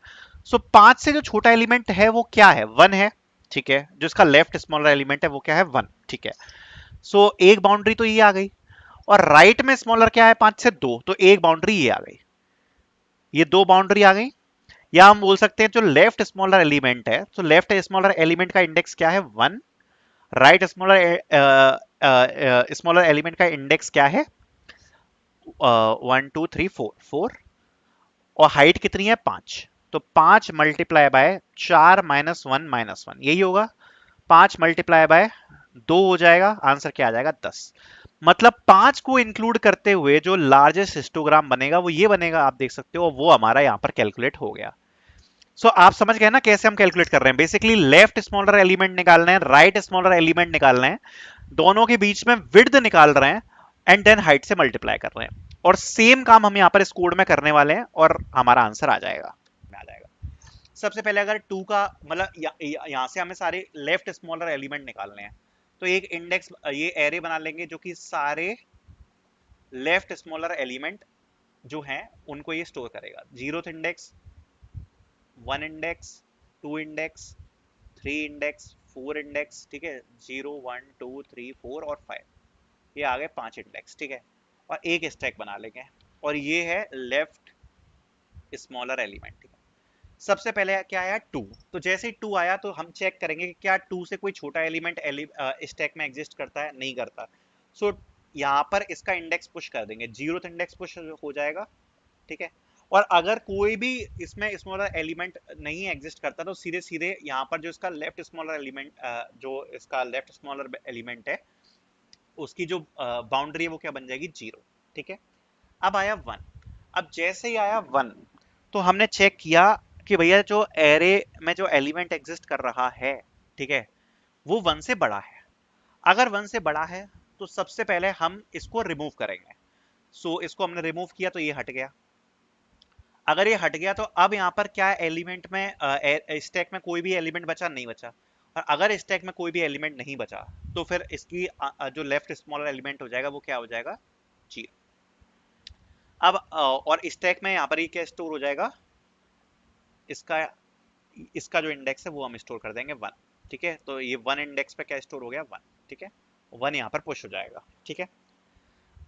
सो 5 से जो छोटा एलिमेंट है वो क्या है 1 है, ठीक है, जो इसका लेफ्ट स्मॉलर एलिमेंट है वो क्या है 1, ठीक है। सो एक बाउंड्री तो ये आ गई, और राइट में स्मॉलर क्या है 5 से 2, तो एक बाउंड्री ये आ गई, ये दो बाउंड्री आ गई। या हम बोल सकते हैं जो लेफ्ट स्मॉलर एलिमेंट है, तो लेफ्ट स्मॉलर एलिमेंट का इंडेक्स क्या है 1, राइट स्मॉलर स्मॉलर एलिमेंट का इंडेक्स क्या है? 1 2 3 4 4, और हाइट कितनी है? 5। तो 5 मल्टीप्लाई बाय 4 - 1 - 1, यही होगा। 5 मल्टीप्लाई बाय 2 हो जाएगा, आंसर क्या आ जाएगा? 10। मतलब 5 को इंक्लूड करते हुए जो लार्जेस्ट हिस्टोग्राम बनेगा वो ये बनेगा, आप देख सकते हो, वो हमारा यहाँ पर कैलकुलेट हो गया। आप समझ गए ना कैसे हम कैलकुलेट कर रहे हैं? बेसिकली लेफ्ट स्मॉलर एलिमेंट निकालना है, राइट स्मॉलर एलिमेंट निकालना है, दोनों के बीच में विड्थ निकाल रहे हैं, एंड देन हाइट से मल्टीप्लाई कर रहे हैं, और सेम काम हम यहाँ पर इस कोड में करने वाले हैं और हमारा आंसर आ जाएगा। सबसे पहले अगर 2 का मतलब यहाँ से हमें सारे लेफ्ट स्मॉलर एलिमेंट निकालने हैं, तो एक इंडेक्स ये एरे बना लेंगे जो कि सारे लेफ्ट स्मॉलर एलिमेंट जो हैं उनको ये स्टोर करेगा। 0th index, 1 index, 2 index, 3 index, 4 index, ठीक है, 0 1 2 3 4 और 5, ये आ गए 5 इंडेक्स, ठीक है। और एक स्टैक बना लेंगे, और ये है लेफ्ट स्मॉलर एलिमेंट, ठीक है। सबसे पहले क्या आया? 2। तो जैसे ही 2 आया तो हम चेक करेंगे कि क्या 2 से कोई छोटा एलिमेंट स्टैक में एग्जिस्ट करता है, नहीं करता। यहाँ पर इसका इंडेक्स पुश कर देंगे, 0th इंडेक्स पुश हो जाएगा, ठीक है। और अगर कोई भी इसमें स्मॉलर एलिमेंट नहीं एग्जिस्ट करता तो सीधे सीधे यहाँ पर जो इसका लेफ्ट स्मॉलर एलिमेंट जो इसका लेफ्ट स्मॉलर एलिमेंट है उसकी जो बाउंड्री है वो क्या बन जाएगी? 0, ठीक है। अब आया 1। अब जैसे ही आया 1 तो हमने चेक किया कि भैया जो एरे में जो एलिमेंट एग्जिस्ट कर रहा है, ठीक है, वो 1 से बड़ा है। अगर 1 से बड़ा है तो सबसे पहले हम इसको रिमूव करेंगे। इसको हमने रिमूव किया तो ये हट गया। अगर ये हट गया तो अब यहाँ पर क्या एलिमेंट में स्टैक में कोई भी एलिमेंट बचा? नहीं बचा। और अगर स्टैक में कोई भी एलिमेंट नहीं बचा तो फिर इसकी जो लेफ्ट स्मॉलर एलिमेंट हो जाएगा वो क्या हो जाएगा? 0। अब और स्टैक में यहाँ पर ये क्या स्टोर हो जाएगा? इसका इसका जो इंडेक्स है वो हम स्टोर कर देंगे 1, ठीक है। तो ये 1 इंडेक्स पे क्या स्टोर हो गया? 1, ठीक है। 1 यहाँ पर पुश हो जाएगा, ठीक है।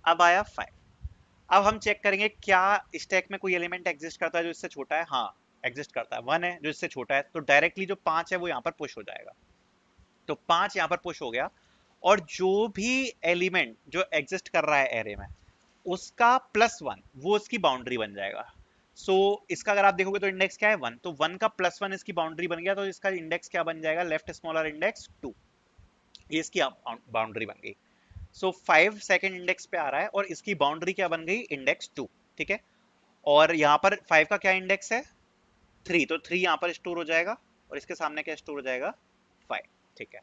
अब आया 5। अब हम चेक करेंगे क्या स्टैक में कोई एलिमेंट एग्जिस्ट करता है जो इससे छोटा है? हाँ, एग्जिस्ट करता है। 1 है जो इससे छोटा है, तो डायरेक्टली जो 5 है वो यहाँ पर पुश हो जाएगा। तो 5 यहाँ पर पुश हो गया, और जो भी एलिमेंट जो एग्जिस्ट कर रहा है एरे में उसका +1 वो इसकी बाउंड्री बन जाएगा। इसका अगर आप देखोगे तो इंडेक्स क्या है? 1। तो 1 का +1 इसकी बाउंड्री बन गया, तो इसका इंडेक्स क्या बन जाएगा? लेफ्ट स्मॉलर इंडेक्स 2, ये इसकी बाउंड्री बन गई। 5 सेकंड इंडेक्स पे आ रहा है और इसकी बाउंड्री क्या बन गई? इंडेक्स 2, ठीक है। और यहाँ पर 5 का क्या इंडेक्स है? 3, तो 3 यहाँ पर स्टोर हो जाएगा, और इसके सामने क्या स्टोर हो जाएगा? 5, ठीक है।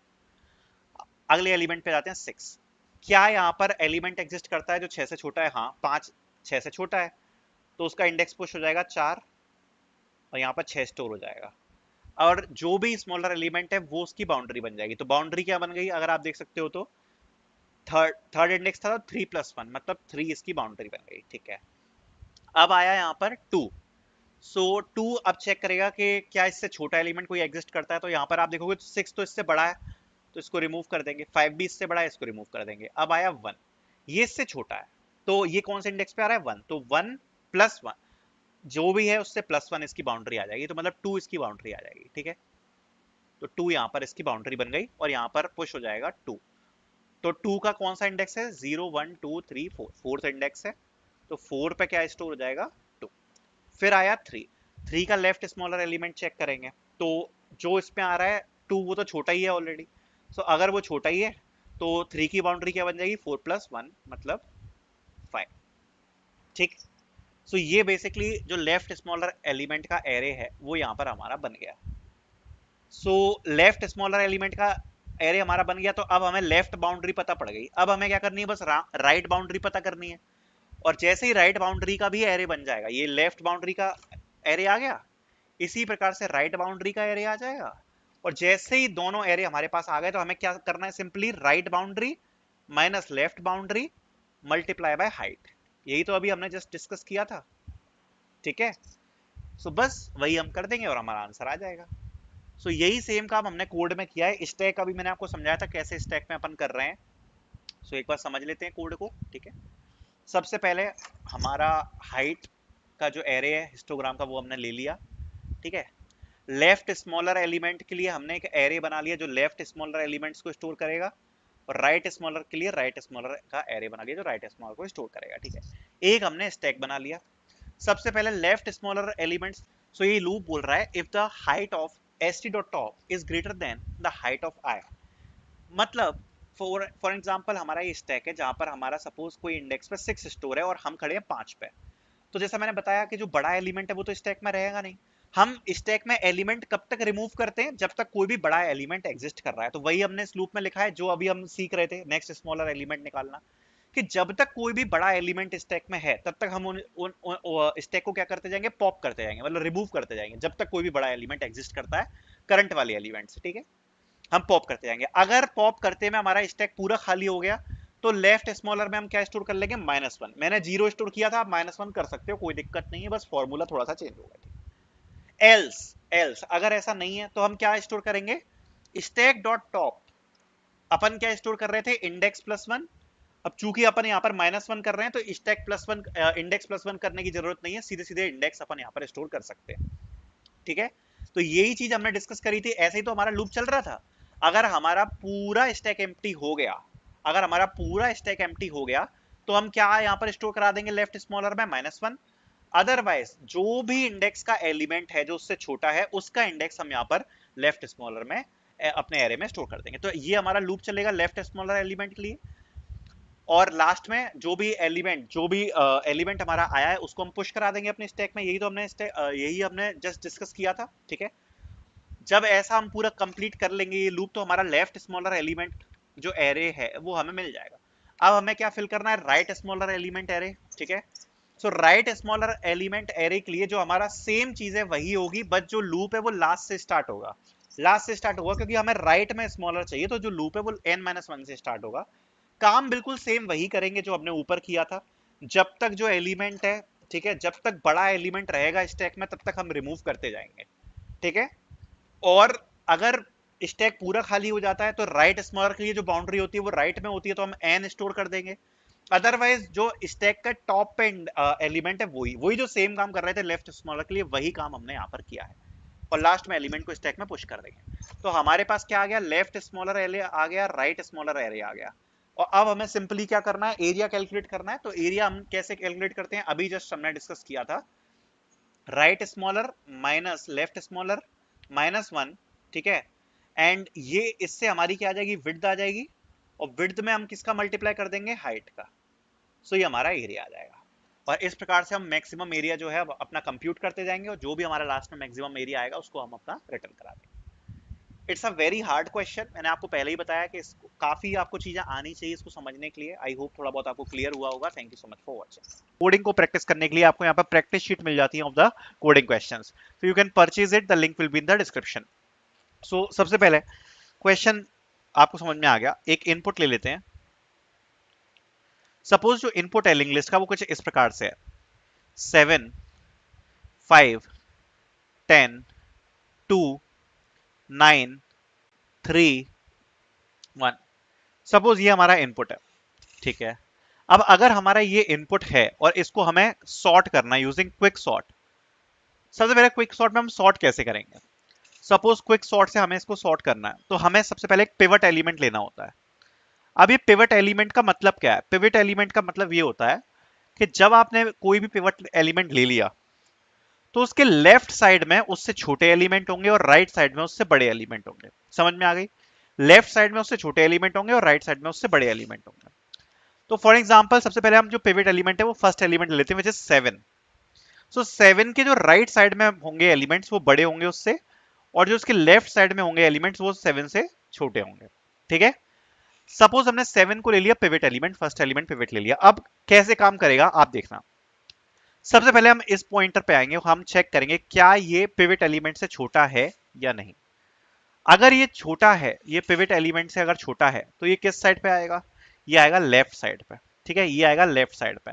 अगले एलिमेंट पे जाते हैं 6। क्या यहाँ पर एलिमेंट एग्जिस्ट करता है जो 6 से छोटा है? हाँ, 5 6 से छोटा है, तो उसका इंडेक्स पुश हो जाएगा 4, और यहाँ पर 6 स्टोर हो जाएगा। और जो भी स्मॉलर एलिमेंट है वो उसकी बाउंड्री बन जाएगी। तो बाउंड्री क्या बन गई अगर आप देख सकते हो तो? थर्ड इंडेक्स था तो 3 + 1 मतलब 3 इसकी बाउंड्री बन गई, ठीक है। अब आया यहाँ पर 2। 2 अब चेक करेगा कि क्या इससे छोटा एलिमेंट कोई एग्जिस्ट करता है। तो यहाँ पर आप देखोगे तो 6 तो इससे बड़ा है, तो इसको रिमूव कर देंगे। 5 भी इससे बड़ा है, इसको रिमूव कर देंगे। अब आया 1, ये इससे छोटा है, तो ये कौन से इंडेक्स पे आ रहा है? 1। तो 1 + 1 जो भी है उससे +1 इसकी बाउंड्री आ जाएगी, तो मतलब 2 इसकी बाउंड्री आ जाएगी, ठीक है। तो 2 यहाँ पर इसकी बाउंड्री बन गई, और यहाँ पर पुश हो जाएगा 2। तो 2 का कौन सा इंडेक्स है? 0 1 2 3 4, फोर्थ इंडेक्स है, तो 4 पे क्या स्टोर हो जाएगा? 2। फिर आया 3। 3 का लेफ्ट स्मॉलर एलिमेंट चेक करेंगे, तो जो इसमें आ रहा है 2 वो तो छोटा ही है ऑलरेडी। अगर वो छोटा ही है तो 3 की बाउंड्री क्या बन जाएगी? 4 + 1 मतलब 5, ठीक। ये बेसिकली जो लेफ्ट स्मॉलर एलिमेंट का एरे है वो यहाँ पर हमारा बन गया। लेफ्ट स्मॉलर एलिमेंट का एरे हमारा बन गया, तो अब हमें लेफ्ट बाउंड्री पता पड़ गई। अब हमें क्या करनी है? बस राइट बाउंड्री पता करनी है। और जैसे ही राइट बाउंड्री का भी एरे बन जाएगा, ये लेफ्ट बाउंड्री का एरे आ गया, इसी प्रकार से राइट बाउंड्री का एरे आ जाएगा। और जैसे ही दोनों एरे हमारे पास आ गए तो हमें क्या करना है? Simply write boundary minus left boundary multiply by height. यही तो अभी हमने जस्ट डिस्कस किया था, ठीक है। बस वही हम कर देंगे और हमारा आंसर आ जाएगा। यही सेम काम हमने कोड में किया है। स्टैक अभी मैंने आपको समझाया था कैसे स्टैक में अपन कर रहे हैं। एक बार समझ लेते हैं कोड को, ठीक है। सबसे पहले हमारा हाइट का जो एरे है हिस्टोग्राम का वो हमने ले लिया, ठीक है। लेफ्ट स्मॉलर एलिमेंट के लिए हमने एक एरे बना लिया जो लेफ्ट स्मॉलर एलिमेंट्स को स्टोर करेगा, और राइट स्मॉलर के लिए राइट स्मॉलर का एरे बना लिया जो राइट स्मॉलर को स्टोर करेगा, ठीक है। एक हमने स्टैक बना लिया। सबसे पहले लेफ्ट स्मॉलर एलिमेंट्स, सो ये लूप बोल रहा है if the height of st dot top is greater then the height of i, मतलब फॉर एग्जांपल हमारा ये स्टैक है जहां पर हमारा सपोज कोई इंडेक्स पे 6 स्टोर है और हम खड़े हैं 5 पे। तो जैसा मैंने बताया कि जो बड़ा एलिमेंट है वो तो स्टैक में रहेगा नहीं। हम स्टैक में एलिमेंट कब तक रिमूव करते हैं, जब तक कोई भी बड़ा एलिमेंट एग्जिस्ट कर रहा है। तो वही हमने इस लूप में लिखा है जो अभी हम सीख रहे थे, नेक्स्ट स्मॉलर एलिमेंट निकालना, कि जब तक कोई भी बड़ा एलिमेंट स्टैक में है तब तक हम उन स्टैक को क्या करते जाएंगे, पॉप करते जाएंगे, मतलब रिमूव करते जाएंगे, जब तक कोई भी बड़ा एलिमेंट एग्जिस्ट करता है करंट वाले एलिमेंट से, ठीक है। हम पॉप करते जाएंगे। अगर पॉप करते में हमारा स्टैक पूरा खाली हो गया तो लेफ्ट स्मॉलर में हम क्या स्टोर कर लेंगे, -1। मैंने 0 स्टोर किया था, आप -1 कर सकते हो, कोई दिक्कत नहीं है, बस फॉर्मूला थोड़ा सा चेंज होगा। एल्स एल्स अगर ऐसा नहीं है तो हम क्या स्टोर करेंगे, स्टैक डॉट टॉप, अपन क्या स्टोर कर रहे थे, इंडेक्स +1। अब चूंकि अपन यहाँ पर -1 कर रहे हैं तो स्टैक +1 इंडेक्स +1 करने की जरूरत नहीं है, सीधे सीधे इंडेक्स अपन यहाँ पर स्टोर कर सकते हैं, ठीक है। तो यही चीज हमने डिस्कस करी थी, ऐसे ही तो हमारा लूप चल रहा था। अगर हमारा पूरा स्टैक एम्प्टी हो गया, अगर हमारा पूरा स्टैक एम्प्टी हो गया तो हम क्या यहाँ पर स्टोर करा देंगे लेफ्ट स्मॉलर में -1। अदरवाइज जो भी इंडेक्स का एलिमेंट है जो उससे छोटा है उसका इंडेक्स हम यहाँ पर लेफ्ट स्मॉलर में अपने एरे में स्टोर कर देंगे। तो ये हमारा लूप चलेगा लेफ्ट स्मॉलर एलिमेंट के लिए। और लास्ट में जो भी एलिमेंट हमारा आया है उसको हम पुश करा देंगे अपने स्टैक में। यही हमने जस्ट डिस्कस किया था, ठीक है। जब ऐसा हम पूरा कंप्लीट कर लेंगे ये लूप तो हमारा लेफ्ट स्मॉलर एलिमेंट जो एरे है वो हमें मिल जाएगा। अब हमें क्या फिल करना है, राइट स्मॉलर एलिमेंट एरे, ठीक है। सो राइट स्मॉलर एलिमेंट एरे के लिए जो हमारा सेम चीज है वही होगी, बट जो लूप है वो लास्ट से स्टार्ट होगा। लास्ट से स्टार्ट होगा क्योंकि हमें राइट में स्मॉलर चाहिए, तो जो लूप है वो n-1 से स्टार्ट होगा। काम बिल्कुल सेम वही करेंगे जो हमने ऊपर किया था। जब तक जो एलिमेंट है, ठीक है, जब तक बड़ा एलिमेंट रहेगा स्टैक में तब तक हम रिमूव करते जाएंगे, ठीक है। और अगर स्टैक पूरा खाली हो जाता है तो राइट स्मॉलर के लिए जो बाउंड्री होती है वो राइट में होती है, तो हम एन स्टोर कर देंगे। अदरवाइज जो स्टैक का टॉप पे एलिमेंट है वही वही जो सेम काम कर रहे थे लेफ्ट स्मॉलर के लिए, वही काम हमने यहाँ पर किया है। और लास्ट में एलिमेंट को स्टैक में पुश कर देंगे। तो हमारे पास क्या आ गया, लेफ्ट स्मॉलर एरे आ गया, राइट स्मॉलर एरे आ गया। और अब हमें सिंपली क्या करना है, एरिया कैलकुलेट करना है। तो एरिया हम कैसे कैलकुलेट करते हैं, अभी जस्ट हमने डिस्कस किया था, right smaller minus left smaller -1, ठीक है। एंड ये इससे हमारी क्या आ जाएगी, विड्थ आ जाएगी, और विड्थ में हम किसका मल्टीप्लाई कर देंगे, हाइट का। सो ये हमारा एरिया आ जाएगा। और इस प्रकार से हम मैक्सिमम एरिया जो है अपना कंप्यूट करते जाएंगे, और जो भी हमारा लास्ट में मैक्सिमम एरिया आएगा उसको हम अपना रिटर्न करा देंगे। It's a very hard question, मैंने आपको पहले ही बताया कि इसको काफी आपको चीजें आनी चाहिए इसको समझने के लिए। आई होप थोड़ा बहुत आपको क्लियर हुआ होगा। Thank you so much for watching. Coding को प्रैक्टिस करने के लिए आपको यहाँ पर प्रैक्टिस शीट मिल जाती है of the coding questions, so you can purchase it, the link will be in the description। so सबसे पहले क्वेश्चन आपको समझ में आ गया, एक इनपुट ले लेते हैं। सपोज जो इनपुट है लिंक लिस्ट का वो कुछ इस प्रकार से है, 7 5 10 2 9 3 1। सपोज ये हमारा इनपुट है, ठीक है। अब अगर हमारा ये इनपुट है और इसको हमें सॉर्ट करना है यूजिंग क्विक सॉर्ट। सबसे पहले क्विक सॉर्ट में हम सॉर्ट कैसे करेंगे, सपोज क्विक सॉर्ट से हमें इसको सॉर्ट करना है तो हमें सबसे पहले एक पिवट एलिमेंट लेना होता है। अब ये पिवट एलिमेंट का मतलब क्या है, पिवट एलिमेंट का मतलब ये होता है कि जब आपने कोई भी पिवट एलिमेंट ले लिया तो उसके लेफ्ट साइड में उससे छोटे एलिमेंट होंगे और राइट साइड में उससे बड़े एलिमेंट होंगे। समझ में आ गई, लेफ्ट साइड में उससे छोटे एलिमेंट होंगे और राइट साइड में उससे बड़े एलिमेंट होंगे। तो फॉर एग्जांपल सबसे पहले हम जो पिवट एलिमेंट है वो फर्स्ट एलिमेंट लेते हैं विच इज 7। सो 7 के जो राइट साइड में होंगे एलिमेंट्स वो बड़े होंगे उससे, और जो उसके लेफ्ट साइड में होंगे एलिमेंट्स वो 7 से छोटे होंगे, ठीक है। सपोज हमने 7 को ले लिया pivot element, first element pivot ले लिया। अब कैसे काम करेगा आप देखना। सबसे पहले हम इस पॉइंटर पे आएंगे, हम चेक करेंगे क्या ये पिवट एलिमेंट से छोटा है या नहीं। अगर ये छोटा है, ये पिवट एलिमेंट से अगर छोटा है तो ये किस साइड पे आएगा, ये आएगा लेफ्ट साइड पे, ठीक है, ये आएगा लेफ्ट साइड पे।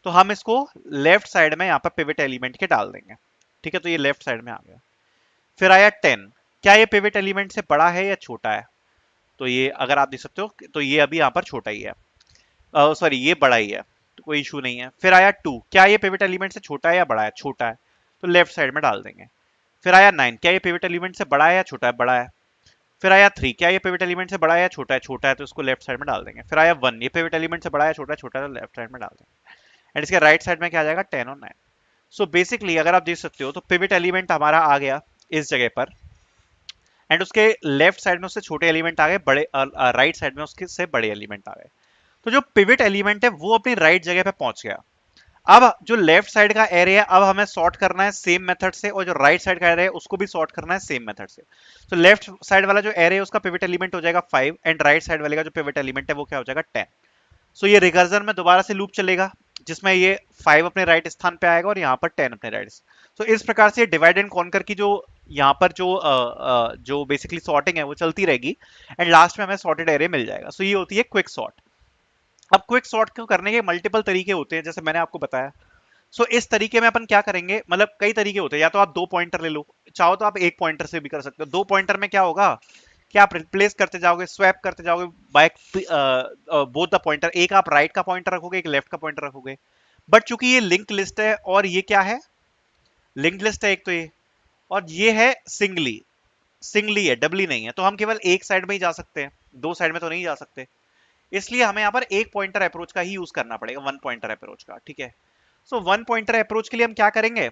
तो हम इसको लेफ्ट साइड में यहाँ पर पिवट एलिमेंट के डाल देंगे, ठीक है। तो ये लेफ्ट साइड में आ गया। फिर आया 10, क्या ये पिवट एलिमेंट से बड़ा है या छोटा है, तो ये अगर आप देख सकते हो तो ये अभी यहाँ पर छोटा ही है, सॉरी ये बड़ा ही है, तो कोई इशू नहीं है। फिर आया 2, क्या ये पिवट एलिमेंट से छोटा है या बड़ा है, छोटा है, तो लेफ्ट साइड में डाल देंगे। फिर आया 9, क्या ये पिवट एलिमेंट से बड़ा है या छोटा है, बड़ा है। फिर आया 3, क्या ये पिवट एलिमेंट से बड़ा है या छोटा है? छोटा है तो इसको लेफ्ट साइड में डाल देंगे। फिर आया 1, ये पिवट एलिमेंट से बड़ा है छोटा है? छोटा है तो लेफ्ट साइड में डाल देंगे। एंड इसके राइट साइड में क्या आ जाएगा? 10 और 9। सो बेसिकली अगर आप देख सकते हो तो पिवट एलिमेंट हमारा आ गया इस जगह पर, एंड उसके लेफ्ट साइड में उससे छोटे एलिमेंट आ गए, बड़े राइट साइड में उसके से बड़े एलिमेंट आ गए। तो जो पिवट एलिमेंट है वो अपनी राइट जगह पे पहुंच गया। अब जो लेफ्ट साइड का एरे है अब हमें सॉर्ट करना है सेम मेथड से, और जो राइट साइड का एरे है उसको भी सॉर्ट करना है सेम मेथड से। तो लेफ्ट साइड वाला जो एरे है उसका पिवट एलिमेंट हो जाएगा 5, एंड राइट साइड वाले का जो पिवट एलिमेंट है वो क्या हो जाएगा? 10। सो ये रिकर्जन में दोबारा से लूप चलेगा जिसमें ये 5 अपने राइट स्थान पे आएगा और यहाँ पर 10 अपने राइट। सो इस प्रकार से डिवाइड एंड कॉन्कर की जो यहाँ पर जो बेसिकली सॉर्टिंग है वो चलती रहेगी, एंड लास्ट में हमें सॉर्टेड एरे मिल जाएगा। सो ये होती है क्विक सॉर्ट। अब क्विक सॉर्ट को करने के मल्टीपल तरीके होते हैं जैसे मैंने आपको बताया। सो इस तरीके में अपन क्या करेंगे, मतलब कई तरीके होते हैं, या तो आप 2 पॉइंटर ले लो, चाहो तो आप 1 पॉइंटर से भी कर सकते हो। 2 पॉइंटर में क्या होगा कि आप रिप्लेस करते जाओगे, स्वैप करते जाओगे बाय बोथ द पॉइंटर। एक आप राइट का पॉइंटर रखोगे, एक लेफ्ट का पॉइंटर रखोगे। बट चूंकि ये लिंक लिस्ट है, और ये क्या है? लिंक लिस्ट है एक तो ये, और ये है सिंगली, सिंगली है, डबली नहीं है, तो हम केवल एक साइड में ही जा सकते हैं, दो साइड में तो नहीं जा सकते। इसलिए हमें यहाँ पर एक पॉइंटर अप्रोच का ही यूज करना पड़ेगा, 1 पॉइंटर अप्रोच का। ठीक है। सो 1 पॉइंटर अप्रोच के लिए हम क्या करेंगे,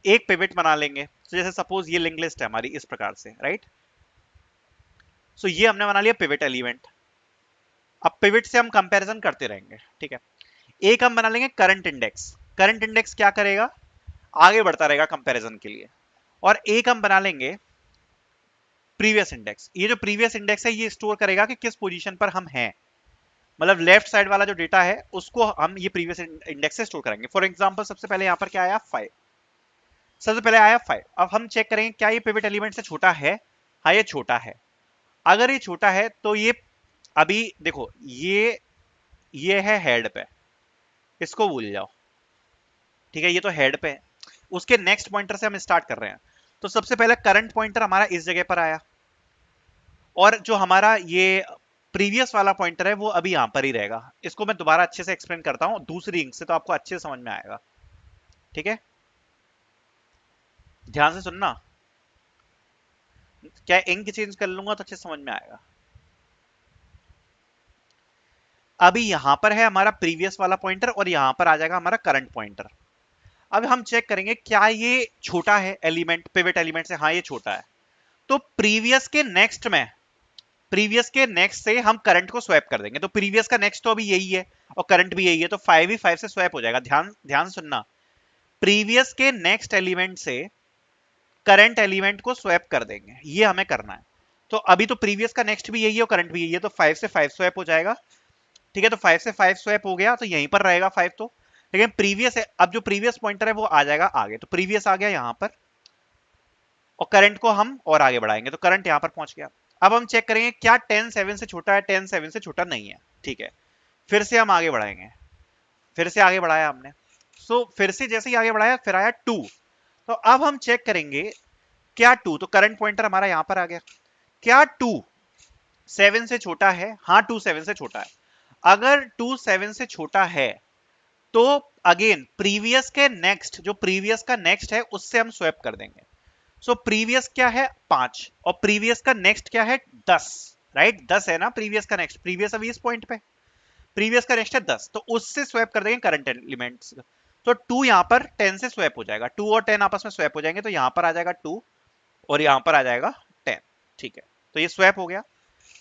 एक पिवट बना लेंगे। तो जैसे सपोज ये लिंक लिस्ट है हमारी इस प्रकार से, राइट। सो ये हमने बना लिया पिवट एलिमेंट। अब पिवट से हम कंपैरिजन करते रहेंगे। ठीक है। एक हम बना लेंगे करंट इंडेक्स। करंट इंडेक्स क्या करेगा? आगे बढ़ता रहेगा कंपैरिजन के लिए। और एक हम बना लेंगे प्रीवियस इंडेक्स। ये जो प्रीवियस इंडेक्स है ये स्टोर करेगा कि किस पोजीशन पर हम हैं, मतलब लेफ्ट साइड वाला जो डेटा है उसको हम ये प्रीवियस इंडेक्स से स्टोर करेंगे। फॉर एग्जांपल सबसे पहले यहाँ पर क्या आया? 5। सबसे पहले आया 5। अब हम चेक करेंगे क्या ये पिवट एलिमेंट से छोटा है? हाँ ये छोटा है। अगर ये छोटा है तो ये, अभी देखो ये है हेड पे, इसको भूल जाओ। ठीक है, ये तो हेड पे है। उसके नेक्स्ट पॉइंटर से हम स्टार्ट कर रहे हैं। तो सबसे पहले करंट पॉइंटर हमारा इस जगह पर आया, और जो हमारा ये प्रीवियस वाला पॉइंटर है वो अभी यहां पर ही रहेगा। इसको मैं दोबारा अच्छे से एक्सप्लेन करता हूं दूसरी इंक से, तो आपको अच्छे से समझ में आएगा। ठीक है, ध्यान से सुनना। क्या इंक चेंज कर लूंगा तो अच्छे से समझ में आएगा। अभी यहां पर है हमारा प्रीवियस वाला पॉइंटर, और यहां पर आ जाएगा हमारा करंट पॉइंटर। अब हम चेक करेंगे क्या ये छोटा है एलिमेंट, पिवट एलिमेंट से? हाँ ये छोटा है। तो प्रीवियस के नेक्स्ट से हम करंट को स्वैप कर देंगे। तो प्रीवियस का नेक्स्ट तो अभी यही है और करंट भी यही है, तो 5 ही 5 से स्वैप हो जाएगा। ध्यान ध्यान सुनना, प्रीवियस के नेक्स्ट एलिमेंट से करंट एलिमेंट को स्वैप कर देंगे, ये हमें करना है। तो अभी तो प्रीवियस का नेक्स्ट भी यही है और करंट भी यही है, तो 5 से 5 स्वैप हो जाएगा। ठीक है, तो 5 से 5 स्वैप हो गया तो यहीं पर रहेगा 5 तो। लेकिन प्रीवियस है, अब जो प्रीवियस पॉइंटर है वो आ जाएगा आगे, तो प्रीवियस आ गया यहां पर, और करंट को हम और आगे बढ़ाएंगे तो करंट यहां पर पहुंच गया। अब हम चेक करेंगे क्या 10 7 से छोटा है? 10 7 से छोटा नहीं है। ठीक है, फिर से हम आगे बढ़ाएंगे, फिर से आगे बढ़ाया हमने। सो फिर से जैसे ही आगे बढ़ाया फिर आया 2। तो अब हम चेक करेंगे क्या 2, तो करंट पॉइंटर हमारा यहां पर आ गया, क्या 2 7 से छोटा है? हाँ 2 7 से छोटा है। अगर 2 7 से छोटा है तो अगेन प्रीवियस के नेक्स्ट, जो प्रीवियस का नेक्स्ट है उससे हम स्वैप कर देंगे। सो प्रीवियस क्या है? 5, और प्रीवियस का नेक्स्ट क्या है? 10। राइट, 10 है ना प्रीवियस का नेक्स्ट, प्रीवियस अभी इस पॉइंट पे, प्रीवियस का नेक्स्ट है 10, तो उससे स्वैप कर देंगे करंट एलिमेंट्स। तो 2 यहां पर 10 से स्वैप हो जाएगा, 2 और 10 आपस में स्वैप हो जाएंगे, तो यहां पर आ जाएगा 2 और यहां पर आ जाएगा 10। ठीक है, तो ये स्वैप हो गया।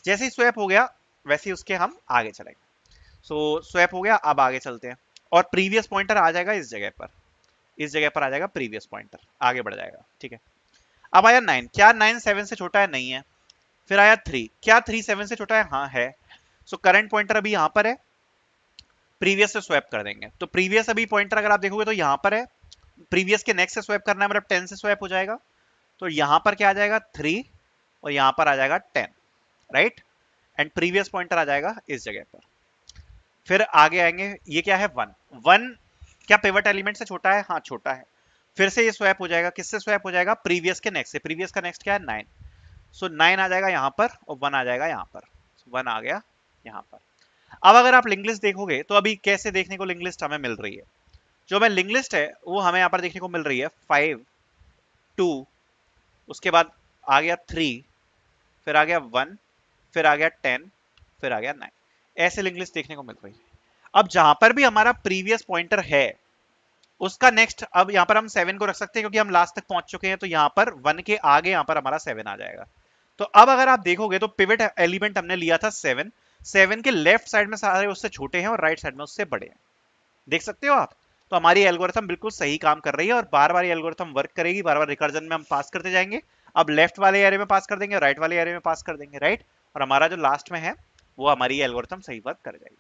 जैसे ही स्वैप हो गया वैसे ही उसके हम आगे चलेंगे। सो स्वैप हो गया, अब आगे चलते हैं, और प्रीवियस पॉइंटर आ जाएगा इस जगह पर, इस जगह पर आ जाएगा प्रीवियस पॉइंटर, आगे बढ़ जाएगा। ठीक है, अब आया 9, क्या 9 7 से छोटा है? नहीं है। फिर आया 3, क्या 3 7 से छोटा है? हाँ है। सो करंट पॉइंटर अभी यहां पर है, प्रीवियस से स्वैप कर देंगे। तो प्रीवियस अभी पॉइंटर अगर आप देखोगे तो यहां पर है, प्रीवियस के नेक्स्ट से स्वैप करना है, मतलब 10 से स्वैप हो जाएगा। तो यहां पर क्या आ जाएगा? 3, और यहां पर आ जाएगा 10, राइट। एंड प्रीवियस पॉइंटर आ जाएगा इस जगह पर। फिर आगे आएंगे, ये क्या है? 1। 1 क्या पिवट एलिमेंट से छोटा है? हाँ छोटा है। फिर से ये स्वैप हो जाएगा, किससे स्वैप हो जाएगा? प्रीवियस के नेक्स्ट से। प्रीवियस का नेक्स्ट क्या है? 9। सो 9 आ जाएगा यहां पर, और 1 आ जाएगा यहां पर। 1 आ गया यहां पर। अब अगर आप लिंक लिस्ट देखोगे तो अभी कैसे देखने को लिंक लिस्ट हमें मिल रही है? जो हमें लिंक लिस्ट है वो हमें यहाँ पर देखने को मिल रही है 5 2, उसके बाद आ गया 3, फिर आ गया 1, फिर आ गया 10, फिर आ गया 9। ऐसे लिंक लिस्ट देखने को मिल रही है। अब जहां पर भी हमारा प्रीवियस पॉइंटर है उसका नेक्स्ट, अब यहां पर हम 7 को रख सकते हैं क्योंकि हम लास्ट तक पहुंच चुके हैं, तो यहां पर 1 के आगे यहां पर हमारा 7 आ जाएगा। तो अब अगर आप देखोगे तो पिवट एलिमेंट हमने लिया था 7, 7 के लेफ्ट साइड में सारे उससे छोटे हैं और राइट साइड में उससे बड़े हैं। देख सकते हो आप। तो हमारी एल्गोरिथम बिल्कुल सही काम कर रही है और बार बार ये एल्गोरिथम वर्क करेगी, बार बार रिकर्जन में हम पास करते जाएंगे। अब लेफ्ट वाले एरे में पास कर देंगे, राइट वाले एरे में पास कर देंगे, राइट, और हमारा जो लास्ट में है वो हमारी एल्गोरिथम सही वर्क कर जाएगी।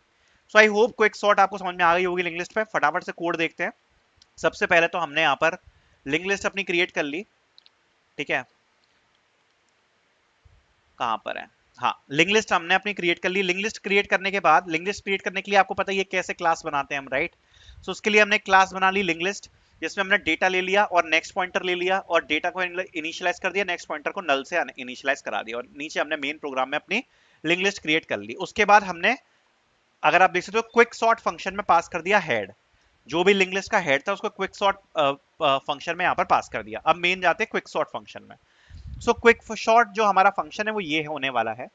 So I hope quick sort आपको समझ में आ गई होगी लिंक लिस्ट पे। फटाफट से कोड देखते हैं। सबसे पहले तो हमने यहाँ पर लिंक लिस्ट अपनी क्रिएट कर ली, ठीक है, कहां पर है, हाँ, लिंक लिस्ट हमने अपनी क्रिएट कर ली। लिंक लिस्ट क्रिएट करने के बाद, लिंक लिस्ट क्रिएट करने के लिए आपको पता ही है कैसे क्लास बनाते हैं हम, राइट। सो उसके लिए हमने क्लास बना ली लिंक लिस्ट, जिसमें हमने डेटा ले लिया और नेक्स्ट पॉइंटर ले लिया और डेटा को इनिशियलाइज कर दिया, नेक्स्ट पॉइंटर को नल से इनिशियलाइज करा दिया और नीचे हमने मेन प्रोग्राम में अपनी लिंक लिस्ट क्रिएट कर ली। उसके बाद हमने, अगर आप देख सकते हो, क्विक सॉर्ट फंक्शन में पास कर दिया हेड। जो भी लिंक लिस्ट का हेड था उसको क्विक सॉर्ट फंक्शन में यहाँ पर पास कर दिया। अब मेन जाते हैं क्विक सॉर्ट फंक्शन में। सो क्विक शॉर्ट जो हमारा फंक्शन है वो ये होने वाला है।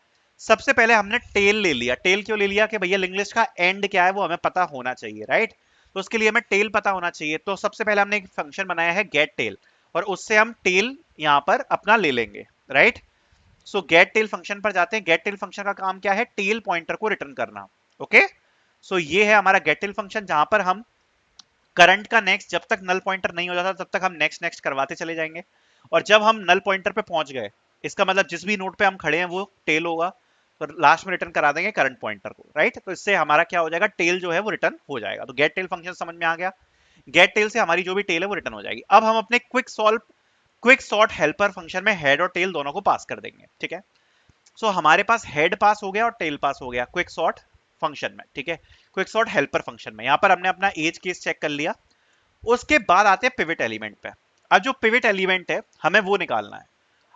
सबसे पहले हमने टेल ले लिया। टेल क्यों ले लिया कि भैया लिंक लिस्ट का एंड क्या है वो हमें पता होना चाहिए, राइट। तो उसके लिए हमें टेल पता होना चाहिए। तो सबसे पहले हमने एक फंक्शन बनाया है गेट टेल और उससे हम टेल यहाँ पर अपना ले लेंगे, right. So get tail function पर जाते हैं। गेट टेल फंक्शन का काम क्या है, टेल पॉइंटर को रिटर्न करना, ओके। सो ये है हमारा गेट टेल फंक्शन, जहां पर हम करंट का नेक्स्ट, जब तक नल पॉइंटर नहीं हो जाता तब तक हम नेक्स्ट नेक्स्ट करवाते चले जाएंगे और जब हम नल पॉइंटर पे पहुंच गए, इसका मतलब जिस भी नोड पे हम खड़े हैं वो टेल होगा, तो लास्ट में रिटर्न करा देंगे करंट पॉइंटर को, राइट। तो इससे हमारा क्या हो जाएगा, टेल जो है वो रिटर्न हो जाएगा। तो गेट टेल फंक्शन समझ में आ गया। गेट टेल से हमारी जो भी टेल है वो रिटर्न हो जाएगी। अब हम अपने क्विक सॉर्ट हेल्पर फंक्शन में हेड और टेल दोनों को पास कर देंगे, ठीक है। सो हमारे पास हेड पास हो गया और टेल पास हो गया क्विक सॉर्ट फंक्शन में, ठीक है, क्विक सॉर्ट हेल्पर फंक्शन में। यहां पर हमने अपना एज केस चेक कर लिया। उसके बाद आते हैं पिवट एलिमेंट पे। अब जो पिवट एलिमेंट है हमें वो निकालना है।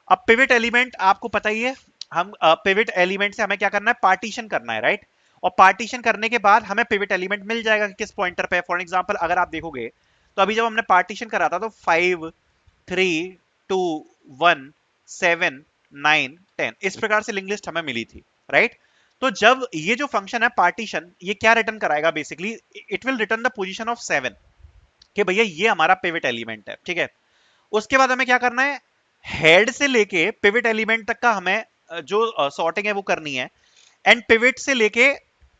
अब पिवट एलिमेंट आपको पता ही है, हम पिवट एलिमेंट से हमें क्या करना है, पार्टीशन करना है, राइट। और पार्टीशन करने के बाद हमें पिवट एलिमेंट मिल जाएगा कि किस पॉइंटर पे। फॉर एग्जांपल अगर आप देखोगे तो अभी जब हमने पार्टीशन करा था तो 5 3 2 1 7 9 10 इस प्रकार से लिंक लिस्ट हमें मिली थी, राइट। तो जब ये जो फंक्शन है पार्टीशन, ये क्या रिटर्न कराएगा, basically it will return the position of 7 कि भैया ये हमारा पिवट एलिमेंट है, ठीक है। उसके बाद हमें क्या करना है, हेड से लेके पिवट एलिमेंट तक का हमें जो सॉर्टिंग है वो करनी है एंड पिवट से लेके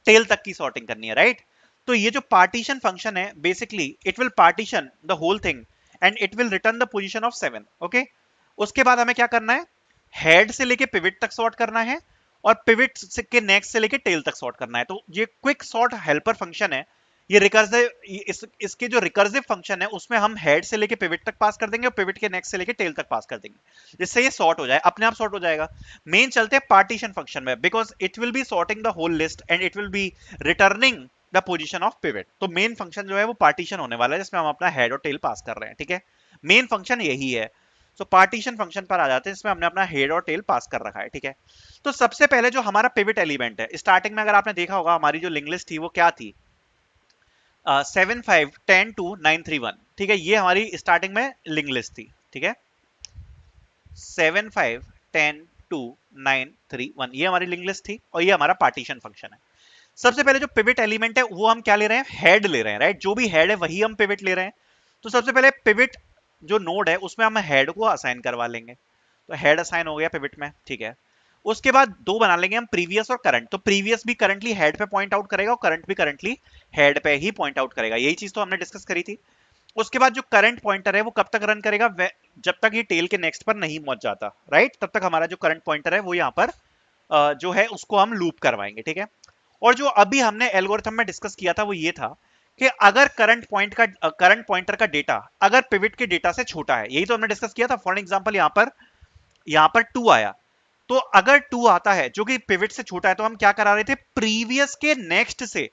टेल तक की सॉर्टिंग करनी है, राइट। तो ये जो पार्टीशन फंक्शन है basically it will partition the whole thing and it will return the position of 7, okay. उसके बाद हमें क्या करना है, हेड से लेके पिवट तक सॉर्ट करना है और पिवट के नेक्स्ट से लेके टेल तक सॉर्ट करना है। तो ये क्विक सॉर्ट हेल्पर फंक्शन है। ये रिकर्सिव, इसके जो रिकर्सिव फंक्शन है उसमें हम हेड से लेके पिवट तक पास कर देंगे और पिवट के नेक्स्ट से लेके टेल तक पास कर देंगे, जिससे ये सॉर्ट हो जाए, अपने आप सॉर्ट हो जाएगा। मेन चलते हैं पार्टीशन फंक्शन में, because it will be sorting the whole list and it will be returning the position of pivot. तो मेन फंक्शन जो है वो पार्टीशन होने वाला है, जिसमें हम अपना हेड और टेल पास कर रहे हैं, ठीक है। मेन फंक्शन यही है। तो पार्टीशन फंक्शन पर आ जाते हैं, इसमें हमने अपना हेड और टेल पास कर रखा है, ठीक है। तो सबसे पहले जो हमारा पिवट एलिमेंट है, स्टार्टिंग में अगर आपने देखा होगा हमारी जो लिंक लिस्ट थी वो क्या थी, 7 5 10 2 9 3 1, ठीक है। ये हमारी स्टार्टिंग में लिंक लिस्ट थी, ठीक है। 7 5 10 2 9 3 1 ये हमारी लिंक लिस्ट थी और ये हमारा पार्टीशन फंक्शन है। सबसे पहले जो पिवट एलिमेंट है वो हम क्या ले रहे हैं, हेड ले रहे हैं, राइट। जो भी हेड है वही हम पिवट ले रहे हैं। तो सबसे पहले पिवट जो नोड है उसमें हम हेड को असाइन करवा लेंगे। तो हेड असाइन हो गया पिवट में, ठीक है। उसके बाद दो बना लेंगे हम, प्रीवियस और करंट। तो प्रीवियस भी करंटली हेड पे पॉइंट आउट करेगा और करंट भी करंटली हेड पे ही पॉइंट आउट करेगा। यही चीज तो हमने डिस्कस करी थी। उसके बाद जो करंट पॉइंटर है वो कब तक रन करेगा, जब तक ये टेल के नेक्स्ट पर नहीं पहुंच जाता, राइट। तब तक हमारा जो करंट पॉइंटर है वो यहाँ पर जो है उसको हम लूप करवाएंगे, ठीक है। और जो अभी हमने एल्गोरिथम में डिस्कस किया था वो ये था कि अगर करंट पॉइंटर का डेटा अगर पिवट के डेटा से छोटा है, यही तो हमने डिस्कस किया था। फॉर एग्जांपल यहाँ पर 2 आया, तो अगर 2 आता है जो कि पिवट से छोटा है तो हम क्या करा रहे थे, प्रीवियस के नेक्स्ट से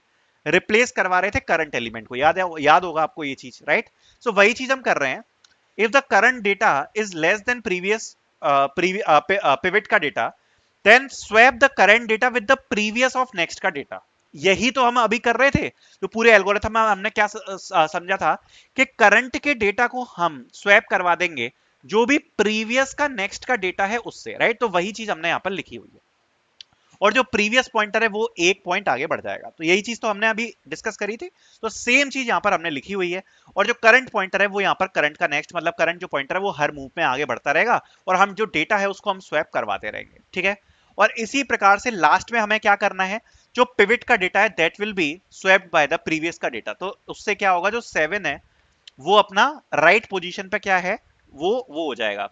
रिप्लेस करवा रहे थे करंट एलिमेंट को। याद होगा आपको ये चीज, राइट। सो वही चीज हम कर रहे हैं। If the current data is less than previous pivot का data, then swap the current data with the previous of next का डेटा। यही तो हम अभी कर रहे थे। तो पूरे एल्गोरिथम में हमने क्या समझा था कि करंट के डेटा को हम स्वैप करवा देंगे जो भी प्रीवियस का नेक्स्ट का डेटा है उससे, राइट। तो वही चीज हमने यहाँ पर लिखी हुई है, और जो प्रीवियस पॉइंटर है वो एक पॉइंट आगे बढ़ जाएगा। तो यही चीज तो हमने अभी डिस्कस करी थी, तो सेम चीज यहाँ पर हमने लिखी हुई है। और जो करंट पॉइंटर है वो यहाँ पर करंट का नेक्स्ट, मतलब करंट जो पॉइंटर है वो हर मूव में आगे बढ़ता रहेगा, और हम जो डेटा है उसको हम स्वैप करवाते रहेंगे, ठीक है। और इसी प्रकार से लास्ट में हमें क्या करना है, जो पिविट का डेटा है that will B swept by the previous का डेटा। तो उससे क्या होगा, जो 7 है वो अपना राइट पोजीशन पे क्या है, वो हो जाएगा,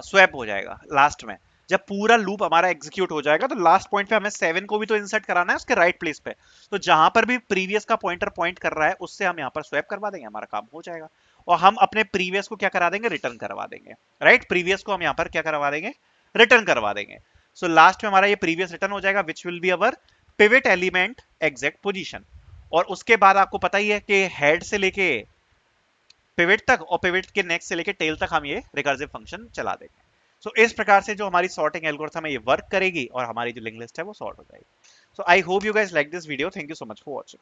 स्वैप हो जाएगा लास्ट में। जब पूरा लूप हमारा एग्जीक्यूट हो जाएगा तो लास्ट पॉइंट पे हमें 7 को भी तो इंसर्ट कराना है उसके राइट प्लेस पे। तो जहां पर भी प्रीवियस का पॉइंटर पॉइंट कर रहा है उससे हम यहाँ पर स्वैप करवा देंगे, हमारा काम हो जाएगा। और हम अपने प्रीवियस को क्या करा देंगे, रिटर्न करवा देंगे, राइट। प्रीवियस को हम यहाँ पर क्या करवा देंगे, रिटर्न करवा देंगे। सो लास्ट में हमारा ये प्रीवियस रिटर्न हो जाएगा, which will be our pivot element exact position. और उसके बाद आपको पता ही है कि हेड से लेके पिवट तक और पिवट के नेक्स्ट से लेके टेल तक हम ये रिकर्सिव फंक्शन चला देंगे। सो इस प्रकार से जो हमारी सॉर्टिंग एल्गोरिथम है ये वर्क करेगी और हमारी जो लिंक लिस्ट है वो सॉर्ट हो जाएगी। So I hope you guys like this video, thank you so much for watching.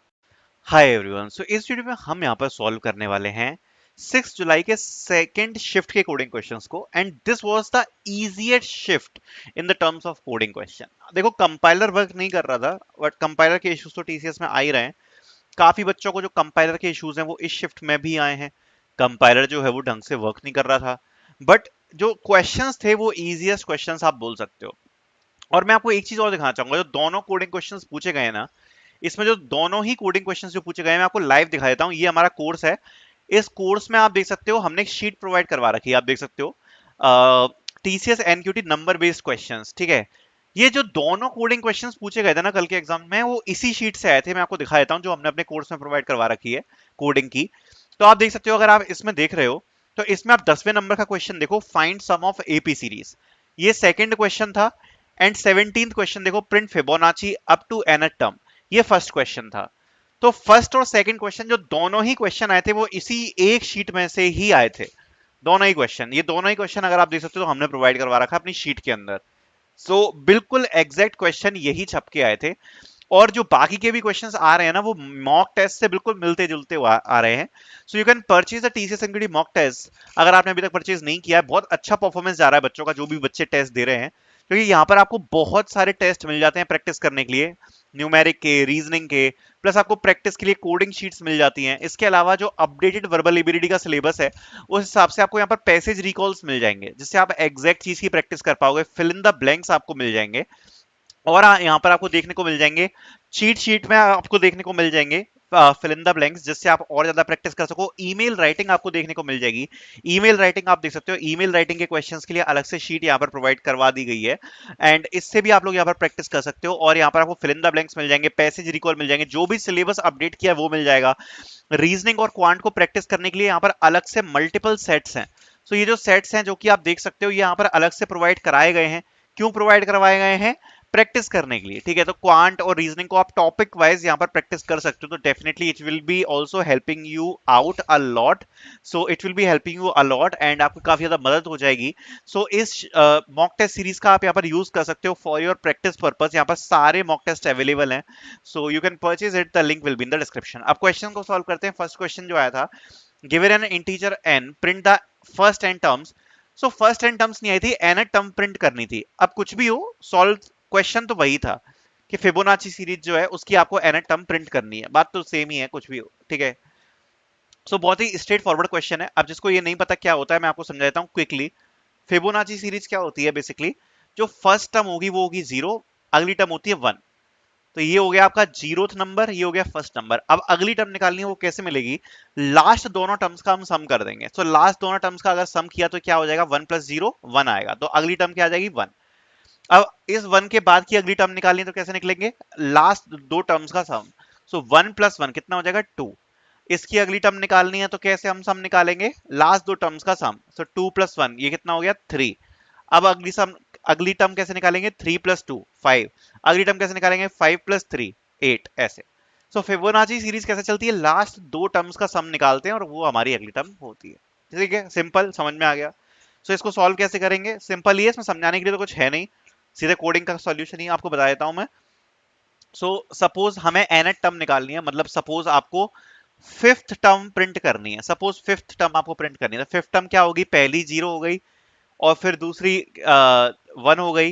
Hi everyone, so इस वीडियो में हम यहाँ पर सॉल्व करने वाले हैं 6 जुलाई के सेकंड शिफ्ट के कोडिंग क्वेश्चंस को, and this was the easiest shift in the terms of coding question. देखो कंपाइलर वर्क नहीं कर रहा था, बट कंपाइलर के इश्यूज तो टीसीएस में आ ही रहे हैं। काफी बच्चों को जो कंपाइलर के इश्यूज हैं वो इस शिफ्ट में भी आए हैं। कंपाइलर जो है वो ढंग से वर्क नहीं कर रहा था, बट जो क्वेश्चंस थे वो इजीएस्ट क्वेश्चंस आप बोल सकते हो। और मैं आपको एक चीज और दिखाना चाहूंगा, जो दोनों कोडिंग क्वेश्चंस पूछे गए हैं ना, इसमें जो दोनों ही कोडिंग क्वेश्चंस जो पूछे गए हैं मैं आपको लाइव दिखा देता हूँ। ये हमारा कोर्स है, इस कोर्स में आप देख सकते हो हमने एक शीट प्रोवाइड करवा रखी है, आप देख सकते हो TCS NQT number based questions, ठीक है। ये जो दोनों कोडिंग क्वेश्चंस पूछे गए थे ना कल के एग्जाम में, वो इसी शीट से आए थे। मैं आपको दिखा देता हूँ जो हमने अपने कोर्स में प्रोवाइड करवा रखी है कोडिंग की। तो आप देख सकते हो, अगर आप इसमें देख रहे हो तो इसमें आप 10वें नंबर का क्वेश्चन देखो, find sum of AP series, ये सेकंड क्वेश्चन था। एंड 17th क्वेश्चन देखो, print Fibonacci up to nth term, ये फर्स्ट क्वेश्चन था। तो फर्स्ट और सेकंड क्वेश्चन जो दोनों ही क्वेश्चन आए थे वो इसी एक शीट में से ही आए थे। दोनों ही क्वेश्चन, ये दोनों ही क्वेश्चन अगर आप देख सकते हो तो हमने प्रोवाइड करवा रखा है अपनी शीट के अंदर। सो बिल्कुल एग्जैक्ट क्वेश्चन यही छप के आए थे। और जो बाकी के भी क्वेश्चंस आ रहे हैं ना वो मॉक टेस्ट से बिल्कुल मिलते जुलते आ रहे हैं। So you can purchase the TCS NQT mock test, अगर आपने अभी तक परचेज नहीं किया है। बहुत अच्छा परफॉर्मेंस जा रहा है बच्चों का, जो भी बच्चे टेस्ट दे रहे हैं, क्योंकि यहाँ पर आपको बहुत सारे टेस्ट मिल जाते हैं प्रैक्टिस करने के लिए, न्यूमेरिक के, रीजनिंग के, प्लस आपको प्रैक्टिस के लिए कोडिंग शीट्स मिल जाती हैं। इसके अलावा जो अपडेटेड वर्बल एबिलिटी का सिलेबस है उस हिसाब से आपको यहाँ पर पैसेज रिकॉल्स मिल जाएंगे, जिससे आप एग्जैक्ट चीज की प्रैक्टिस कर पाओगे। फिल इन द ब्लैंक्स आपको मिल जाएंगे। और यहाँ पर आपको देखने को मिल जाएंगे, चीट शीट में आपको देखने को मिल जाएंगे फिल इन द ब्लैंक्स, जिससे आप और ज्यादा प्रैक्टिस कर सको। ईमेल राइटिंग आपको देखने को मिल जाएगी, ईमेल राइटिंग आप देख सकते हो। ईमेल राइटिंग के क्वेश्चंस के लिए अलग से शीट यहाँ पर प्रोवाइड करवा दी गई है, एंड इससे भी आप लोग यहाँ पर प्रैक्टिस कर सकते हो। और यहाँ पर आपको फिल इन द ब्लैंक्स मिल जाएंगे, पैसेज रिकॉल मिल जाएंगे, जो भी सिलेबस अपडेट किया है वो मिल जाएगा। रीजनिंग और क्वांट को प्रैक्टिस करने के लिए यहाँ पर अलग से मल्टीपल सेट्स हैं। सो ये जो सेट्स हैं जो कि आप देख सकते हो, ये यहाँ पर अलग से प्रोवाइड कराए गए हैं। क्यों प्रोवाइड करवाए गए हैं, प्रैक्टिस करने के लिए, ठीक है। तो क्वांट और रीजनिंग को आप टॉपिक वाइज यहाँ पर प्रैक्टिस कर सकते हो, तो definitely it will be also helping you out a lot. So it will be helping you a lot and आपको काफी ज्यादा मदद हो जाएगी। सो इस मॉक टेस्ट सीरीज का आप यहाँ पर यूज कर सकते हो फॉर योर प्रैक्टिस पर्पस। यहाँ पर सारे मॉक टेस्ट अवेलेबल हैं, so you can purchase it, the link will be in the description. अब क्वेश्चन को सॉल्व करते हैं। फर्स्ट क्वेश्चन जो आया था, given an integer n, print the first n terms. So first n terms नहीं आई थी, nth टर्म प्रिंट करनी थी। अब कुछ भी हो, सॉल्व क्वेश्चन तो वही था कि फिबोनाची सीरीज जो है उसकी आपको nth टर्म प्रिंट करनी है। बात तो सेम ही है, कुछ भी हो, ठीक है। सो बहुत ही स्ट्रेट फॉरवर्ड क्वेश्चन है। अब जिसको ये नहीं पता क्या होता है मैं आपको समझाता हूँ क्विकली। फिबोनाची सीरीज क्या होती है, बेसिकली जो फर्स्ट टर्म होगी वो होगी 0, अगली टर्म होती है 1। तो ये हो गया आपका 0th नंबर, ये हो गया फर्स्ट नंबर। अब अगली टर्म निकालनी है, वो कैसे मिलेगी, लास्ट दोनों टर्म्स का हम सम कर देंगे। तो लास्ट दोनों टर्म्स का अगर सम किया तो क्या हो जाएगा, 1 + 0 1 आएगा, तो अगली टर्म क्या आ जाएगी, 1। अब इस 1 के बाद की अगली टर्म निकालनी है तो कैसे निकलेंगे, लास्ट दो टर्म्स का सम। सो 1 + 1 कितना हो जाएगा, 2। इसकी अगली टर्म निकालनी है तो कैसे हम सम निकालेंगे, लास्ट दो टर्म्स का सम। सो 2 + 1 ये कितना हो गया, 3। अब अगली टर्म कैसे निकालेंगे, 3 + 2 5। अगली टर्म कैसे निकालेंगे, 5 + 3 8, ऐसे। सो फिबोनाची सीरीज कैसे चलती है, लास्ट दो टर्म्स का सम निकालते हैं और वो हमारी अगली टर्म होती है। ठीक है, सिंपल, समझ में आ गया। सो इसको सॉल्व कैसे करेंगे, सिंपल ही है, इसमें समझाने के लिए तो कुछ है नहीं, सीधे कोडिंग का सॉल्यूशन ही आपको बता देता हूं मैं। सो सपोज हमें nth टर्म निकालनी है, मतलब सपोज आपको फिफ्थ टर्म प्रिंट करनी है, सपोज फिफ्थ टर्म आपको प्रिंट करनी है, तो फिफ्थ टर्म क्या होगी, पहली जीरो हो गई और फिर दूसरी वन हो गई,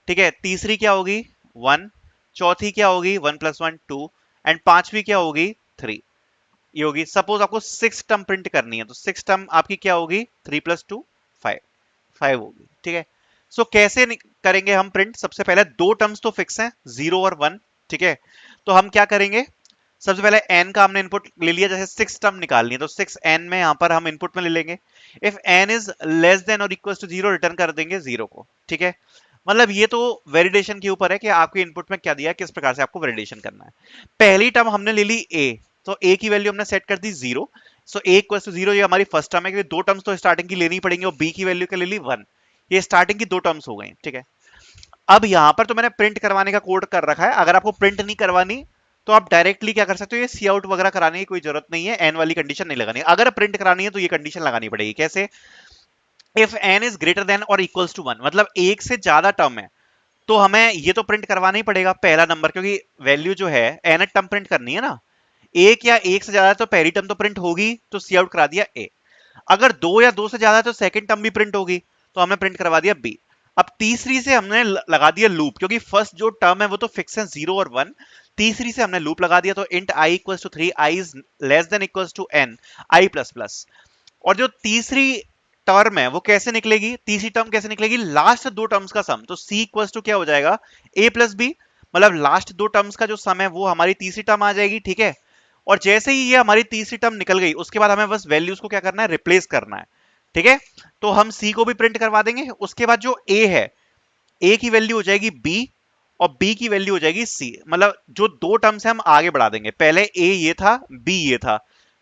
ठीक है, तीसरी क्या होगी वन, चौथी क्या होगी one plus one two, and पांचवी क्या होगी थ्री, ये होगी। सपोज आपको सिक्स टर्म प्रिंट करनी है, तो सिक्स टर्म आपकी क्या होगी three plus two five, five होगी, ठीक है। सो कैसे करेंगे हम प्रिंट, सबसे पहले दो टर्म्स तो फिक्स हैं जीरो और वन, ठीक है, तो हम क्या करेंगे, सबसे पहले n का हमने इनपुट ले लिया, जैसे सिक्स टर्म निकालनी है तो सिक्स n में यहां पर हम इनपुट में ले लेंगे, if n is less then और इक्वल टू जीरो रिटर्न कर देंगे जीरो को, ठीक है। मतलब ये तो वैलिडेशन के ऊपर है कि आपके इनपुट में क्या दिया है, किस प्रकार से आपको वैलिडेशन करना है। पहली टर्म हमने ले ली a, तो a की वैल्यू हमने सेट कर दी zero, so a equal to zero, ये हमारी फर्स्ट टर्म है, क्योंकि दो टर्म्स तो स्टार्टिंग की लेनी पड़ेंगी, और b की वैल्यू क्या ले ली वन, ये स्टार्टिंग की दो टर्म्स हो गई, ठीक है। अब यहां पर तो मैंने प्रिंट करवाने का कोड कर रखा है, अगर आपको प्रिंट नहीं करवानी तो आप डायरेक्टली क्या कर सकते हो, ये सी आउट वगैरह कराने की कोई जरूरत नहीं है, एन वाली कंडीशन नहीं लगानी। अगर प्रिंट करानी है तो ये कंडीशन लगानी पड़ेगी, कैसे, if n is greater than और इक्वल्स टू वन, मतलब एक से ज्यादा टर्म है तो हमें ये तो प्रिंट करवाना ही पड़ेगा पहला नंबर, क्योंकि वैल्यू जो है एन टर्म प्रिंट करनी है ना, एक या एक से ज्यादा है तो पहली टर्म तो प्रिंट होगी, तो सी आउट करा दिया ए। अगर दो या दो से ज्यादा है तो सेकंड टर्म भी प्रिंट होगी, तो हमने प्रिंट करवा दिया बी। अब तीसरी से हमने लगा दिया लूप, क्योंकि फर्स्ट जो टर्म है वो तो फिक्स है जीरो और वन, तीसरी से हमने लूप लगा दिया, तो int i equals to three, i is less than equals to n, i plus plus. और जो तीसरी टर्म है वो कैसे निकलेगी, तीसरी टर्म कैसे निकलेगी, लास्ट दो टर्म्स का सम, तो सी इक्वल्स टू क्या हो जाएगा ए प्लस बी, मतलब लास्ट दो टर्म्स का जो सम है वो हमारी तीसरी टर्म आ जाएगी, ठीक है। और जैसे ही ये हमारी तीसरी टर्म निकल गई उसके बाद हमें बस वैल्यूज को क्या करना है, रिप्लेस करना है, ठीक है। तो हम सी को भी प्रिंट करवा देंगे, उसके बाद जो ए है, ए की वैल्यू हो जाएगी बी और बी की वैल्यू हो जाएगी सी, मतलब जो दो टर्म्स है हम आगे बढ़ा देंगे, पहले ए ये था बी ये था,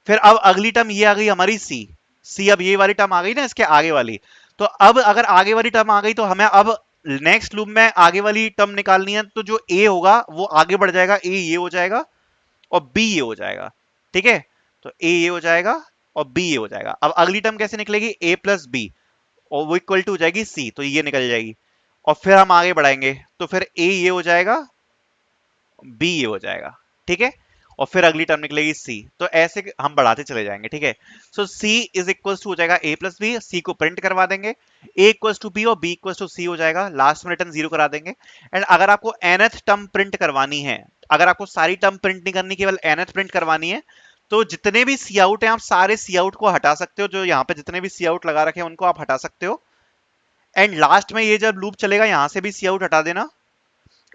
फिर अब अगली टर्म ये आ गई हमारी सी, सी अब ये वाली टर्म आ गई ना इसके आगे वाली, तो अब अगर आगे वाली टर्म आ गई तो हमें अब नेक्स्ट लूप में आगे वाली टर्म निकालनी है, तो जो ए होगा वो आगे बढ़ जाएगा, ए ये हो जाएगा और बी ये हो जाएगा, ठीक है। तो ए ये हो जाएगा और बी ये हो जाएगा। अब अगली टर्म कैसे निकलेगी, ए प्लस बी, और वो इक्वल टू हो जाएगी सी, तो ये निकल जाएगी, और फिर हम आगे बढ़ाएंगे तो फिर ए ये हो जाएगा, बी ये हो जाएगा, ठीक है। और फिर अगली टर्म निकलेगी सी, तो ऐसे हम बढ़ाते चले जाएंगे, ठीक है। सो सी इज इक्वल टू हो जाएगा ए प्लस बी, सी को प्रिंट करवा देंगे, ए इक्वल टू बी और बी इक्वल टू सी हो जाएगा, लास्ट में रिटर्न जीरो करा देंगे। एंड अगर आपको nth टर्म प्रिंट करवानी है, अगर आपको सारी टर्म प्रिंट नहीं करनी, केवल nth प्रिंट करवानी है, तो जितने भी सी आउट हैं आप सारे सी आउट को हटा सकते हो, जो यहाँ पे जितने भी सी आउट लगा रखे हैं उनको आप हटा सकते हो। एंड लास्ट में ये जब लूप चलेगा यहां से भी सी आउट हटा देना।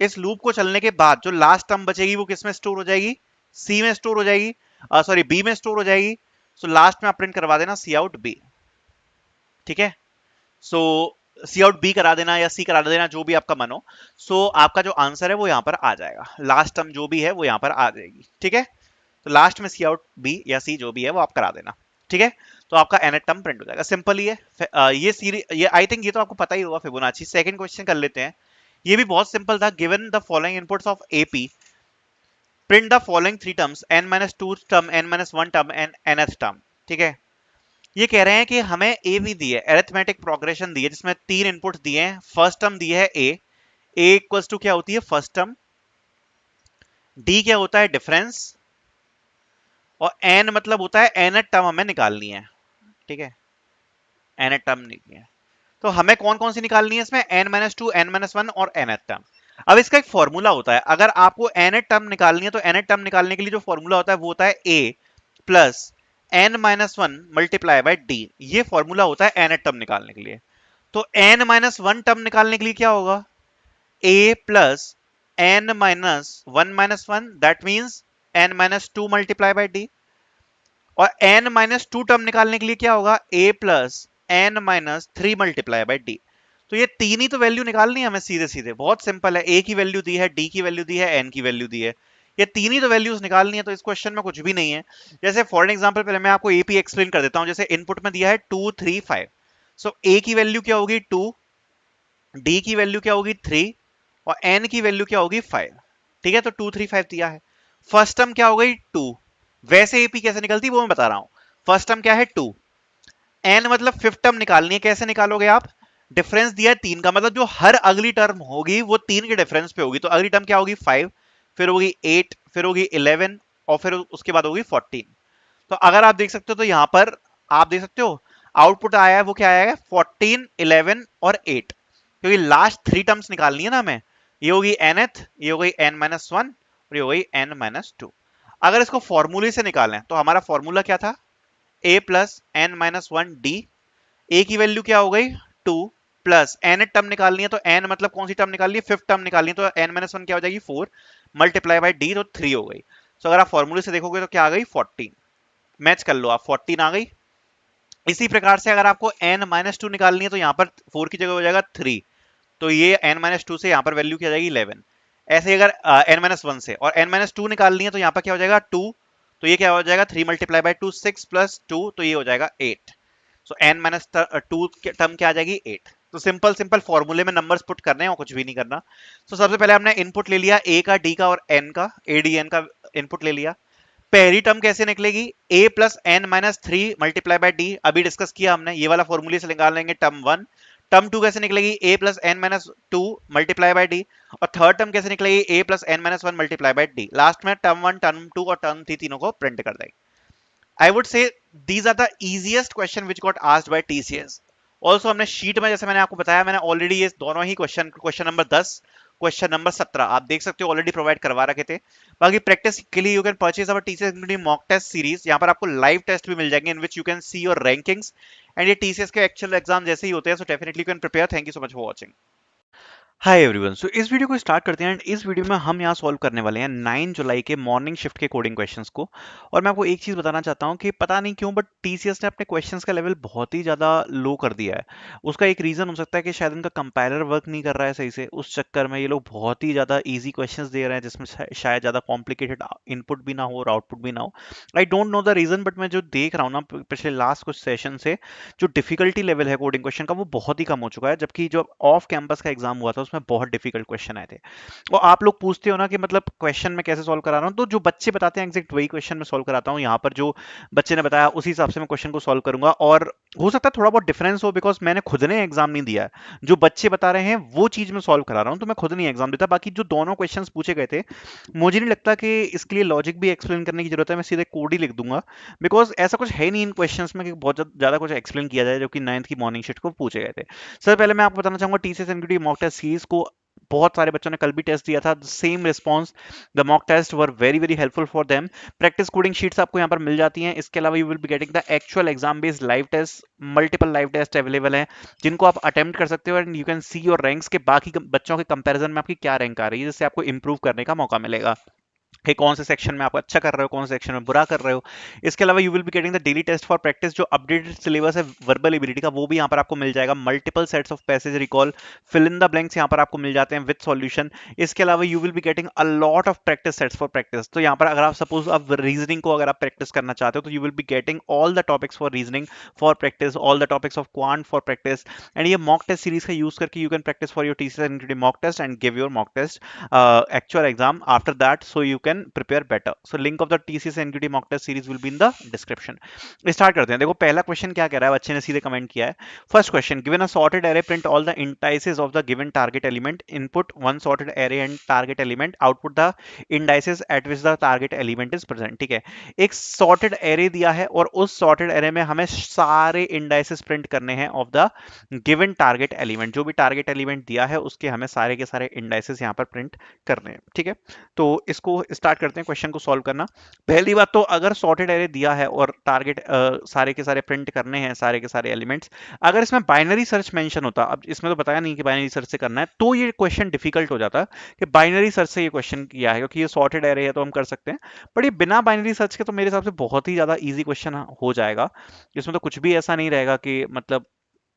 इस लूप को चलने के बाद जो लास्ट टर्म बचेगी वो किस में स्टोर हो जाएगी, सी में स्टोर हो जाएगी, सॉरी बी में स्टोर हो जाएगी। सो लास्ट में आप प्रिंट करवा देना सी आउट बी, ठीक है। सो सी आउट बी करा देना या सी करा देना, जो भी आपका मन हो। सो आपका जो आंसर है वो यहां पर आ जाएगा, लास्ट टर्म जो भी है वो यहां पर आ जाएगी, ठीक है। तो लास्ट में सी आउट बी या सी जो भी है वो आप करा देना, ठीक है। तो आपका nth टर्म प्रिंट हो जाएगा, सिंपल ही है। ये सीरीज, ये आई थिंक ये तो आपको पता ही होगा फिबोनाची। सेकंड क्वेश्चन कर लेते हैं, ये भी बहुत सिंपल था, given the following inputs of AP, print the following three terms, n minus two term, n minus one term and nth term, ठीक है। ये कह रहे हैं कि हमें ए भी दी है, अरिथमेटिक प्रोग्रेशन दी है, जिसमें तीन इनपुट दिए हैं। फर्स्ट टर्म दी है ए इक्वल्स टू क्या होती है फर्स्ट टर्म, डी क्या होता है डिफरेंस, और एन मतलब होता है एन टर्म हमें निकालनी है, ठीक है, एन टर्म निकालनी है। तो हमें कौन कौन सी निकालनी है इसमें, n minus two, n minus one और एन टर्म। अब इसका एक फॉर्मूला होता है, अगर आपको एन टर्म निकालनी है तो एन टर्म निकालने के लिए जो फॉर्मूला होता है वो होता है a plus n minus one multiply by d, ये फॉर्मूला होता है एन टर्म निकालने के लिए। तो एन माइनस वन टर्म निकालने के लिए क्या होगा, a plus n minus one, that means n minus two multiply by d. और n माइनस टू टर्म निकालने के लिए क्या होगा, a plus n minus three multiply by d. तो ये तीन ही तो वैल्यू निकालनी है हमें सीधे सीधे, बहुत सिंपल है। a की वैल्यू दी है, d की वैल्यू दी है, n की वैल्यू दी है, ये तीन ही तो वैल्यूज निकालनी है। तो इस क्वेश्चन में कुछ भी नहीं है। जैसे फॉर एग्जांपल पहले मैं आपको एपी एक्सप्लेन कर देता हूं। जैसे इनपुट में दिया है 2 3 5, सो a की वैल्यू क्या होगी 2, d की वैल्यू क्या होगी 3 और n की वैल्यू क्या होगी 5, ठीक है। तो 2 3 5 दिया है। फर्स्ट टर्म क्या हो गई 2, वैसे एपी कैसे निकलती वो मैं बता रहा हूं। फर्स्ट टर्म क्या है 2, एन मतलब फिफ्थ टर्म निकालनी है, कैसे निकालोगे आप, डिफरेंस दिया है तीन का, मतलब जो हर अगली टर्म होगी वो तीन के डिफरेंस पे होगी। तो अगली टर्म क्या होगी 5, फिर होगी 8, फिर होगी 11 और फिर उसके बाद होगी 14। तो अगर आप देख सकते हो तो यहाँ पर आप देख सकते हो आउटपुट आया है, वो क्या आया है, 14, 11 और 8, क्योंकि लास्ट थ्री टर्म्स निकालनी है ना हमें। ये होगी nth, ये हो गई n-1 और ये हो गई n-2। अगर इसको फॉर्मूले से निकालें तो हमारा फॉर्मूला क्या था, a plus n-1 d। a की वैल्यू क्या हो गई 2, प्लस n टर्म निकालनी है तो n मतलब कौन सी टर्म निकालनी है, फिफ्थ टर्म निकालनी है, तो n-1 क्या हो जाएगी 4, मल्टीप्लाई बाई d तो 3 हो गई। तो अगर आप फॉर्मूले से देखोगे तो क्या आ गई 14, मैच कर लो आप, 14 आ गई। इसी प्रकार से अगर आपको n-2 निकालनी है तो यहाँ पर 4 की जगह हो जाएगा 3, तो ये n-2 से यहाँ पर वैल्यू क्या आ जाएगी 11। ऐसे ही अगर n-1 से और n-2 निकालनी है तो यहाँ पर क्या हो जाएगा 2, तो ये क्या हो जाएगा 3 मल्टीप्लाई बाई 2 6 प्लस 2 तो ये हो जाएगा 8। सो n-2 टर्म क्या आ जाएगी 8। तो सिंपल सिंपल फॉर्मूले में नंबर्स पुट करने हैं और कुछ भी नहीं करना। तो सबसे पहले हमने इनपुट ले लिया a का, d का और n का, adn का इनपुट ले लिया। पहली टर्म कैसे निकलेगी, a plus n-3 multiply by D, अभी डिस्कस किया हमने, ये वाला फॉर्मूले से निकाल लेंगे टर्म वन। टर्म टू कैसे निकलेगी, a plus n-2 multiply by d, और थर्ड टर्म कैसे निकलेगी, a plus n-1 multiply by d. Last में टर्म वन, टर्म टू और टर्म थ्री तीनों को प्रिंट कर देंगे। I would say these are the easiest question which got asked by TCS. Also हमने शीट में, जैसे मैंने आपको बताया, मैंने ऑलरेडी ये दोनों ही question, question number 10, question number 17 आप देख सकते हो ऑलरेडी प्रोवाइड करवा रखे थे। बाकी प्रैक्टिस के लिए you can purchase our TCS immunity mock test series, यहाँ पर आपको लाइव टेस्ट भी मिल जाएंगे in which you can see your rankings, and ये टीसीएस के एक्चुअल एग्जाम जैसे ही होते हैं, so definitely you can prepare. Thank you so much for watching. Hi everyone, so इस वीडियो को स्टार्ट करते हैं एंड इस वीडियो में हम यहाँ सॉल्व करने वाले हैं 9 जुलाई के मॉर्निंग शिफ्ट के कोडिंग क्वेश्चंस को। और मैं आपको एक चीज़ बताना चाहता हूँ कि पता नहीं क्यों बट टीसीएस ने अपने क्वेश्चंस का लेवल बहुत ही ज़्यादा लो कर दिया है। उसका एक रीज़न हो सकता है कि शायद इनका कंपाइलर वर्क नहीं कर रहा है सही से, उस चक्कर में ये लोग बहुत ही ज़्यादा ईजी क्वेश्चंस दे रहे हैं जिसमें शायद ज़्यादा कॉम्प्लिकेटेड इनपुट भी ना हो और आउटपुट भी ना हो। I don't know the reason, but मैं जो देख रहा हूँ ना पिछले लास्ट कुछ सेशन से, जो डिफिकल्टी लेवल है कोडिंग क्वेश्चन का वो बहुत ही कम हो चुका है, जबकि जो ऑफ कैंपस का एग्जाम हुआ था उसमें बहुत डिफिकल्ट क्वेश्चन आए थे। और आप लोग पूछते हो ना कि मतलब क्वेश्चन में कैसे सॉल्व करा रहा हूँ, तो जो बच्चे बताते हैं एग्जैक्ट वही क्वेश्चन में सॉल्व कराता हूँ। यहाँ पर जो बच्चे ने बताया उसी हिसाब से मैं क्वेश्चन को सॉल्व करूंगा, और हो सकता है थोड़ा बहुत डिफरेंस हो बिकॉज मैंने खुद ने एग्जाम नहीं दिया है। जो बच्चे बता रहे हैं वो चीज मैं सॉल्व करा रहा हूँ, तो मैं खुद नहीं एग्जाम देता। बाकी जो दोनों क्वेश्चन पूछे गए थे, मुझे नहीं लगता कि इसके लिए लॉजिक भी एक्सप्लेन करने की जरूरत है, मैं सीधे कोड ही लिख दूंगा, बिकॉज ऐसा कुछ है नहीं इन क्वेश्चंस में कि बहुत ज्यादा कुछ एक्सप्लेन किया जाए, जो कि 9th की मॉर्निंग शिफ्ट को पूछे गए थे। सर पहले मैं आपको बताना चाहूंगा TCS NQT mock test series को बहुत सारे बच्चों ने कल भी टेस्ट दिया था, same response. The mock test were very very helpful for them. Practice coding sheets आपको यहाँ पर मिल जाती हैं। इसके अलावा you will be getting the actual exam based live test, multiple live test available हैं जिनको आप अटेम्प्ट कर सकते हो, and you can see your ranks के बाकी बच्चों के कंपैरिजन में आपकी क्या रैंक आ रही है, जिससे आपको इंप्रूव करने का मौका मिलेगा कि कौन से सेक्शन में आप अच्छा कर रहे हो, कौन से सेक्शन में बुरा कर रहे हो। इसके अलावा you will be getting the daily test for practice, जो अपडेटेड सिलेबस है वर्बल एबिलिटी का, वो भी यहाँ पर आपको मिल जाएगा। Multiple sets of passage recall, fill in the blanks यहाँ पर आपको मिल जाते हैं विद सॉल्यूशन। इसके अलावा you will be getting a lot of practice sets for practice. तो यहाँ पर अगर आप सपोज आप रीजनिंग को अगर आप प्रैक्टिस करना चाहते हो तो you will be getting all the topics for reasoning for practice, all the topics of quant for practice. And ये मॉक टेस्ट सीरीज का यूज करके you can practice for your TCS mock test and give your mock test actual exam after that, so you can prepare better. So link of the TCS NQT mock test series will be in the description. Start करते हैं। देखो पहला question क्या कह रहा है, बच्चे ने सीधे कमेंट किया है। First question, given a sorted array, print all the indices of the given target element, input one sorted array and target element, output the indices eight which the target element is present. ठीक है, एक sorted array दिया है और उस sorted array में हमें सारे इंडाइसेस प्रिंट करने हैं of the given target element. जो भी टारगेट एलिमेंट दिया है उसके हमें सारे के सारे इंडाइसेस यहाँ पर प्रिंट करने हैं। ठीक है, तो इसको स्टार्ट करते हैं क्वेश्चन को सॉल्व करना। पहली बात तो अगर सॉर्टेड एरे दिया है और टारगेट सारे के सारे प्रिंट करने हैं सारे के सारे एलिमेंट्स, अगर इसमें बाइनरी सर्च मेंशन होता, अब इसमें तो बताया नहीं कि बाइनरी सर्च से करना है, तो ये क्वेश्चन डिफिकल्ट हो जाता कि बाइनरी सर्च से ये क्वेश्चन किया है, क्योंकि ये सॉर्टेड एरे है तो हम कर सकते हैं। बट ये बिना बाइनरी सर्च के तो मेरे हिसाब से बहुत ही ज्यादा इजी क्वेश्चन हो जाएगा। इसमें तो कुछ भी ऐसा नहीं रहेगा कि मतलब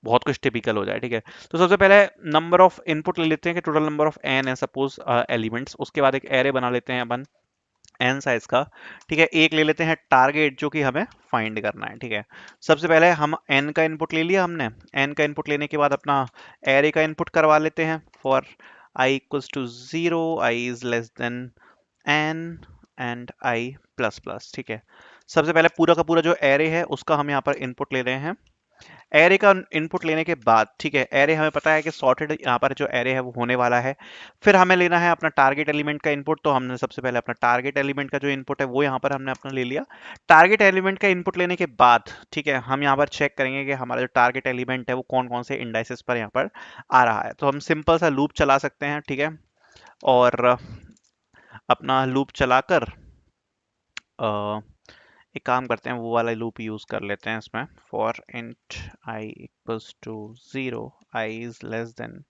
बहुत कुछ टिपिकल हो जाए। ठीक है, तो सबसे पहले नंबर ऑफ इनपुट ले लेते हैं कि टोटल नंबर ऑफ एन है सपोज एलिमेंट्स। उसके बाद एक एरे बना लेते हैं अपन एन साइज का। ठीक है, एक ले लेते हैं टारगेट जो कि हमें फाइंड करना है। ठीक है, सबसे पहले हम एन का इनपुट ले लिया हमने। एन का इनपुट लेने के बाद अपना एरे का इनपुट करवा लेते हैं for i equals to 0, i is less than n and i plus plus. ठीक है, सबसे पहले पूरा का पूरा जो एरे है उसका हम यहाँ पर इनपुट ले रहे हैं। एरे का इनपुट लेने के बाद, ठीक है, एरे हमें पता है कि सॉर्टेड यहाँ पर जो एरे है वो होने वाला है। फिर हमें लेना है अपना टारगेट एलिमेंट का इनपुट, तो हमने सबसे पहले अपना टारगेट एलिमेंट का जो इनपुट है वो यहाँ पर हमने अपना ले लिया। टारगेट एलिमेंट का इनपुट लेने के बाद, ठीक है, हम यहाँ पर चेक करेंगे कि हमारा जो टारगेट एलिमेंट है वो कौन कौन से इंडाइसेस पर यहाँ पर आ रहा है। तो हम सिंपल सा लूप चला सकते हैं, ठीक है, और अपना लूप चलाकर एक काम करते हैं, वो वाला लूप यूज कर लेते हैं इसमें। For int i equals to 0, i is less than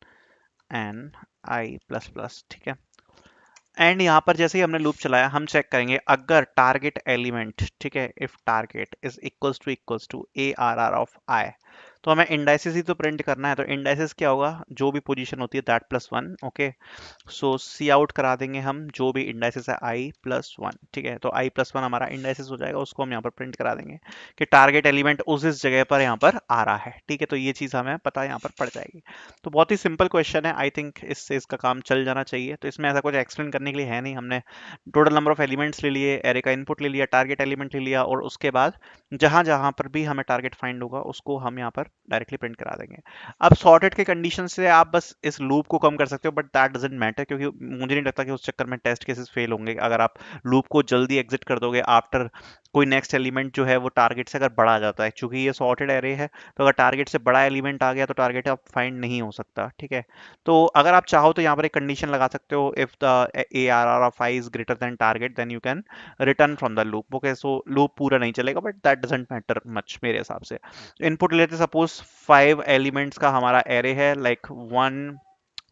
n i plus plus, ठीक है। एंड यहाँ पर जैसे ही हमने लूप चलाया, हम चेक करेंगे अगर टारगेट एलिमेंट, ठीक है, if target is equals to a are are of i, तो हमें इंडाइसिस ही तो प्रिंट करना है। तो इंडाइसिस क्या होगा, जो भी पोजीशन होती है that plus one, okay. So cout करा देंगे हम जो भी इंडाइसिस है आई प्लस वन, ठीक है। तो आई प्लस वन हमारा इंडाइसिस हो जाएगा, उसको हम यहाँ पर प्रिंट करा देंगे कि टारगेट एलिमेंट उस इस जगह पर यहाँ पर आ रहा है, ठीक है। तो ये चीज़ हमें पता यहाँ पर पड़ जाएगी। तो बहुत ही सिंपल क्वेश्चन है, आई थिंक इससे इसका काम चल जाना चाहिए। तो इसमें ऐसा कुछ एक्सप्लेन करने के लिए है नहीं, हमने टोटल नंबर ऑफ एलिमेंट्स ले लिए, एरे का इनपुट ले लिया, टारगेट एलिमेंट ले लिया, और उसके बाद जहां जहां पर भी हमें टारगेट फाइंड होगा उसको हम यहाँ पर डायरेक्टली प्रिंट करा देंगे। अब सॉर्टेड के कंडीशन से आप बस इस लूप को कम कर सकते हो, बट दैट डजंट मैटर, क्योंकि मुझे नहीं लगता कि उस चक्कर में टेस्ट केसेस फेल होंगे। अगर आप लूप को जल्दी एग्जिट कर दोगे आफ्टर कोई नेक्स्ट एलिमेंट जो है वो टारगेट से अगर बड़ा आ जाता है, क्योंकि ये सॉर्टेड एरे है, तो अगर टारगेट से बड़ा एलिमेंट आ गया तो टारगेट आप फाइंड नहीं हो सकता, ठीक है। तो अगर आप चाहो तो यहाँ पर एक कंडीशन लगा सकते हो, if the A are are of i is greater than target then you can return from the loop, okay. So loop पूरा नहीं चलेगा, but that doesn't matter much मेरे हिसाब से। इनपुट लेते सपोज 5 एलिमेंट्स का हमारा एरे है, लाइक 1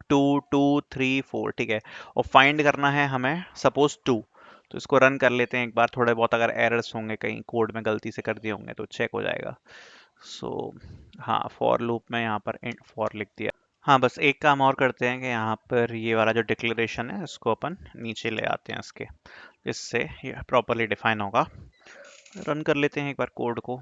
2 2 3 4, ठीक है, और फाइंड करना है हमें सपोज 2। तो इसको रन कर लेते हैं एक बार, थोड़े बहुत अगर एरर्स होंगे कहीं कोड में गलती से कर दिए होंगे तो चेक हो जाएगा। सो हाँ, फॉर लूप में यहाँ पर फॉर लिख दिया। हाँ, बस एक काम और करते हैं कि यहाँ पर ये वाला जो डिक्लेरेशन है इसको अपन नीचे ले आते हैं इसके, इससे ये प्रॉपरली डिफाइन होगा। रन कर लेते हैं एक बार कोड को।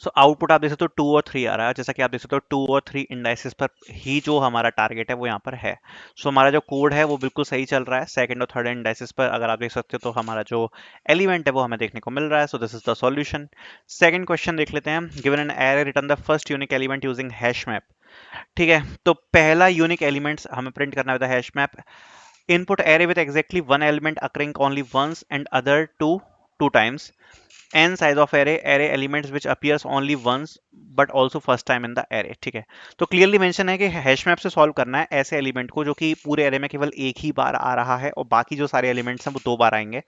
सो आउटपुट आप देख सकते हो 2 और 3 आ रहा है, जैसा कि आप देख सकते हो 2 और 3 इंडाइसेस पर ही जो हमारा टारगेट है वो यहाँ पर है। सो हमारा जो कोड है वो बिल्कुल सही चल रहा है। सेकंड और थर्ड इंडाइसेस पर अगर आप देख सकते हो तो हमारा जो एलिमेंट है वो हमें देखने को मिल रहा है। So this is the solution. Second question देख लेते हैं। Given an array return the first unique element using hash map, ठीक है। तो पहला यूनिक एलिमेंट हमें प्रिंट करना है with hash map. Input array with exactly one element occurring only once and other two times, n size of array elements which appears only once but also first time in the array, ठीक है। तो clearly mention है कि hash map से solve करना है ऐसे element को जो कि पूरे एरे में केवल एक ही बार आ रहा है और बाकी जो सारे एलिमेंट्स हैं वो दो बार आएंगे,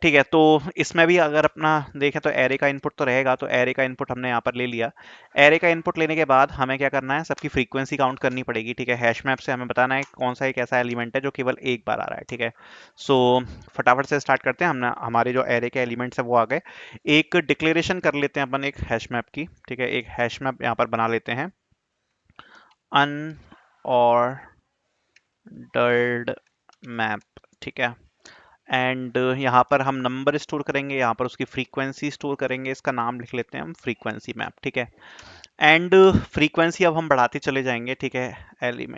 ठीक है। तो इसमें भी अगर अपना देखें तो एरे का इनपुट तो रहेगा, तो एरे का इनपुट हमने यहाँ पर ले लिया। एरे का इनपुट लेने के बाद हमें क्या करना है, सबकी फ्रीक्वेंसी काउंट करनी पड़ेगी, ठीक है। हैश मैप से हमें बताना है कौन सा एक ऐसा एलिमेंट है जो केवल एक बार आ रहा है, ठीक है। सो फटाफट से स्टार्ट करते हैं। हमने हमारे जो एरे के एलिमेंट्स है वो आ गए। एक डिक्लेरेशन कर लेते हैं अपन एक हैश मैप की, ठीक है। एक हैश मैप यहाँ पर बना लेते हैं, अनऑर्डर्ड मैप, ठीक है। एंड यहाँ पर हम नंबर स्टोर करेंगे, यहाँ पर उसकी फ्रीक्वेंसी स्टोर करेंगे, इसका नाम लिख लेते हैं हम फ्रीक्वेंसी मैप, ठीक है। एंड फ्रीक्वेंसी अब हम बढ़ाते चले जाएंगे, ठीक है।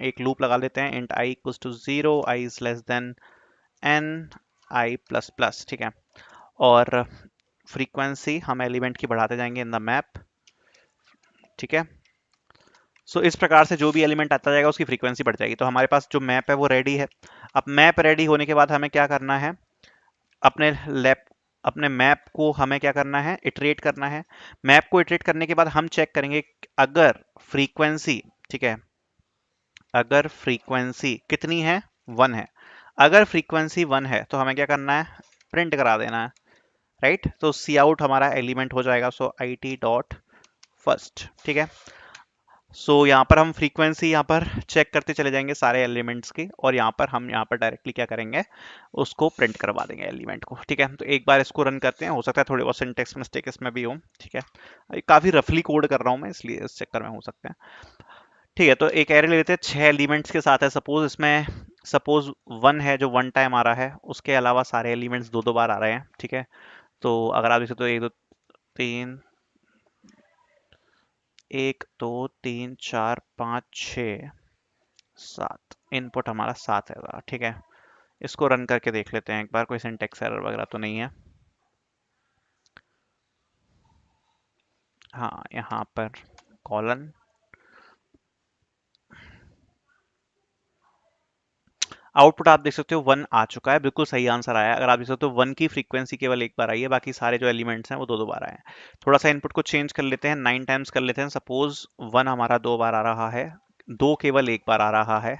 एक लूप लगा लेते हैं, int i equals to 0, i is less than n i plus plus, ठीक है। और फ्रीक्वेंसी हम एलिमेंट की बढ़ाते जाएंगे इन द मैप, ठीक है। सो इस प्रकार से जो भी एलिमेंट आता जाएगा उसकी फ्रीक्वेंसी बढ़ जाएगी। तो हमारे पास जो मैप है वो रेडी है। अब मैप रेडी होने के बाद हमें क्या करना है, अपने लैप अपने मैप को हमें क्या करना है, इटरेट करना है। मैप को इटरेट करने के बाद हम चेक करेंगे अगर फ्रीक्वेंसी, ठीक है, अगर फ्रीक्वेंसी कितनी है, 1 है। अगर फ्रीक्वेंसी 1 है तो हमें क्या करना है, प्रिंट करा देना है, राइट। तो सी आउट हमारा एलिमेंट हो जाएगा, सो आई टी डॉट फर्स्ट, ठीक है। सो यहाँ पर हम फ्रीक्वेंसी यहाँ पर चेक करते चले जाएंगे सारे एलिमेंट्स की, और यहाँ पर हम यहाँ पर डायरेक्टली क्या करेंगे, उसको प्रिंट करवा देंगे एलिमेंट को, ठीक है। तो एक बार इसको रन करते हैं, हो सकता है थोड़ी बहुत सिंटेक्स मिस्टेक इसमें भी हो, ठीक है। काफी रफली कोड कर रहा हूँ मैं, इसलिए इस चक्कर में हो सकते हैं, ठीक है। तो एक एरे ले लेते हैं, 6 एलिमेंट्स के साथ है सपोज, इसमें सपोज 1 है जो 1 टाइम आ रहा है, उसके अलावा सारे एलिमेंट्स दो दो बार आ रहे हैं, ठीक है। तो अगर आप इसे तो 1 2 3 4 5 6 7, इनपुट हमारा 7 है, ठीक है। इसको रन करके देख लेते हैं एक बार, कोई सिंटेक्स एरर वगैरह तो नहीं है। हाँ, यहाँ पर कॉलन, आउटपुट आप देख सकते हो 1 आ चुका है, बिल्कुल सही आंसर आया है। अगर आप देख सकते हो 1 की फ्रीक्वेंसी केवल एक बार आई है, बाकी सारे जो एलिमेंट्स हैं वो दो दो बार आए हैं। थोड़ा सा इनपुट को चेंज कर लेते हैं, 9 टाइम्स कर लेते हैं। सपोज 1 हमारा दो बार आ रहा है, 2 केवल एक बार आ रहा है,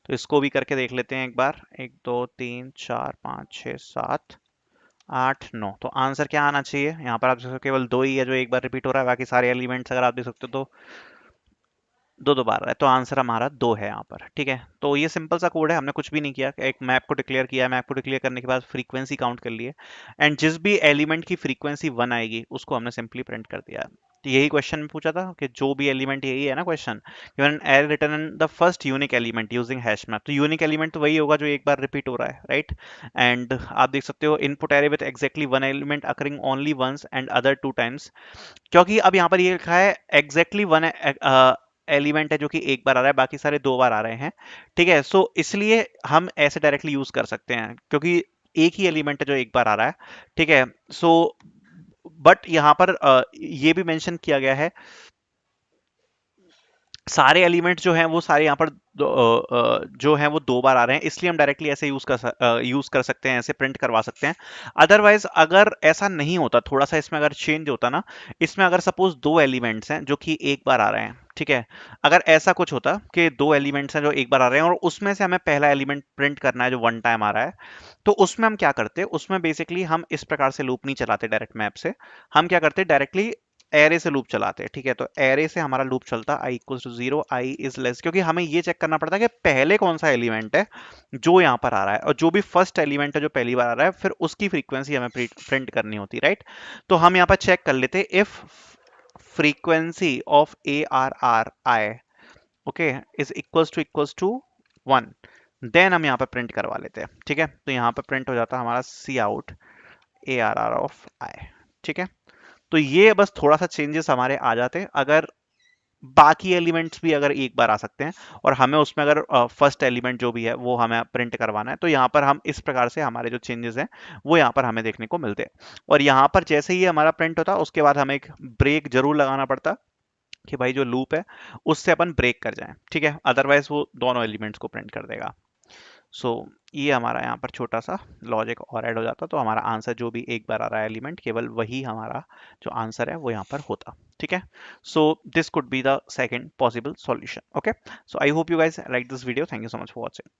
तो इसको भी करके देख लेते हैं एक बार। 1 2 3 4 5 6 7 8 9, तो आंसर क्या आना चाहिए? यहाँ पर आप देख सकते हो केवल दो ही है जो एक बार रिपीट हो रहा है, बाकी सारे एलिमेंट्स अगर आप देख सकते हो तो दो दो बार है, तो आंसर हमारा दो है यहाँ पर। ठीक है, तो ये सिंपल सा कोड है, हमने कुछ भी नहीं किया, एक मैप को डिक्लेयर किया, मैप को डिक्लेयर करने के बाद फ्रीक्वेंसी काउंट कर लिए, एंड जिस भी एलिमेंट की फ्रीक्वेंसी 1 आएगी उसको हमने सिंपली प्रिंट कर दिया। तो यही क्वेश्चन में पूछा था कि जो भी एलिमेंट, यही है ना question, given array return in the first unique element using hash map, तो यूनिक एलिमेंट तो वही होगा जो एक बार रिपीट हो रहा है, राइट। एंड आप देख सकते हो input array with exactly one element occurring only once and other two times, क्योंकि अब यहाँ पर ये लिखा है एग्जैक्टली वन एलिमेंट है जो कि एक बार आ रहा है, बाकी सारे दो बार आ रहे हैं। ठीक है, सो इसलिए हम ऐसे डायरेक्टली यूज कर सकते हैं क्योंकि एक ही एलिमेंट है जो एक बार आ रहा है। ठीक है, सो बट यहाँ पर ये भी मेंशन किया गया है, सारे एलिमेंट्स जो हैं वो सारे यहाँ पर जो हैं वो दो बार आ रहे हैं, इसलिए हम डायरेक्टली ऐसे यूज कर सकते हैं, ऐसे प्रिंट करवा सकते हैं। अदरवाइज अगर ऐसा नहीं होता, थोड़ा सा इसमें अगर चेंज होता ना, इसमें अगर सपोज दो एलिमेंट्स हैं जो कि एक बार आ रहे हैं, ठीक है, अगर ऐसा कुछ होता कि दो एलिमेंट्स हैं जो एक बार आ रहे हैं और उसमें से हमें पहला एलिमेंट प्रिंट करना है जो वन टाइम आ रहा है, तो उसमें हम क्या करते, उसमें बेसिकली हम इस प्रकार से लूप नहीं चलाते डायरेक्ट मैप से, हम क्या करते डायरेक्टली एरे से लूप चलाते हैं। ठीक है, तो एरे से हमारा लूप चलता i equal to zero, i is less, क्योंकि हमें ये चेक करना पड़ता है कि पहले कौन सा एलिमेंट है जो यहाँ पर आ रहा है, और जो भी फर्स्ट एलिमेंट है जो पहली बार आ रहा है फिर उसकी फ्रीक्वेंसी हमें प्रिंट करनी होती, राइट। तो हम यहाँ पर चेक कर लेते, if frequency of A are R i, okay, is equals to one, then हम यहाँ पर प्रिंट करवा लेते हैं। ठीक है, तो यहाँ पर प्रिंट हो जाता है हमारा c out a are are of i. ठीक है, तो ये बस थोड़ा सा चेंजेस हमारे आ जाते हैं, अगर बाकी एलिमेंट्स भी अगर एक बार आ सकते हैं और हमें उसमें अगर फर्स्ट एलिमेंट जो भी है वो हमें प्रिंट करवाना है, तो यहाँ पर हम इस प्रकार से हमारे जो चेंजेस हैं वो यहाँ पर हमें देखने को मिलते हैं। और यहाँ पर जैसे ही हमारा प्रिंट होता उसके बाद हमें एक ब्रेक जरूर लगाना पड़ता कि भाई जो लूप है उससे अपन ब्रेक कर जाएं। ठीक है, अदरवाइज वो दोनों एलिमेंट्स को प्रिंट कर देगा। सो ये हमारा यहाँ पर छोटा सा लॉजिक और ऐड हो जाता, तो हमारा आंसर जो भी एक बार आ रहा है एलिमेंट, केवल वही हमारा जो आंसर है वो यहाँ पर होता। ठीक है, so this could be the second possible solution. Okay, so I hope you guys like this video, thank you so much for watching.